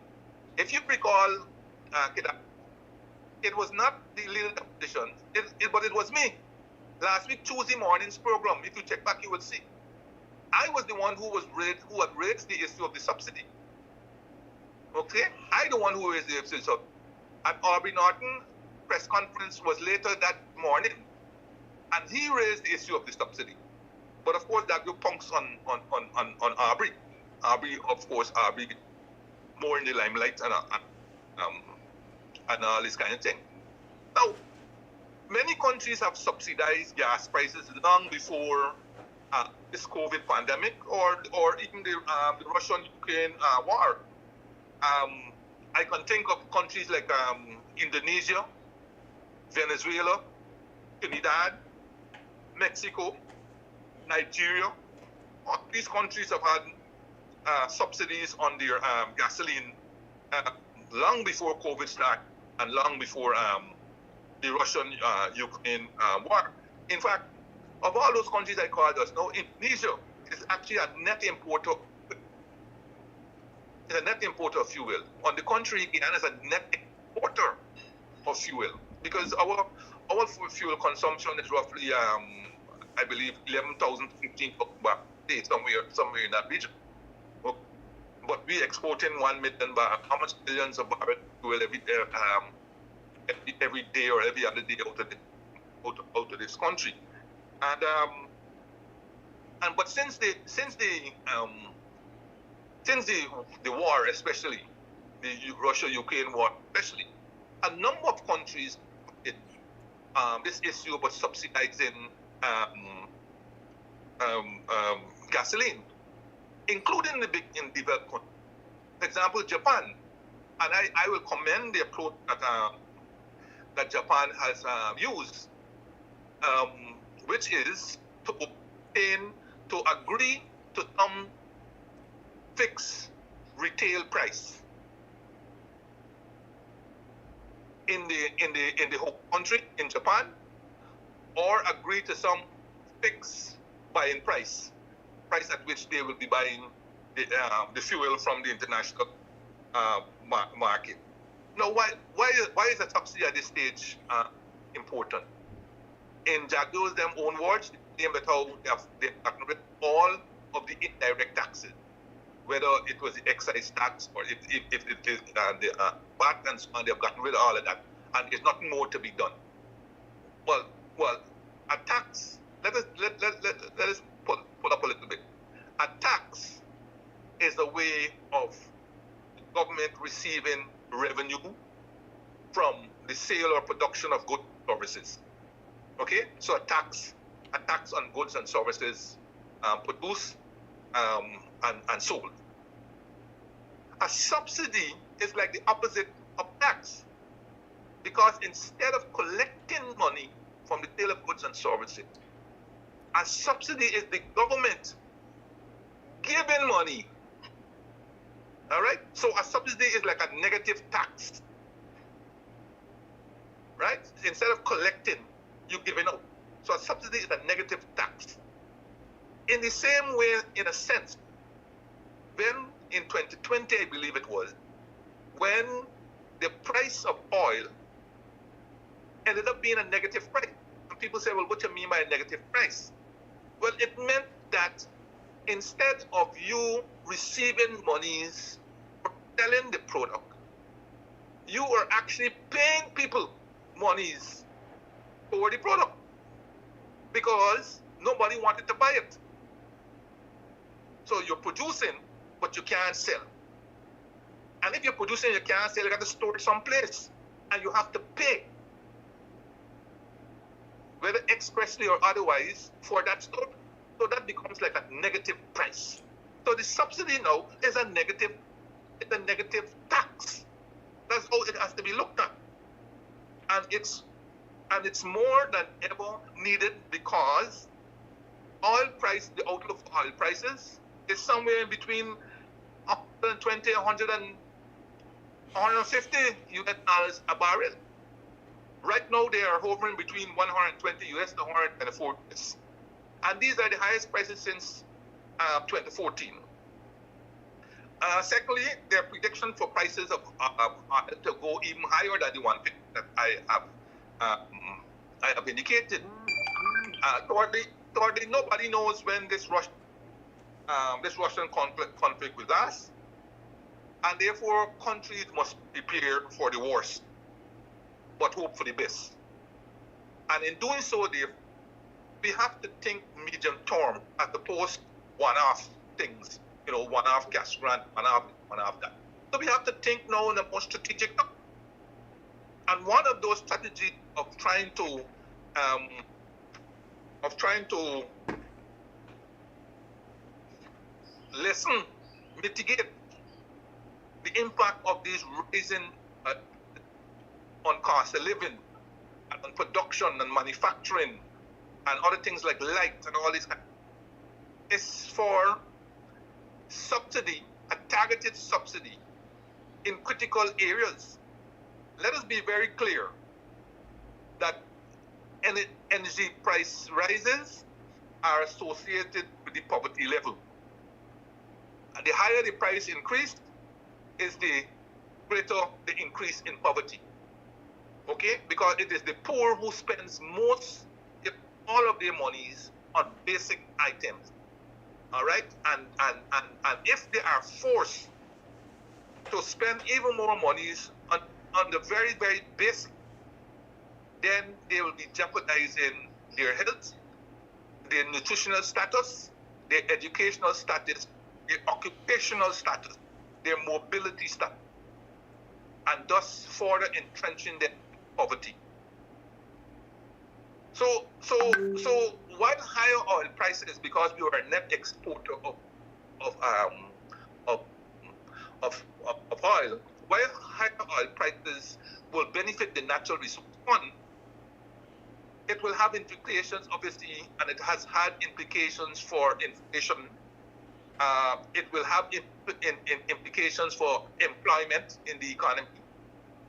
If you recall, it was not the leader of the opposition, but it was me. Last week, Tuesday morning's program, if you check back, you will see. I was the one who had raised the issue of the subsidy. Okay? I the one who raised the issue. So, at Aubrey Norton press conference was later that morning, and he raised the issue of the subsidy. But of course, that group punks on Aubrey. Aubrey more in the limelight and all this kind of thing. Now, many countries have subsidized gas prices long before this COVID pandemic or even the Russian-Ukraine war. I can think of countries like Indonesia, Venezuela, Trinidad, Mexico, Nigeria. All these countries have had subsidies on their gasoline long before COVID started and long before the Russian-Ukraine war. In fact, of all those countries I called us, now Indonesia is actually a net importer. It's a net importer of fuel. On the contrary, Guyana is a net importer of fuel because our fuel consumption is roughly, I believe, 11,000 to 15,000 barrels a day, somewhere in that region. But we exporting 1 million barrels. How much millions of barrels of fuel every day or every other day out of this country? And but since the since the war, especially the Russia-Ukraine war, especially, a number of countries did this issue about subsidizing gasoline, including the big in developed countries. For example, Japan, and I will commend the approach that Japan has used, which is to agree to some fixed retail price in the whole country in Japan, or agree to some fixed buying price at which they will be buying the fuel from the international market. Now, why is a subsidy at this stage important? In Jaguar's them own words, they named it how they've gotten rid of all of the indirect taxes, whether it was the excise tax or if it is the VAT and so on. They've gotten rid of all of that, and there's nothing more to be done. Well, a tax. Let us pull up a little bit. A tax is a way of the government receiving revenue from the sale or production of goods and services. Okay, so a tax on goods and services produced and sold. A subsidy is like the opposite of tax, because instead of collecting money from the sale of goods and services, a subsidy is the government giving money. All right? So a subsidy is like a negative tax. Right? Instead of collecting, you're giving out. So a subsidy is a negative tax. In the same way, in a sense, when in 2020, I believe it was, when the price of oil ended up being a negative price. And people say, well, what do you mean by a negative price? Well, it meant that instead of you receiving monies for selling the product, you were actually paying people monies for the product because nobody wanted to buy it. So you're producing, but you can't sell. And if you're producing, you can't sell, you got to store it someplace, and you have to pay, whether expressly or otherwise, for that store. So that becomes like a negative price. So the subsidy now is a negative tax. That's how it has to be looked at. And it's more than ever needed, because oil price, the outlook for oil prices is somewhere in between 120, 150 US dollars a barrel. Right now, they are hovering between 120 US to 124 US. And these are the highest prices since 2014. Secondly, there are predictions for prices of to go even higher than the 150 that I have indicated. Thirdly, nobody knows when this Russian conflict will last, and therefore countries must prepare for the worst, but hope for the best. And in doing so, we have to think medium term as opposed to one-off things, one-off cash grant, one-off that. So we have to think now in a more strategic way. And one of those strategies of trying to mitigate the impact of these rising on cost of living and on production and manufacturing and other things like light and all this, is for subsidy, a targeted subsidy in critical areas. Let us be very clear that energy price rises are associated with the poverty level. And the higher the price increase is the greater the increase in poverty. Okay? Because it is the poor who spends most, if all of their monies on basic items. All right? And if they are forced to spend even more monies on the very, very basic, then they will be jeopardizing their health, their nutritional status, their educational status, their occupational status, their mobility status, and thus further entrenching their poverty. So while higher oil prices, because we are a net exporter of oil, while higher oil prices will benefit the natural resource fund, it will have implications, obviously, and it has had implications for inflation. It will have implications for employment in the economy.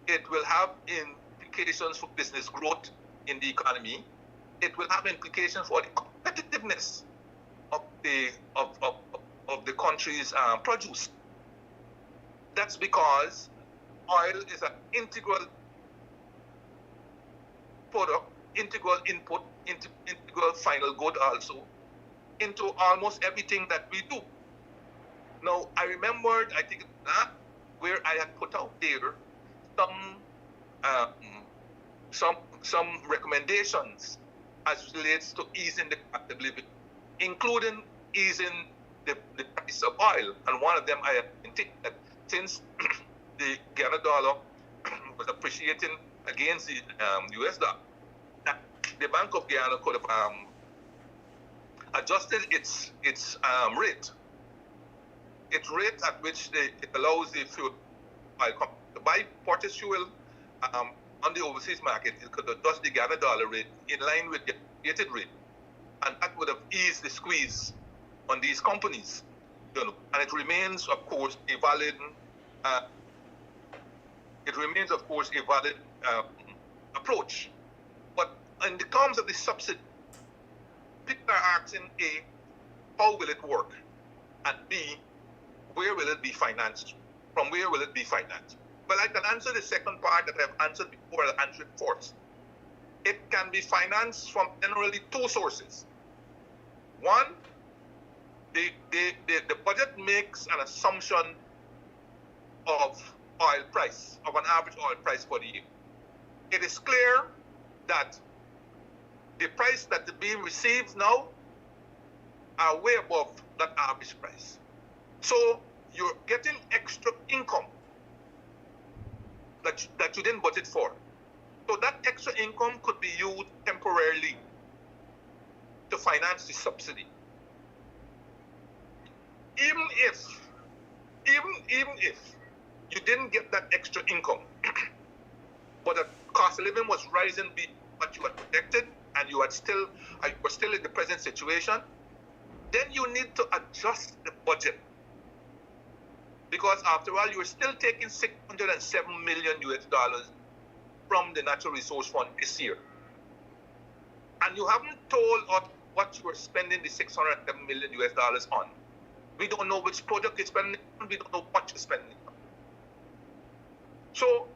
It will have implications for business growth in the economy. It will have implications for the competitiveness of the country's produce. That's because oil is an integral product, integral input, integral final good also into almost everything that we do. Now, I remembered, I think, where I had put out there some recommendations as relates to easing the cost of living, including easing the price of oil. And one of them, I think that since the Guyana dollar was appreciating against the US dollar, the Bank of Guyana could have adjusted its rate. Its rate at which it allows the fuel oil company to buy purchase fuel on the overseas market. It could adjust the Guyana dollar rate in line with the updated rate, and that would have eased the squeeze on these companies. You know, and it remains, of course, a valid. Approach. But in the terms of the subsidy, people are asking A, how will it work? And B, where will it be financed? From where will it be financed? Well, I can answer the second part that I've answered before. I'll answer it first. It can be financed from generally two sources. One, the budget makes an assumption of oil price, of an average oil price for the year. It is clear that the price that is being received now are way above that average price. So you're getting extra income that you didn't budget for. So that extra income could be used temporarily to finance the subsidy. Even if you didn't get that extra income, but the cost of living was rising beyond what you had projected, and you were still in the present situation, then you need to adjust the budget. Because after all, you're still taking $607 million from the Natural Resource Fund this year. And you haven't told us what you are spending the $607 million on. We don't know which project you're spending on, we don't know what you're spending on. So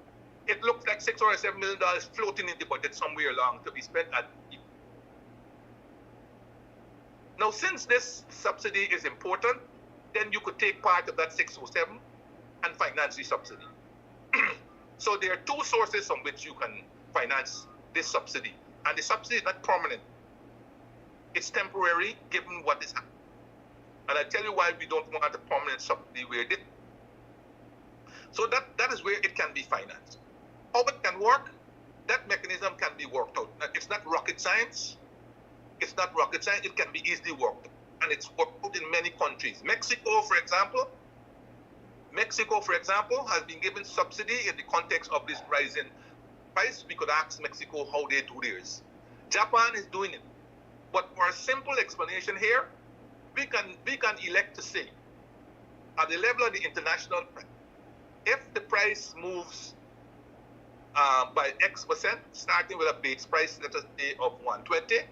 it looks like $607 million floating in the budget somewhere along to be spent at. Now, since this subsidy is important, then you could take part of that 607 and finance the subsidy. So there are two sources from which you can finance this subsidy. And the subsidy is not permanent. It's temporary, given what is happening. And I tell you why we don't want a permanent subsidy where it is. So that is where it can be financed. How it can work, that mechanism can be worked out. Now, it's not rocket science. It's not rocket science. It can be easily worked out. And it's worked out in many countries. Mexico, for example, has been given subsidy in the context of this rising price. We could ask Mexico how they do theirs. Japan is doing it. But for a simple explanation here, we can elect to say, at the level of the international price, if the price moves by X%, starting with a base price, let us say, of 120,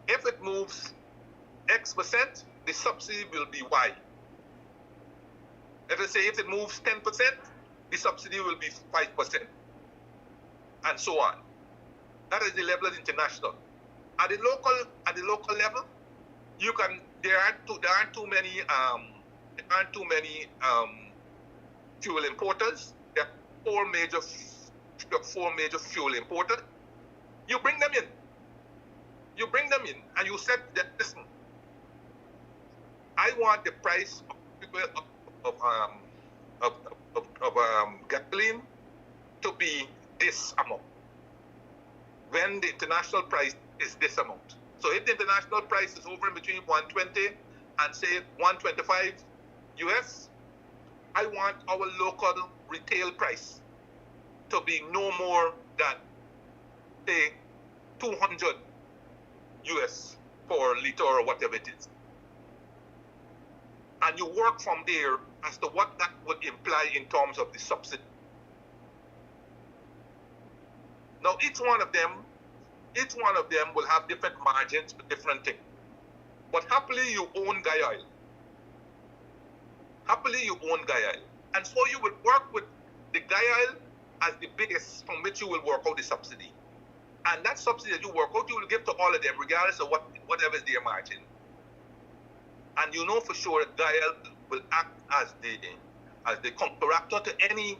if it moves X%, the subsidy will be Y. Let us say if it moves 10%, the subsidy will be 5%, and so on. That is the level of international. At the local level, there aren't too many fuel importers. There are four major fuel importers. You bring them in. And you said that, listen, I want the price of gasoline to be this amount when the international price is this amount. So if the international price is over in between 120 and say 125 US, I want our local retail price to be no more than say 200 US per liter or whatever it is. And you work from there as to what that would imply in terms of the subsidy. Now, each one of them will have different margins for different things. But happily, you own Guyana. Happily, you own Guyana. And so you will work with the Guyana as the base from which you will work out the subsidy. And that subsidy that you work out, you will give to all of them, regardless of whatever is their margin. And you know for sure that Guyana will act as the contractor to any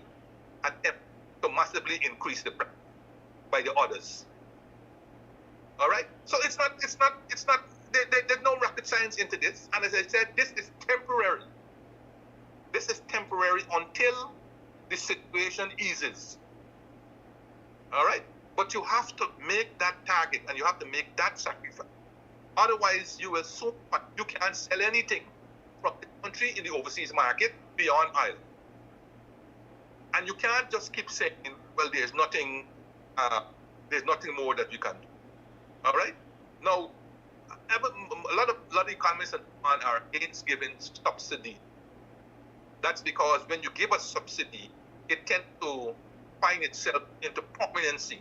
attempt to massively increase the price by the others. All right? So it's not, there's no rocket science into this. And as I said, this is temporary. This is temporary until the situation eases. All right? But you have to make that target and you have to make that sacrifice. Otherwise, you can't sell anything from the country in the overseas market beyond oil. And you can't just keep saying, well, there's nothing more that you can do. All right? Now, a lot of economists are against giving subsidy. That's because when you give a subsidy, it tends to find itself into prominency.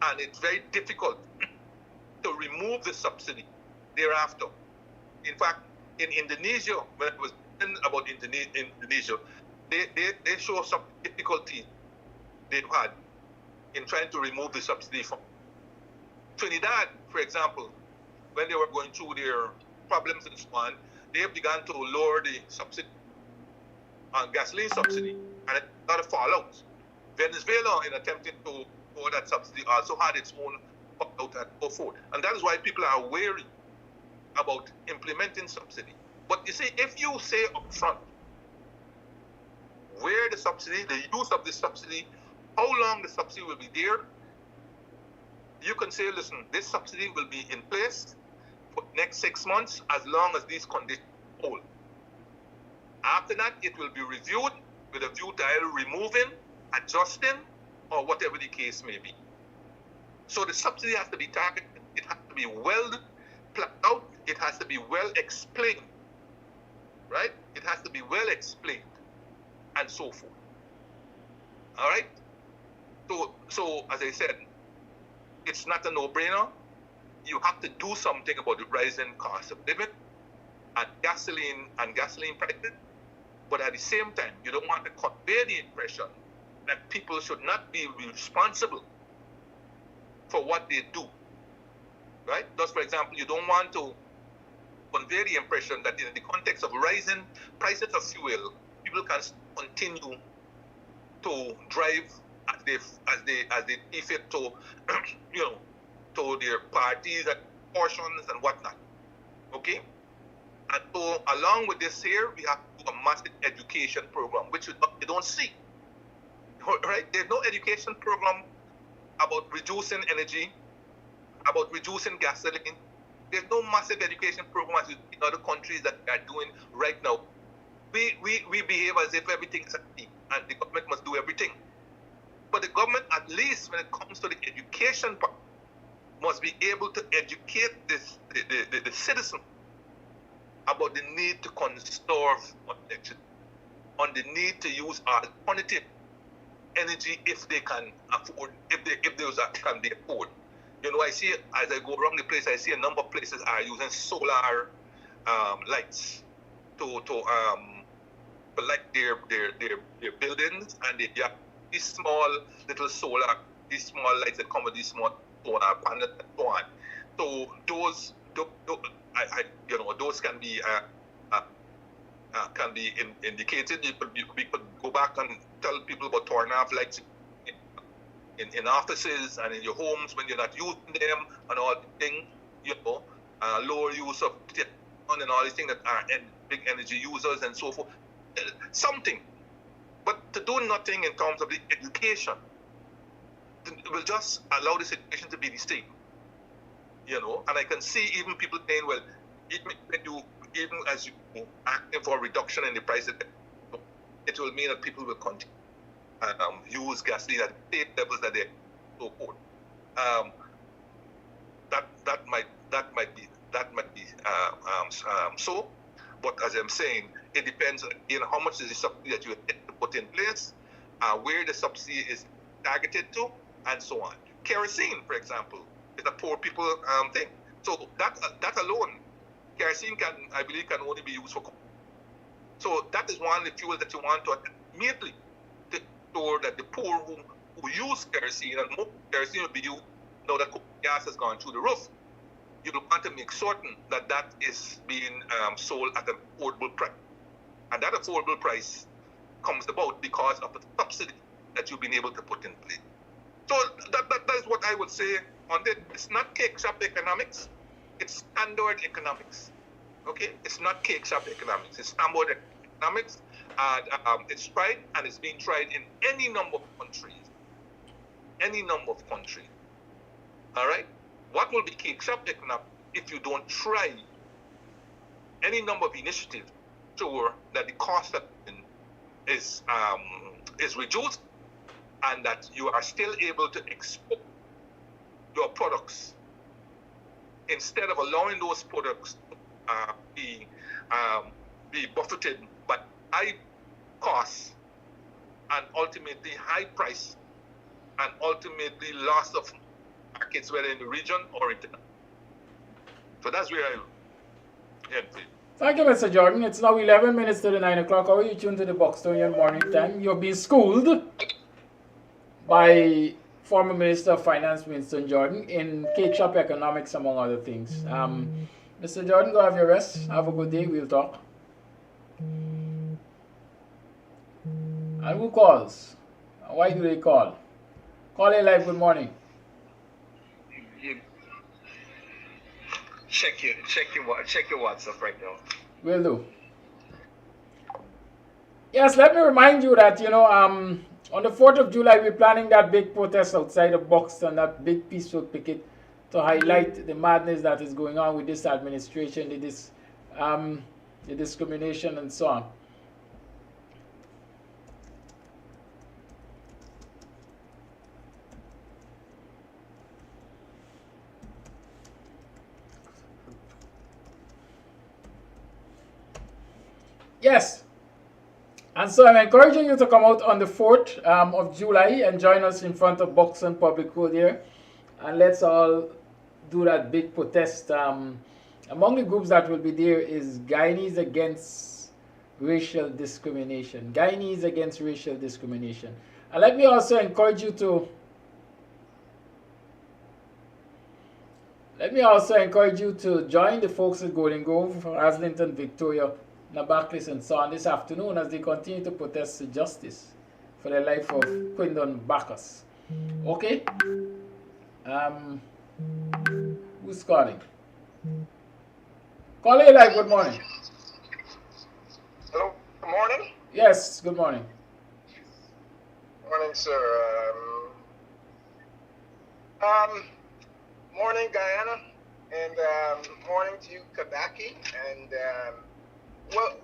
And it's very difficult to remove the subsidy thereafter. In fact, in Indonesia, when it was written about Indonesia, they show some difficulty they've had in trying to remove the subsidy from Trinidad, for example. When they were going through their problems and so on, they began to lower the subsidy on gasoline subsidy, and it got a fallout. Venezuela, in attempting to lower that subsidy, also had its own fallout and so forth. And that is why people are wary about implementing subsidy. But you see, if you say up front where the subsidy, the use of the subsidy, how long the subsidy will be there, you can say, listen, this subsidy will be in place for the next 6 months as long as these conditions hold. After that, it will be reviewed with a view to either removing, adjusting, or whatever the case may be. So the subsidy has to be targeted, it has to be well planned out, it has to be well explained, right? It has to be well explained, and so forth. All right? So as I said, it's not a no-brainer. You have to do something about the rising cost of living and gasoline prices. But at the same time, you don't want to convey the impression that people should not be responsible for what they do, right? Thus, for example, you don't want to convey the impression that in the context of rising prices of fuel, people can continue to drive as they see fit to, to their parties and portions and whatnot. Okay? And so, along with this here, we have to do a massive education program, which you don't see. Right? There's no education program about reducing energy, about reducing gasoline. There's no massive education program as in other countries that are doing right now. We behave as if everything is empty and the government must do everything. But the government, at least when it comes to the education part, must be able to educate the citizen about the need to conserve electricity, on the need to use alternative energy if they can afford, if those can be afford. I see, as I go around the place, I see a number of places are using solar lights to light their buildings, and they have these small little these small lights that come with these small solar panels and so on. So those can be indicated. We could go back and tell people about turning off lights in offices and in your homes when you're not using them and all the things, lower use of and all these things that are big energy users and so forth. Something. But to do nothing in terms of the education will just allow the situation to be the same. You know, and I can see even people saying, well, even as you acting for a reduction in the price, it will mean that people will continue use gasoline at the same levels that they're so forth. That might be so. But as I'm saying, it depends on how much is the subsidy that you put in place, where the subsidy is targeted to, and so on. Kerosene, for example, is a poor people thing. So that alone, kerosene I believe can only be used for cooking. So that is one of the fuels that you want to immediately to ensure that the poor who use kerosene, and more kerosene will be used now that cooking gas has gone through the roof. You want to make certain that that is being sold at an affordable price. And that affordable price comes about because of the subsidy that you've been able to put in place. So that is what I would say on it. It's not cake shop economics. It's standard economics. Okay? It's not cake shop economics. It's standard economics. It's tried, and it's being tried in any number of countries. Any number of countries. All right? What will be cake shop economics if you don't try any number of initiatives to ensure that the cost of is reduced and that you are still able to export your products instead of allowing those products to be buffeted by high costs and ultimately high price and ultimately loss of markets, whether in the region or international. So that's where I end it. Thank you, Mr. Jordan. It's now 11 minutes to the 9 o'clock hour. You tune to the Buxtonian Morning Time. You're being schooled by former Minister of Finance, Winston Jordan, in cake shop economics, among other things. Mr. Jordan, go have your rest. Have a good day. We'll talk. And who calls? Why do they call? Call A Live, good morning. Check your WhatsApp right now. Will do. Yes, let me remind you that, on the 4th of July, we're planning that big protest outside of Buxton, that big peaceful picket to highlight the madness that is going on with this administration, the discrimination and so on. Yes, and so I'm encouraging you to come out on the 4th of July and join us in front of Buxton Public Road here, and let's all do that big protest. Among the groups that will be there is Guyanese Against Racial Discrimination. Guyanese Against Racial Discrimination. And let me also encourage you to join the folks at Golden Grove, Haslington, Victoria, Nabaklis and so on this afternoon as they continue to protest for justice for the life of Quindon Bacchus. Okay? Who's calling? Call A Live, good morning. Hello, good morning. Yes, good morning. Morning, sir. Morning, Guyana, and morning to you, Kabaki, and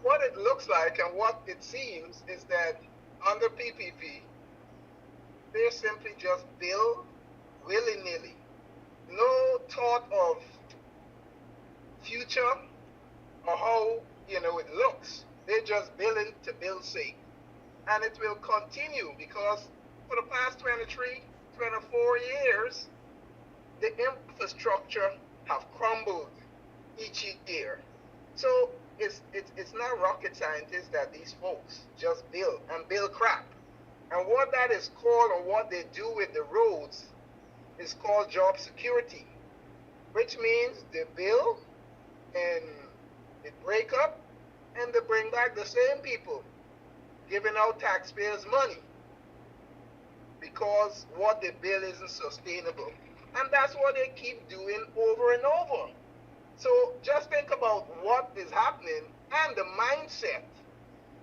what it looks like and what it seems is that under PPP, they simply just bill willy-nilly. No thought of future or how, it looks. They're just billing to bill sake. And it will continue because for the past 23, 24 years, the infrastructure have crumbled each year. So it's not rocket scientists that these folks just build crap. And what that is called, or what they do with the roads, is called job security, which means they build and they break up and they bring back the same people, giving out taxpayers' money because what they build isn't sustainable. And that's what they keep doing over and over. So just think about what is happening and the mindset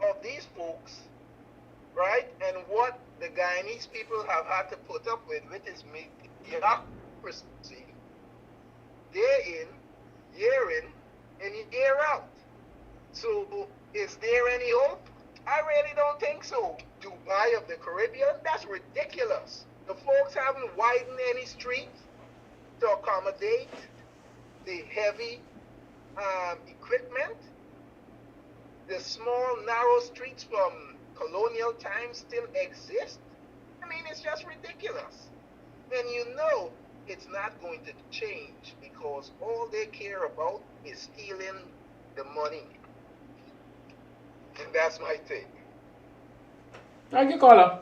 of these folks, right? And what the Guyanese people have had to put up with is mediocrity, day in, year in, and year out. So is there any hope? I really don't think so. Dubai of the Caribbean, that's ridiculous. The folks haven't widened any streets to accommodate the heavy equipment. The small, narrow streets from colonial times still exist. I mean, it's just ridiculous. And you know it's not going to change because all they care about is stealing the money. And that's my take. Thank you, caller.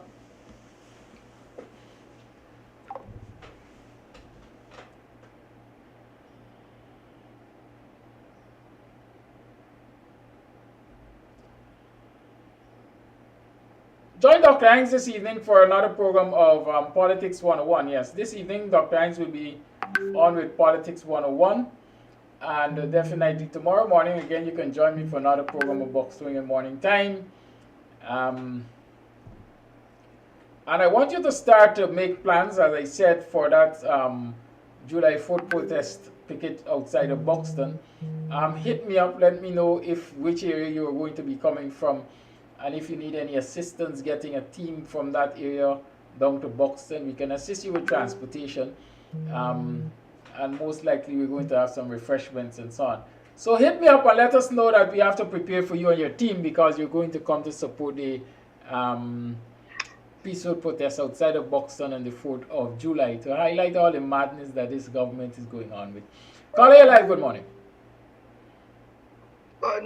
Join Dr. Hinds this evening for another program of Politics 101. Yes, this evening Dr. Hinds will be on with Politics 101. And definitely tomorrow morning, again, you can join me for another program of Buxtonian Morning Time. And I want you to start to make plans, as I said, for that July 4th protest picket outside of Buxton. Hit me up, let me know which area you are going to be coming from. And if you need any assistance getting a team from that area down to Buxton, we can assist you with transportation. And most likely we're going to have some refreshments and so on. So hit me up and let us know that we have to prepare for you and your team because you're going to come to support the peaceful protest outside of Buxton on the 4th of July to highlight all the madness that this government is going on with. Caller, you're live. Good morning. Good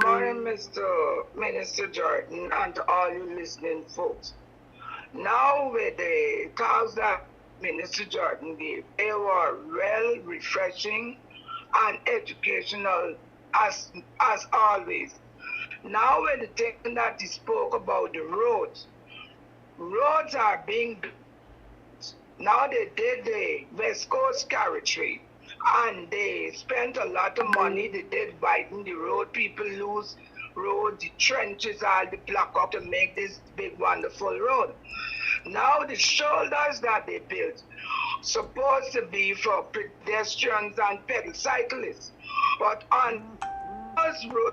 morning, Mr. Minister Jordan, and to all you listening folks. Now with the talks that Minister Jordan gave, they were well refreshing and educational as always. Now with the thing that he spoke about the roads are being built. Now they did the West Coast Carriageway. And they spent a lot of money. They did widen the road. People lose road, the trenches, all the block up to make this big, wonderful road. Now the shoulders that they built supposed to be for pedestrians and pedal cyclists. But on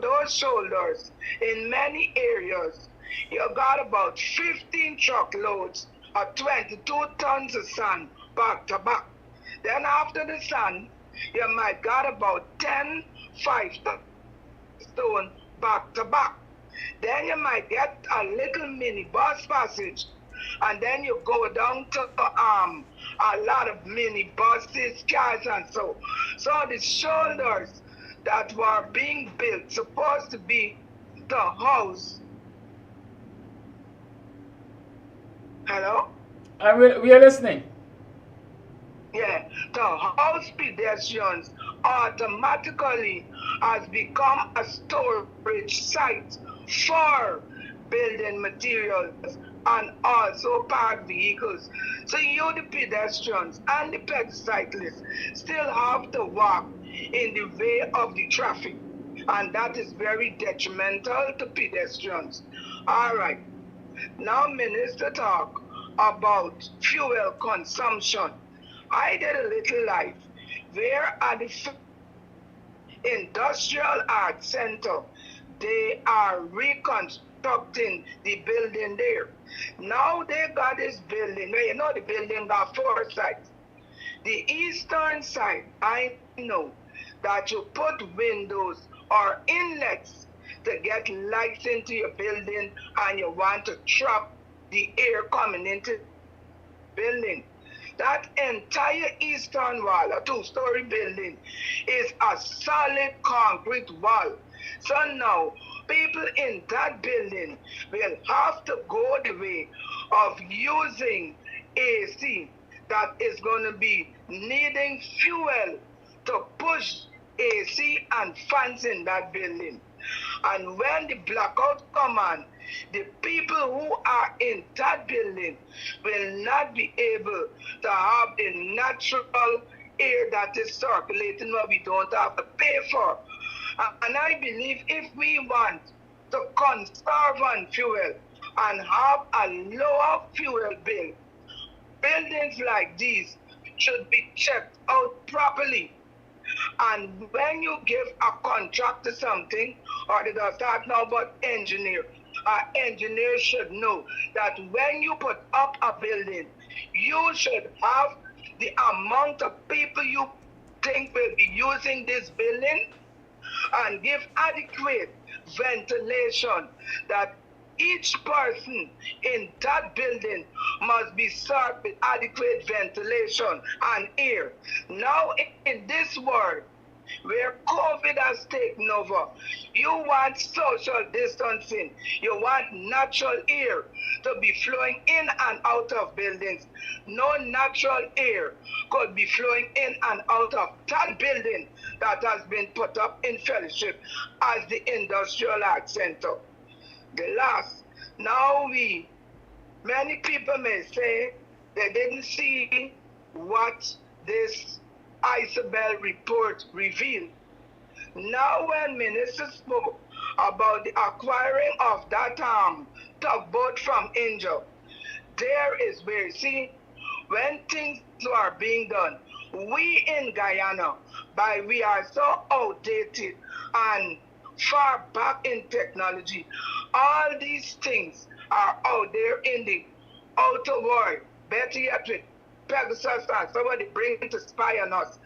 those shoulders, in many areas, you got about 15 truckloads of 22 tons of sand back to back. Then after the sand, you might got about 10 5-stone back to back. Then you might get a little mini bus passage, and then you go down to a lot of mini buses, cars, and so. So the shoulders that were being built supposed to be the house. Hello? We are listening. Yeah, the house pedestrians automatically has become a storage site for building materials and also parked vehicles. So you, the pedestrians and the cyclists, still have to walk in the way of the traffic, and that is very detrimental to pedestrians. All right, now Minister talk about fuel consumption. I did a little live where at the Industrial Arts Center, they are reconstructing the building there. Now they got this building, well, you know the building got 4 sides. The eastern side, I know that you put windows or inlets to get lights into your building and you want to trap the air coming into the building. That entire eastern wall, a 2-story building, is a solid concrete wall. So now, people in that building will have to go the way of using AC that is going to be needing fuel to push AC and fans in that building. And when the blackout come on, the people who are in that building will not be able to have the natural air that is circulating where we don't have to pay for. And I believe if we want to conserve on fuel and have a lower fuel bill, buildings like these should be checked out properly. And when you give a contract to something, or they don't talk now about engineer, engineers should know that when you put up a building, you should have the amount of people you think will be using this building and give adequate ventilation, that each person in that building must be served with adequate ventilation and air. Now in this world where COVID has taken over, you want social distancing, you want natural air to be flowing in and out of buildings. No natural air could be flowing in and out of that building that has been put up in fellowship as the Industrial Art Center. The last, now many people may say they didn't see what this Isabel report revealed. Now when Minister spoke about the acquiring of that tugboat from India, there is where, see, when things are being done, we in Guyana, we are so outdated and far back in technology. All these things are out there in the outer world, better yet with Pegasus and somebody bringing to spy on us.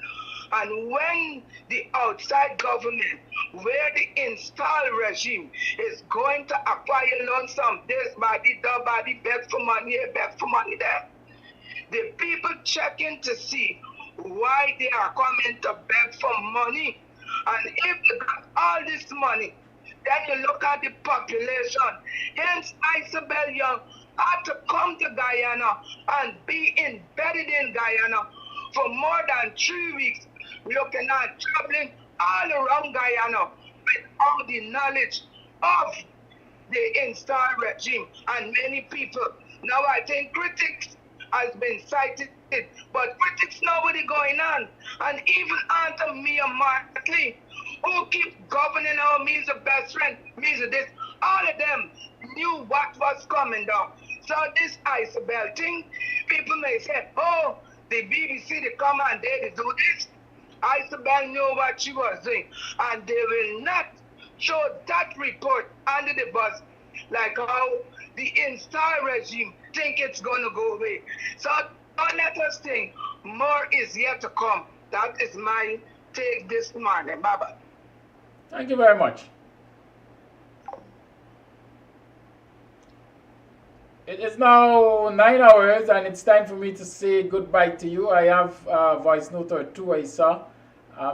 And when the outside government, where the installed regime is going to acquire loan some this body, that body, beg for money here, beg for money there, the people checking to see why they are coming to beg for money. And if they got all this money, then you look at the population. Hence, Isabel Young had to come to Guyana and be embedded in Guyana for more than 3 weeks, looking at traveling all around Guyana with all the knowledge of the installed regime and many people. Now I think critics has been cited, but critics know what is going on. And even under Mia Martley, who keep governing our me's the best friend, me's this, all of them knew what was coming down. So this Isabel thing, people may say, oh, the BBC, they come and they do this. Isabel knew what she was doing, and they will not show that report under the bus like how the install regime think it's going to go away. So don't let us think more is yet to come. That is my take this morning. Bye-bye. Thank you very much. It is now 9 hours and it's time for me to say goodbye to you. I have a voice note or two I saw.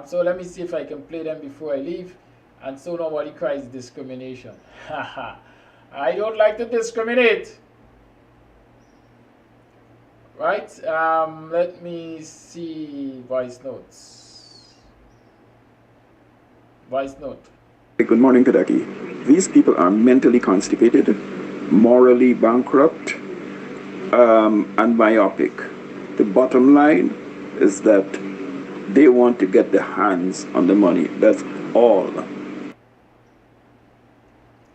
So let me see if I can play them before I leave. And so nobody cries discrimination. I don't like to discriminate. Right? Let me see voice notes. Voice note. Good morning, Kadaki. These people are mentally constipated, morally bankrupt, and myopic. The bottom line is that they want to get their hands on the money. That's all.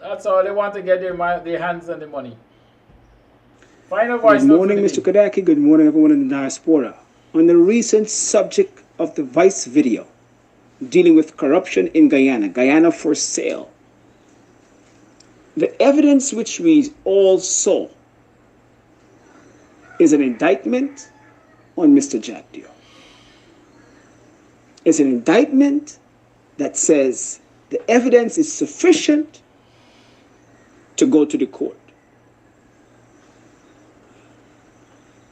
That's all. They want to get their hands on the money. Final voice Good note. morning, Mr. Kadaki. Good morning, everyone in the diaspora. On the recent subject of the Vice video dealing with corruption in Guyana, Guyana for sale, the evidence which we all saw is an indictment on Mr. Jack Dio. It's an indictment that says the evidence is sufficient to go to the court.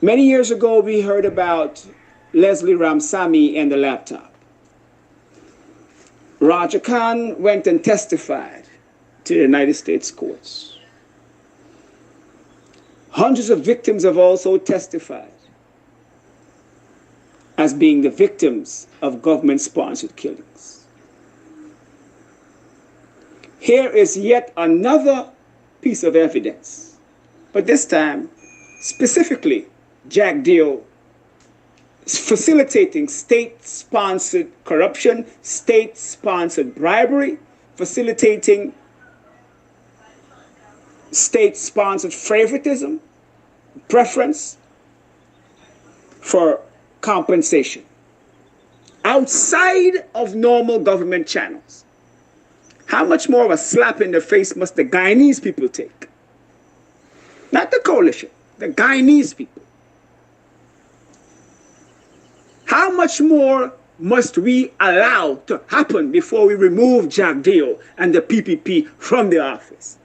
Many years ago, we heard about Leslie Ramsamy and the laptop. Roger Khan went and testified to the United States courts. Hundreds of victims have also testified as being the victims of government-sponsored killings. Here is yet another piece of evidence, but this time, specifically, Jack Dio facilitating state-sponsored corruption, state-sponsored bribery, facilitating state-sponsored favoritism, preference for compensation outside of normal government channels. How much more of a slap in the face must the Guyanese people take? Not the coalition, the Guyanese people. How much more must we allow to happen before we remove Jack Dio and the PPP from the office?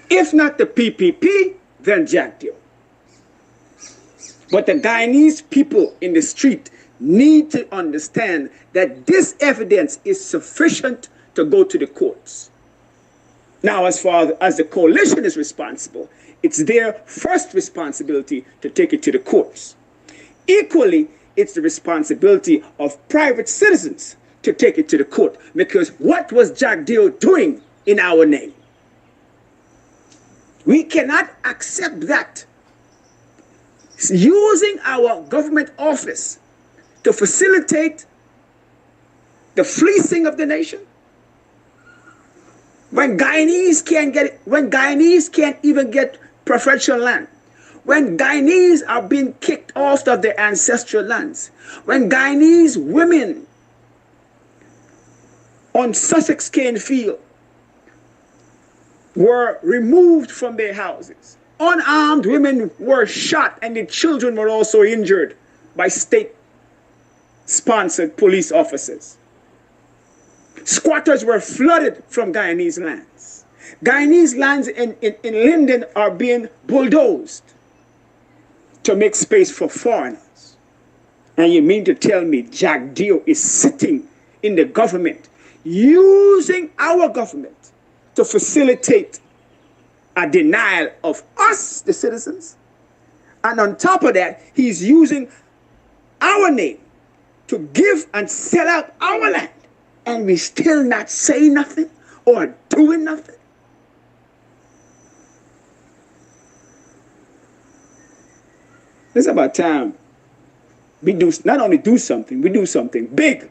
If not the PPP, then Jack Dio. But the Guyanese people in the street need to understand that this evidence is sufficient to go to the courts. Now, as far as the coalition is responsible, it's their first responsibility to take it to the courts. Equally, it's the responsibility of private citizens to take it to the court, because what was Jack Dio doing in our name? We cannot accept that. Using our government office to facilitate the fleecing of the nation, when Guyanese can't even get preferential land, when Guyanese are being kicked off of their ancestral lands, when Guyanese women on Sussex Cane Field were removed from their houses, unarmed women were shot, and the children were also injured by state-sponsored police officers. Squatters were flooded from Guyanese lands. Guyanese lands in Linden are being bulldozed to make space for foreigners. And you mean to tell me Jack Dio is sitting in the government, using our government to facilitate a denial of us, the citizens? And on top of that, he's using our name to give and sell out our land. And we still not saying nothing or doing nothing? It's about time we not only do something, we do something big.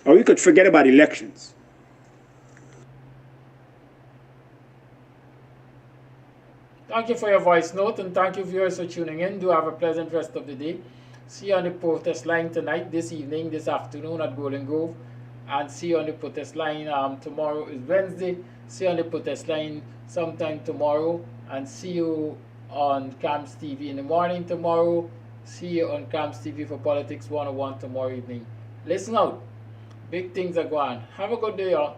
Or we could forget about elections. Thank you for your voice note, and thank you viewers for tuning in. Do have a pleasant rest of the day. See you on the protest line tonight, this evening, this afternoon at Golden Grove. And see you on the protest line tomorrow is Wednesday. See you on the protest line sometime tomorrow. And see you on Kams TV in the morning tomorrow. See you on Kams TV for Politics 101 tomorrow evening. Listen out. Big things are going on. Have a good day, y'all.